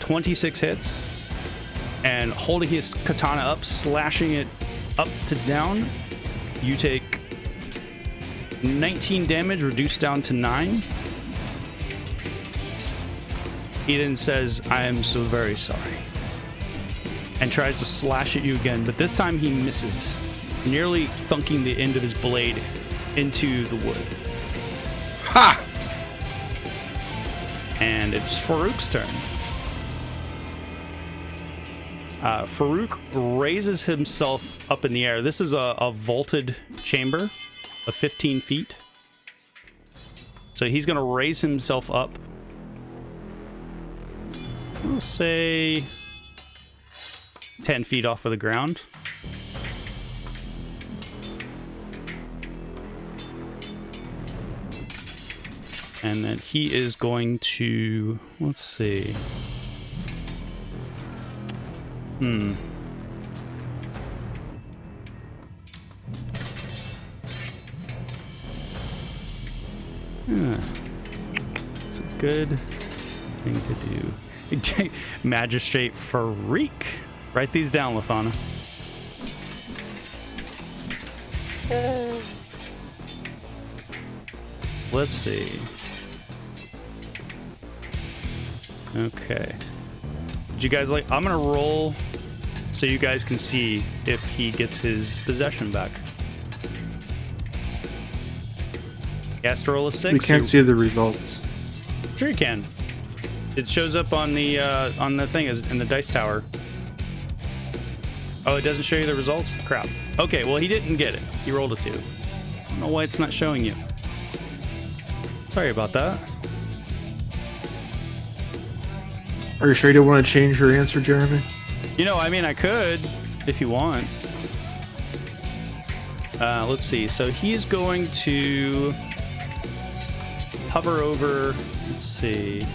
26 hits. And holding his katana up, slashing it up to down, you take 19 damage, reduced down to 9. He then says, I am so very sorry. And tries to slash at you again, but this time he misses, nearly thunking the end of his blade into the wood. Ha! And it's Farouk's turn. Farouk raises himself up in the air. This is a vaulted chamber of 15 feet. So he's going to raise himself up. We'll say 10 feet off of the ground. And then he is going to, let's see. It's a good thing to do. Magistrate Freak. Write these down, Lafana. Let's see. Okay. Did you guys like... I'm gonna roll so you guys can see if he gets his possession back. He has to roll a 6. We can't see the results. Sure you can. It shows up on the thing in the dice tower. Oh, it doesn't show you the results? Crap. Okay, well, he didn't get it. He rolled a 2. I don't know why it's not showing you. Sorry about that. Are you sure you don't want to change your answer, Jeremy? You know, I mean, I could, if you want. Let's see. So he's going to hover over... Let's see.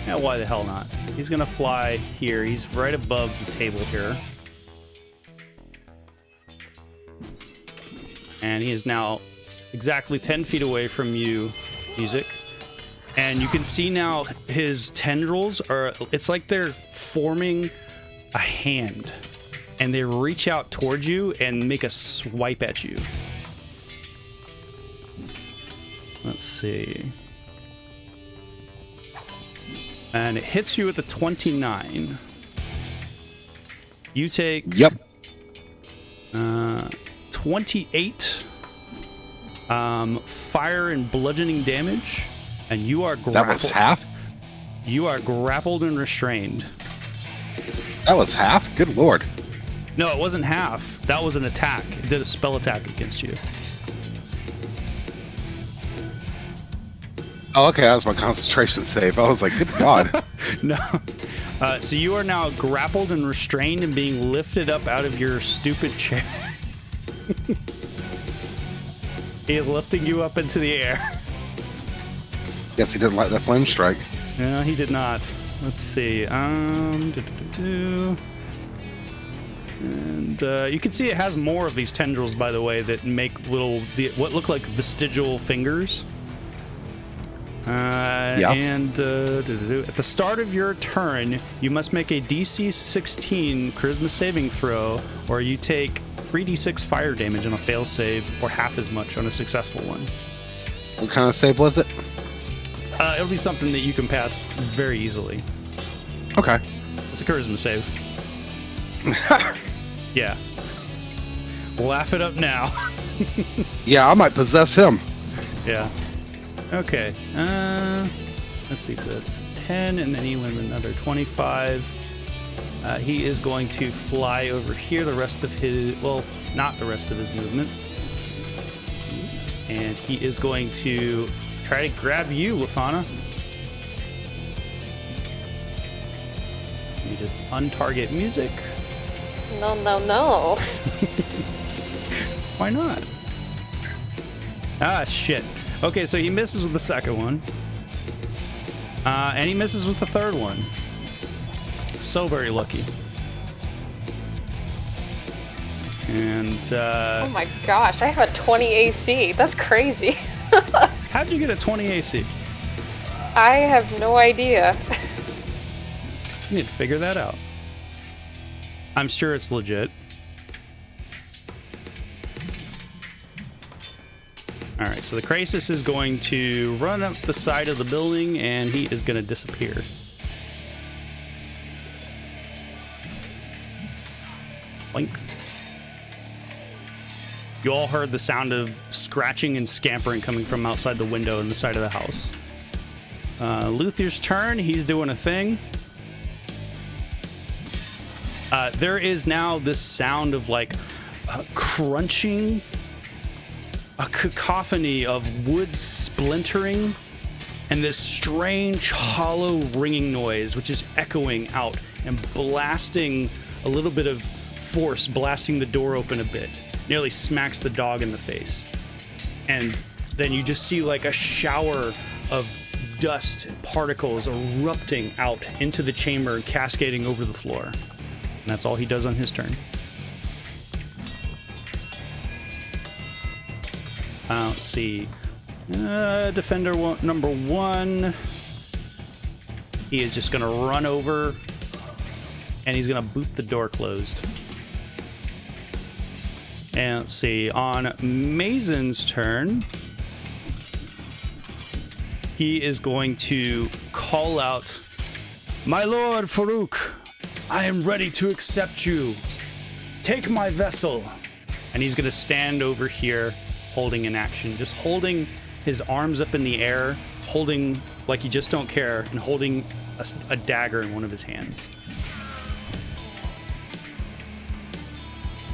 Yeah, why the hell not? He's going to fly here. He's right above the table here. And he is now exactly 10 feet away from you, Music. And you can see now his tendrils are, it's like they're forming a hand. And they reach out towards you and make a swipe at you. Let's see. And it hits you with a 29. You take... Yep. 28 fire and bludgeoning damage. And you are grappled. That was half? You are grappled and restrained. That was half? Good lord. No, it wasn't half. That was an attack. It did a spell attack against you. Oh, okay, that was my concentration save. I was like, good god. No. So you are now grappled and restrained and being lifted up out of your stupid chair. He is lifting you up into the air. Guess he didn't like that flame strike. No, he did not. Let's see. And you can see it has more of these tendrils, by the way, that make little, what look like vestigial fingers. Yep. And at the start of your turn, you must make a DC 16 charisma saving throw, or you take 3d6 fire damage on a fail save, or half as much on a successful one. What kind of save was it? It'll be something that you can pass very easily. Okay. It's a charisma save. Yeah. Laugh it up now. Yeah, I might possess him. Yeah. Okay. Let's see. So that's 10, and then he went another 25. He is going to fly over here the rest of his... Well, not the rest of his movement. And he is going to try to grab you, Lafana. You just untarget Music. No, no, no. Why not? Ah, shit. Okay, so he misses with the second one. And he misses with the third one. So very lucky. And, Oh my gosh, I have a 20 AC. That's crazy. how'd you get a 20 AC? I have no idea. You need to figure that out. I'm sure it's legit. Alright, so the Crisis is going to run up the side of the building, and he is going to disappear. Blink. You all heard the sound of scratching and scampering coming from outside the window in the side of the house. Luther's turn. He's doing a thing. There is now this sound of like crunching, a cacophony of wood splintering and this strange hollow ringing noise, which is echoing out and blasting a little bit of force, blasting the door open a bit, nearly smacks the dog in the face. And then you just see like a shower of dust particles erupting out into the chamber, cascading over the floor. And that's all he does on his turn. Let's see. Defender number 1. He is just going to run over, and he's going to boot the door closed. And let's see. On Mazen's turn, he is going to call out, "My lord Farouk, I am ready to accept you. Take my vessel." And he's going to stand over here holding an action, just holding his arms up in the air, holding like you just don't care, and holding a dagger in one of his hands.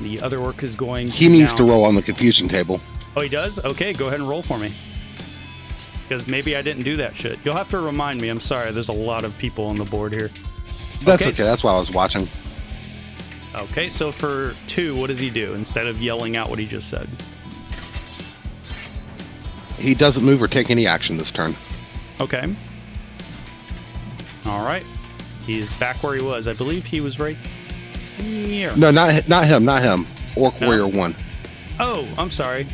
The other orc is going to... He needs to roll on the confusion table. Oh, he does? Okay, go ahead and roll for me. Because maybe I didn't do that shit. You'll have to remind me. I'm sorry, there's a lot of people on the board here. That's okay. That's why I was watching. Okay, so for 2, what does he do instead of yelling out what he just said? He doesn't move or take any action this turn. Okay. All right. He's back where he was. I believe he was right here. No, not him. Orc Warrior 1. Oh, I'm sorry.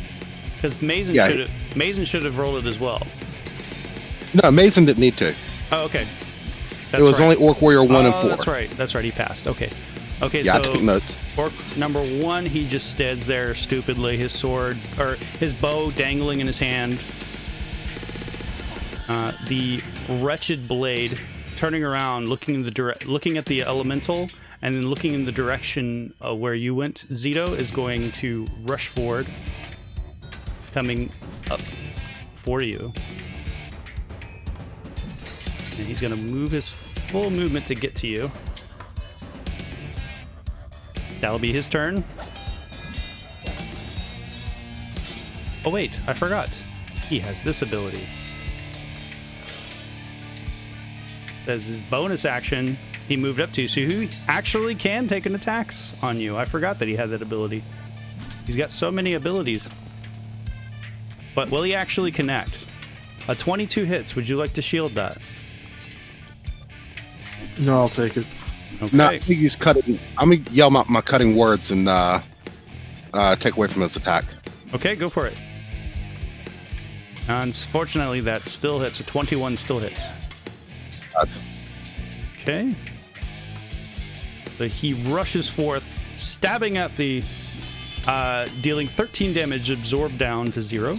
Because Mason should have rolled it as well. No, Mason didn't need to. Oh, okay. It was only Orc Warrior 1 and 4. That's right. That's right. He passed. Okay. Okay, yeah, so I took notes. Orc number 1, he just stands there stupidly, his sword, or his bow dangling in his hand. The wretched blade turning around, looking at the elemental, and then looking in the direction where you went, Zito, is going to rush forward, coming up for you. And he's going to move his full movement to get to you. That'll be his turn. Oh wait, I forgot. He has this ability. As his bonus action, he moved up to you, so he actually can take an attack on you. I forgot that he had that ability. He's got so many abilities. But will he actually connect? A 22 hits. Would you like to shield that? No, I'll take it. Okay. No, I think he's cutting. I'm gonna yell my cutting words and take away from his attack. Okay, go for it. Unfortunately, that still hits. A 21 still hits. Okay. So he rushes forth, stabbing at the, dealing 13 damage, absorbed down to 0.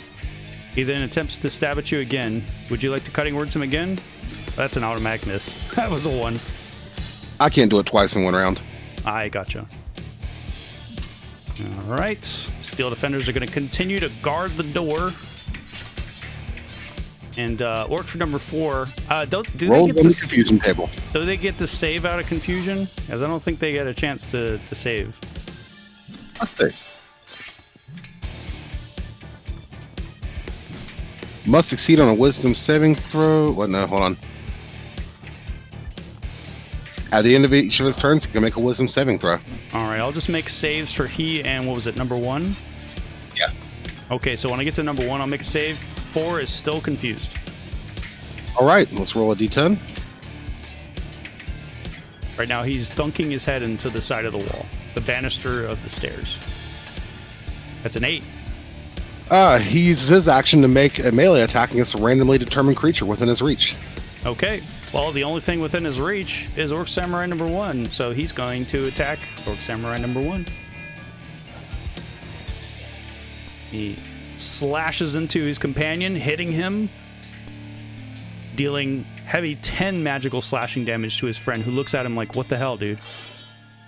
He then attempts to stab at you again. Would you like to cutting words him again? That's an automatic miss. That was a 1. I can't do it twice in one round. I gotcha. All right. Steel defenders are going to continue to guard the door. And orc for number 4. Do Roll they get on the confusion table. Do they get to save out of confusion? Because I don't think they get a chance to save. Let's see. Must succeed on a wisdom saving throw. What? No, hold on. At the end of each of his turns, he can make a wisdom saving throw. All right, I'll just make saves for he and what was it, number 1? Yeah. Okay, so when I get to number 1, I'll make a save. 4 is still confused. All right, let's roll a d10. Right now, he's dunking his head into the side of the wall, the banister of the stairs. That's an 8. He uses his action to make a melee attack against a randomly determined creature within his reach. Okay. Well, the only thing within his reach is Orc Samurai number 1, so he's going to attack Orc Samurai number 1. He slashes into his companion, hitting him, dealing heavy 10 magical slashing damage to his friend, who looks at him like, what the hell, dude?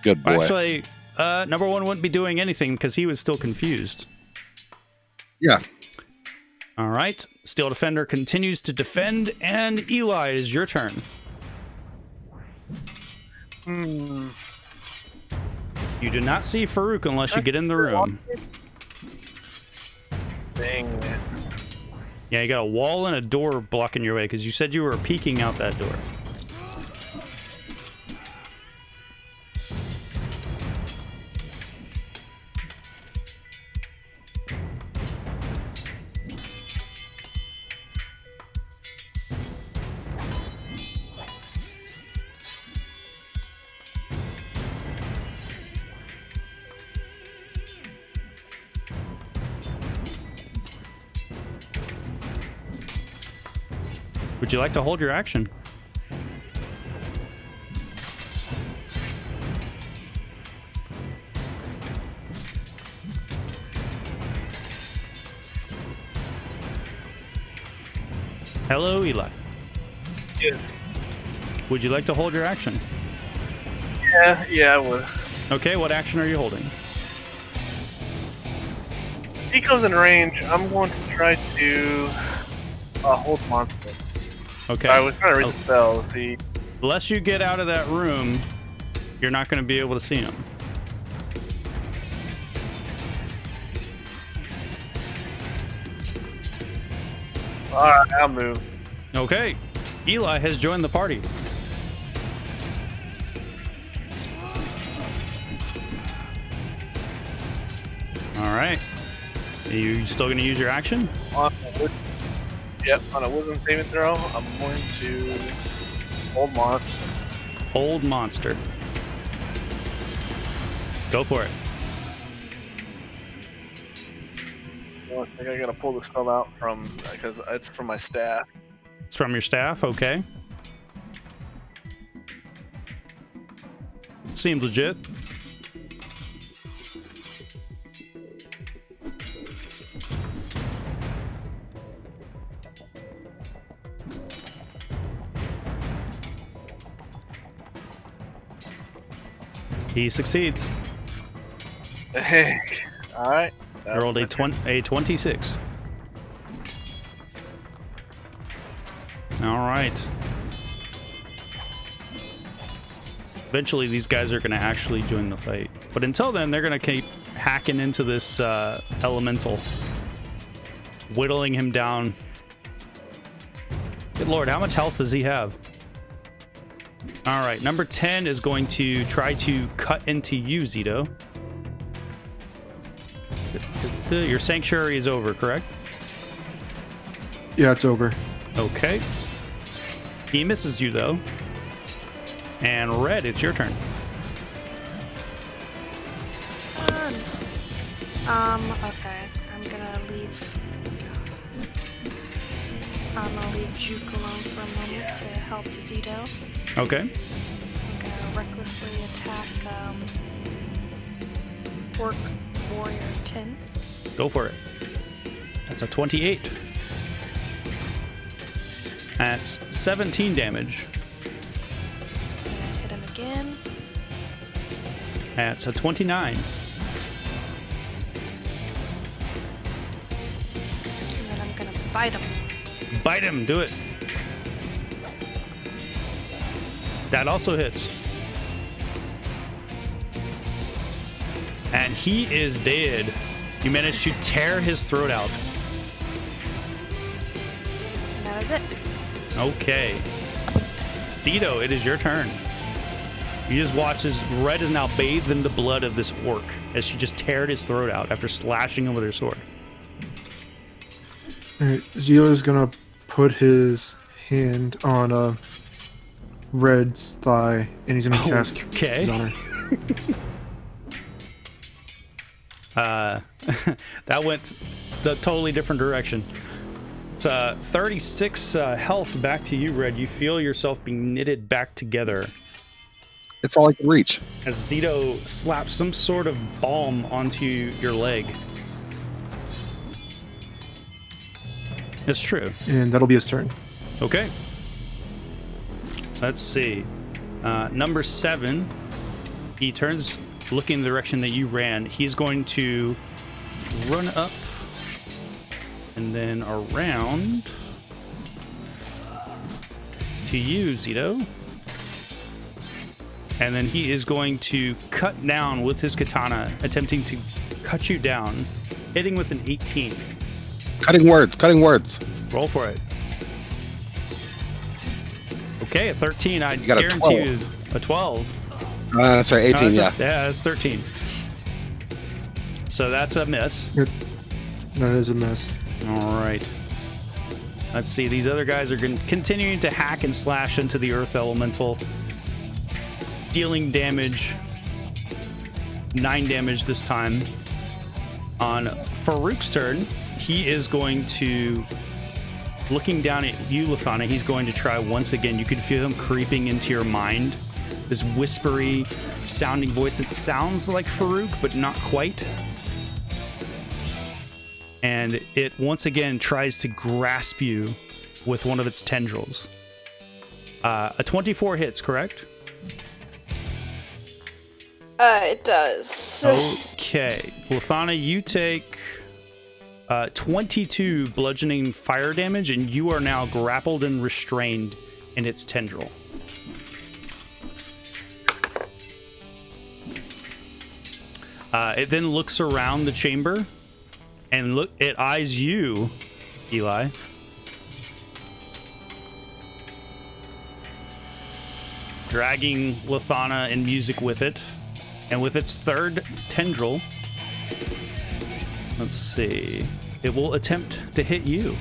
Good boy. Actually, number 1 wouldn't be doing anything because he was still confused. Yeah. All right. Steel Defender continues to defend, and Eli, it is your turn. You do not see Farouk unless you get in the room. Dang. Yeah, you got a wall and a door blocking your way because you said you were peeking out that door. Would you like to hold your action? Hello, Eli. Yes. Would you like to hold your action? Yeah, I would. Okay, what action are you holding? If he comes in range, I'm going to try to hold monster. Okay. I was trying to read the spell. See, Unless you get out of that room, you're not going to be able to see him. all right, I'll move. Okay. Eli has joined the party. All right. Are you still going to use your action? Yep, on a wisdom saving throw, I'm going to hold monster. Hold monster. Go for it. I think I gotta pull the spell out because it's from my staff. It's from your staff, okay. Seems legit. He succeeds. Hey, all right. I rolled a 26. All right. Eventually, these guys are going to actually join the fight. But until then, they're going to keep hacking into this elemental, whittling him down. Good lord, how much health does he have? All right, number 10 is going to try to cut into you, Zito. Your sanctuary is over, correct? Yeah, it's over. Okay. He misses you, though. And Red, it's your turn. Okay. I'm gonna leave Juke alone for a moment to help Zito. Okay. I'm gonna recklessly attack Orc Warrior 10. Go for it. That's a 28. That's 17 damage. And hit him again. That's a 29. And then I'm gonna bite him. Bite him, do it. That also hits. And he is dead. You managed to tear his throat out. And that is it. Okay. Zito, it is your turn. You just watch as Red is now bathed in the blood of this orc as she just teared his throat out after slashing him with her sword. Alright, Zito's gonna put his hand on Red's thigh, and he's gonna cast okay. Curse on her. That went the totally different direction. It's 36 health back to you, Red. You feel yourself being knitted back together It's all I can reach. as Zito slaps some sort of balm onto your leg. It's true. And that'll be his turn. Okay. Let's see. Number 7. He turns looking in the direction that you ran. He's going to run up and then around to you, Zito. And then he is going to cut down with his katana, attempting to cut you down, hitting with an 18. Cutting words, cutting words. Roll for it. Okay, a 13. I got a guarantee you a 12. Sorry, 18, yeah. That's 13. So that's a miss. That is a miss. All right. Let's see. These other guys are continuing to hack and slash into the earth elemental, dealing damage. 9 damage this time. On Farouk's turn, he is going to, looking down at you, Lafana, he's going to try once again. You can feel him creeping into your mind. This whispery sounding voice that sounds like Farouk, but not quite. And it once again tries to grasp you with one of its tendrils. A 24 hits, correct? It does. Okay. Lafana, you take 22 bludgeoning fire damage, and you are now grappled and restrained in its tendril. It then looks around the chamber, and it eyes you, Eli. Dragging Lafana and music with it. And with its third tendril, let's see, it will attempt to hit you.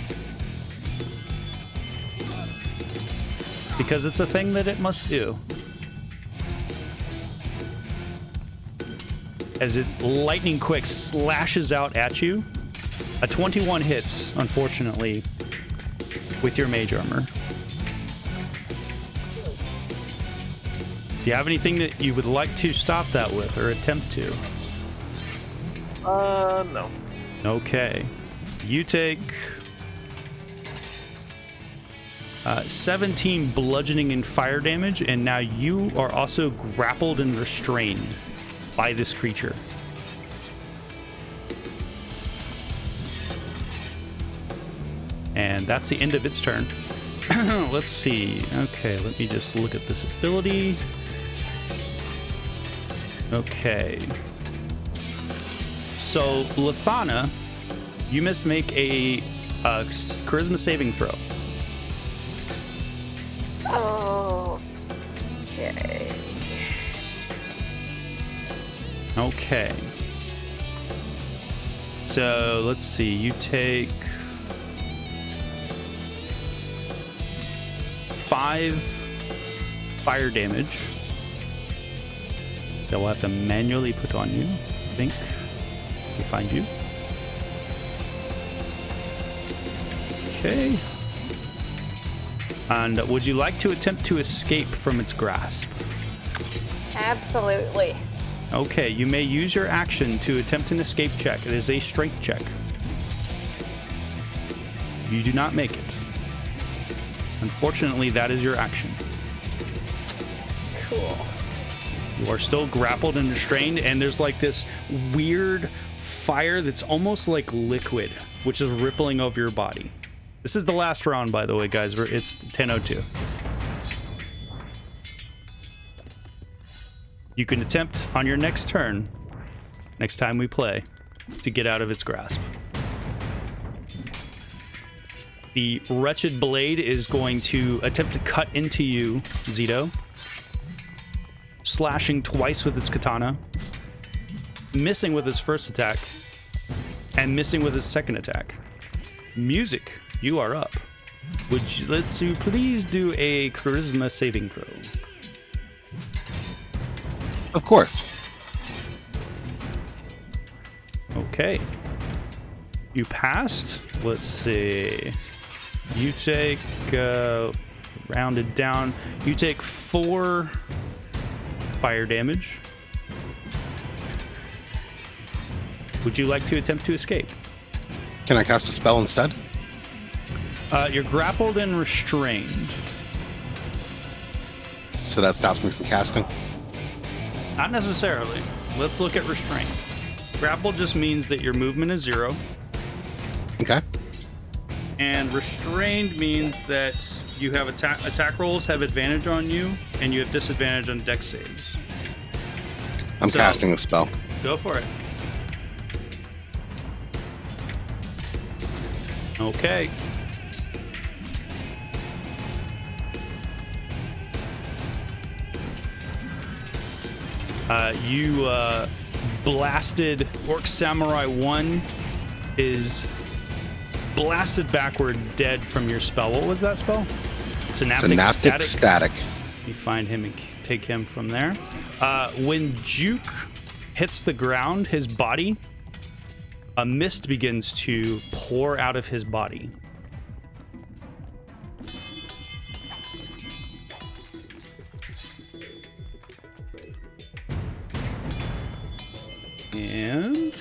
Because it's a thing that it must do. As it lightning quick slashes out at you. A 21 hits, unfortunately, with your mage armor. Do you have anything that you would like to stop that with or attempt to? No. Okay. You take 17 bludgeoning and fire damage, and now you are also grappled and restrained by this creature. And that's the end of its turn. Let's see. Okay, let me just look at this ability. Okay. So, Lafana, you must make a charisma saving throw. Okay. Okay. So, let's see. You take 5 fire damage. That we'll have to manually put on you, I think. We find you. Okay. And would you like to attempt to escape from its grasp? Absolutely. Okay, you may use your action to attempt an escape check. It is a strength check. You do not make it. Unfortunately, that is your action. Cool. You are still grappled and restrained, and there's like this weird fire that's almost like liquid, which is rippling over your body. This is the last round, by the way, guys. It's 10:02. You can attempt on your next turn, next time we play, to get out of its grasp. The wretched blade is going to attempt to cut into you, Zito. Slashing twice with its katana, missing with its first attack, and missing with its second attack. Music, you are up. Let's you please do a charisma saving throw? Of course. Okay. You passed. Let's see. You take, rounded down, you take 4 fire damage. Would you like to attempt to escape? Can I cast a spell instead? You're grappled and restrained. So that stops me from casting? Not necessarily. Let's look at restraint. Grapple just means that your movement is 0. Okay. And restrained means that you have attack rolls have advantage on you, and you have disadvantage on dex saves. I'm casting the spell. Go for it. Okay. You blasted Orc Samurai 1 is blasted backward, dead from your spell. What was that spell? Synaptic Static. You find him and take him from there. When Juke hits the ground, his body, a mist begins to pour out of his body. And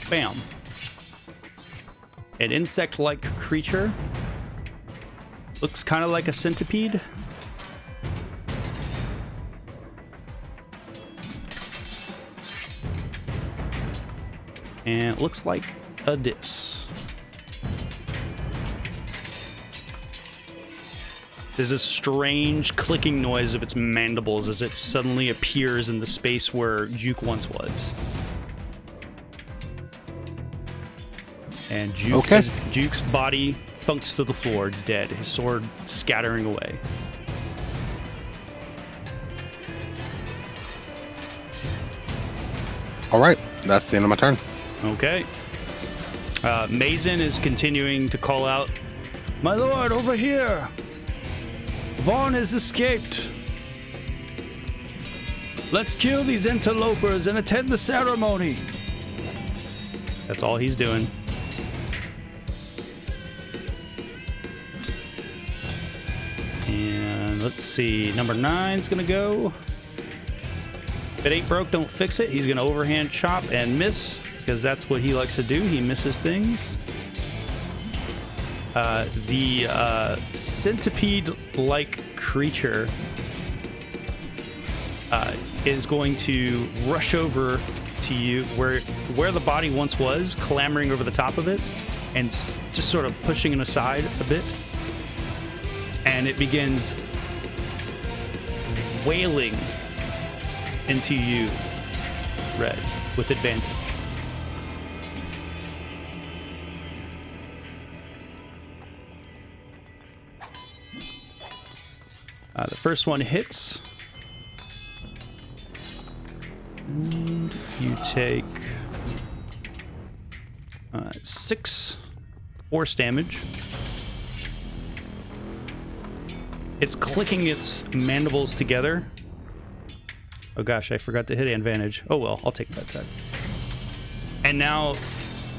bam. An insect-like creature. Looks kind of like a centipede. And it looks like a dis. There's a strange clicking noise of its mandibles as it suddenly appears in the space where Juke once was. And Juke's body thunks to the floor, dead, his sword scattering away. All right, that's the end of my turn. Okay. Mason is continuing to call out, "My lord, over here! Vaughn has escaped. Let's kill these interlopers and attend the ceremony." That's all he's doing. And let's see, number 9's gonna go. If it ain't broke, don't fix it. He's gonna overhand chop and miss, because that's what he likes to do. He misses things. The centipede-like creature is going to rush over to you where the body once was, clambering over the top of it, and just sort of pushing it aside a bit. And it begins wailing into you, Red, with advantage. The first one hits. And you take 6 force damage. It's clicking its mandibles together. Oh gosh, I forgot to hit advantage. Oh well, I'll take that tag. And now,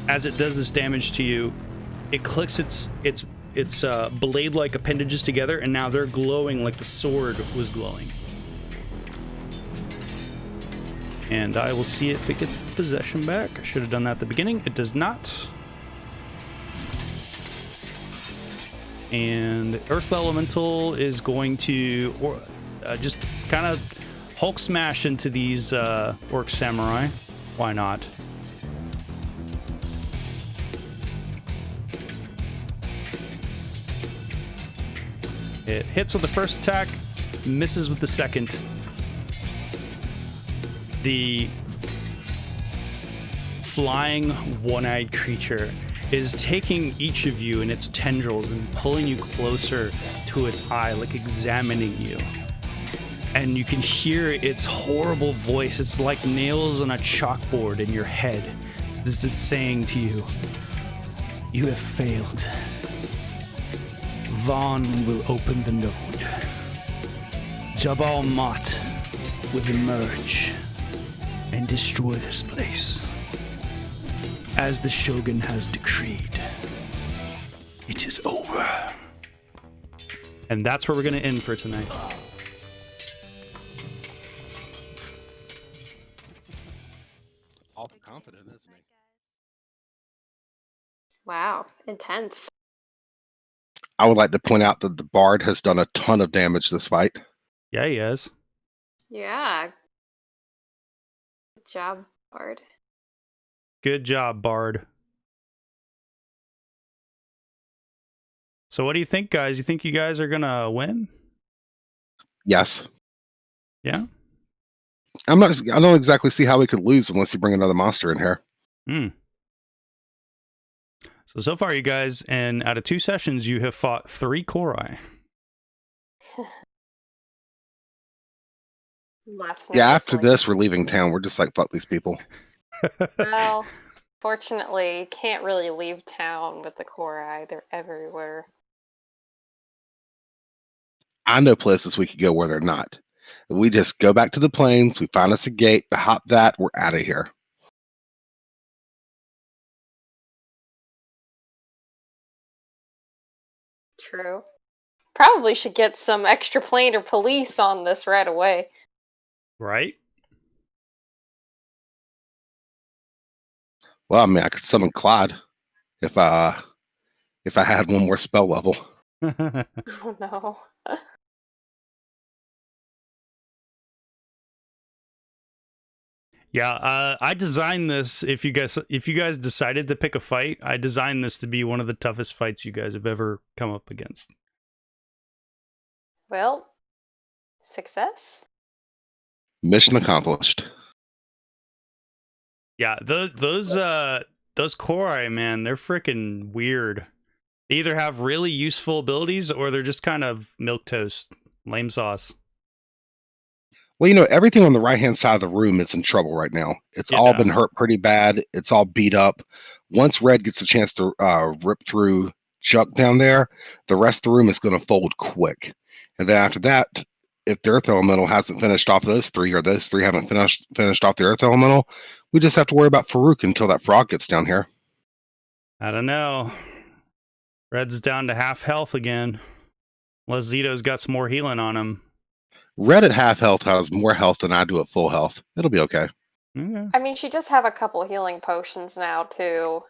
as it does this damage to you, it clicks its blade-like appendages together, and now they're glowing like the sword was glowing. And I will see if it gets its possession back. I should have done that at the beginning. It does not. And Earth Elemental is going to just kind of Hulk smash into these Orc Samurai. Why not? It hits with the first attack, misses with the second. The flying one-eyed creature is taking each of you in its tendrils and pulling you closer to its eye, like examining you. And you can hear its horrible voice. It's like nails on a chalkboard in your head. This is saying to you, "You have failed. Vaughn will open the node. Jabal Mat will emerge and destroy this place, as the Shogun has decreed. It is over." And that's where we're going to end for tonight. All confident, isn't he? Wow, intense. I would like to point out that the Bard has done a ton of damage this fight. Yeah, he is. Yeah. Good job, Bard. Good job, Bard. So what do you think, guys? You think you guys are going to win? Yes. Yeah? I don't exactly see how we could lose unless you bring another monster in here. So far, you guys, and out of 2 sessions, you have fought 3 Korai. Laughs Yeah, after nervously. this, we're leaving town. We're just like, fuck these people. Well, fortunately, can't really leave town with the Korai. They're everywhere. I know places we could go where they're not. We just go back to the plains, we find us a gate, hop that, we're out of here. True. Probably should get some extra plane or police on this right away. Right? Well, I mean, I could summon Clyde if I had one more spell level. Oh no. Yeah, I designed this. If you guys decided to pick a fight, I designed this to be one of the toughest fights you guys have ever come up against. Well, success? Mission accomplished. Yeah, those Korai, man, they're freaking weird. They either have really useful abilities or they're just kind of milquetoast, lame sauce. Well, you know, everything on the right-hand side of the room is in trouble right now. It's all Yeah. been hurt pretty bad. It's all beat up. Once Red gets a chance to rip through Chuck down there, the rest of the room is going to fold quick. And then after that, if the Earth Elemental hasn't finished off those 3, or those 3 haven't finished off the Earth Elemental, we just have to worry about Farouk until that frog gets down here. I don't know. Red's down to half health again. Unless Zito's got some more healing on him. Red at half health has more health than I do at full health. It'll be okay. Okay. I mean, she does have a couple healing potions now, too.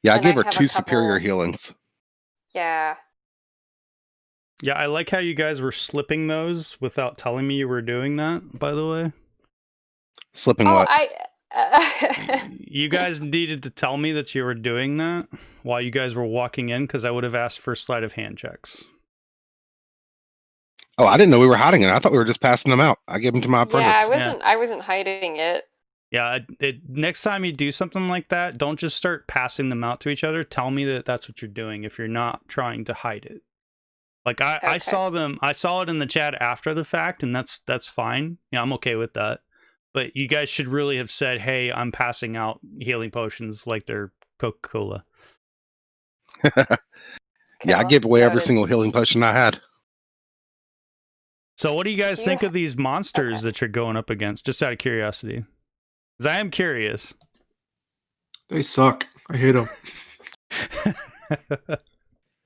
Yeah, I And gave I her have a 2 superior couple- healings. Yeah. Yeah, I like how you guys were slipping those without telling me you were doing that, by the way. Slipping Oh, what? You guys needed to tell me that you were doing that while you guys were walking in, because I would have asked for sleight of hand checks. Oh, I didn't know we were hiding it. I thought we were just passing them out. I gave them to my apprentice. Yeah, I wasn't hiding it. Yeah, next time you do something like that, don't just start passing them out to each other. Tell me that that's what you're doing if you're not trying to hide it. Like I Okay. I saw it in the chat after the fact, and that's fine. Yeah, I'm okay with that. But you guys should really have said, "Hey, I'm passing out healing potions like they're Coca-Cola." Yeah, I well, gave away every noted. single healing potion I had. So what do you guys Do you think ha- of these monsters Okay. that you're going up against? Just out of curiosity. Because I am curious. They suck. I hate them.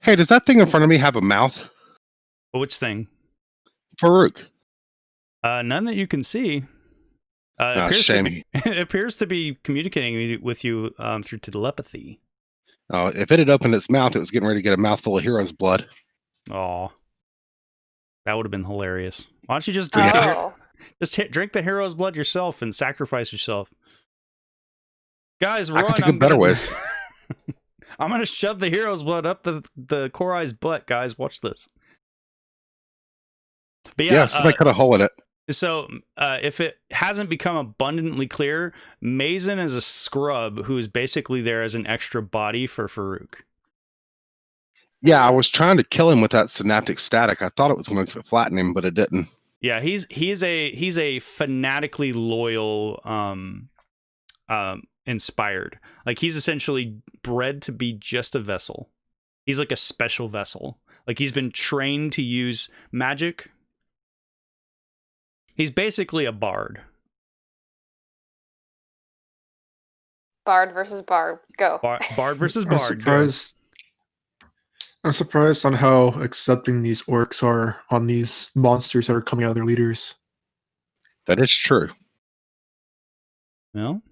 Hey, does that thing in front of me have a mouth? Which thing? Farouk. None that you can see. Ah, shame. It appears to be communicating with you through telepathy. Oh, if it had opened its mouth, it was getting ready to get a mouthful of hero's blood. Aw. That would have been hilarious. Why don't you just Oh. drink the hero's blood yourself and sacrifice yourself? Guys, I run! can think of better ways. I'm gonna shove the hero's blood up the Korai's butt, guys. Watch this. But Yeah, somebody cut a hole in it. So, if it hasn't become abundantly clear, Mazen is a scrub who is basically there as an extra body for Farouk. Yeah, I was trying to kill him with that synaptic static. I thought it was going to flatten him, but it didn't. Yeah, he's a fanatically loyal, inspired. Like he's essentially bred to be just a vessel. He's like a special vessel. Like he's been trained to use magic. He's basically a bard. Bard versus Bard. Go. Bard versus I'm bard. I'm surprised on how accepting these orcs are on these monsters that are coming out of their leaders. That is true. Well,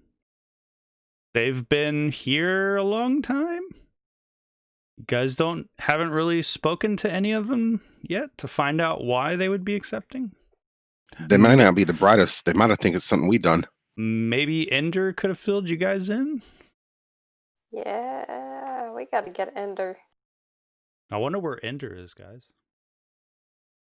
they've been here a long time. You guys haven't really spoken to any of them yet to find out why they would be accepting. They might not be the brightest. They might not think it's something we done. Maybe Ender could have filled you guys in. Yeah, we gotta get Ender. I wonder where Ender is, guys.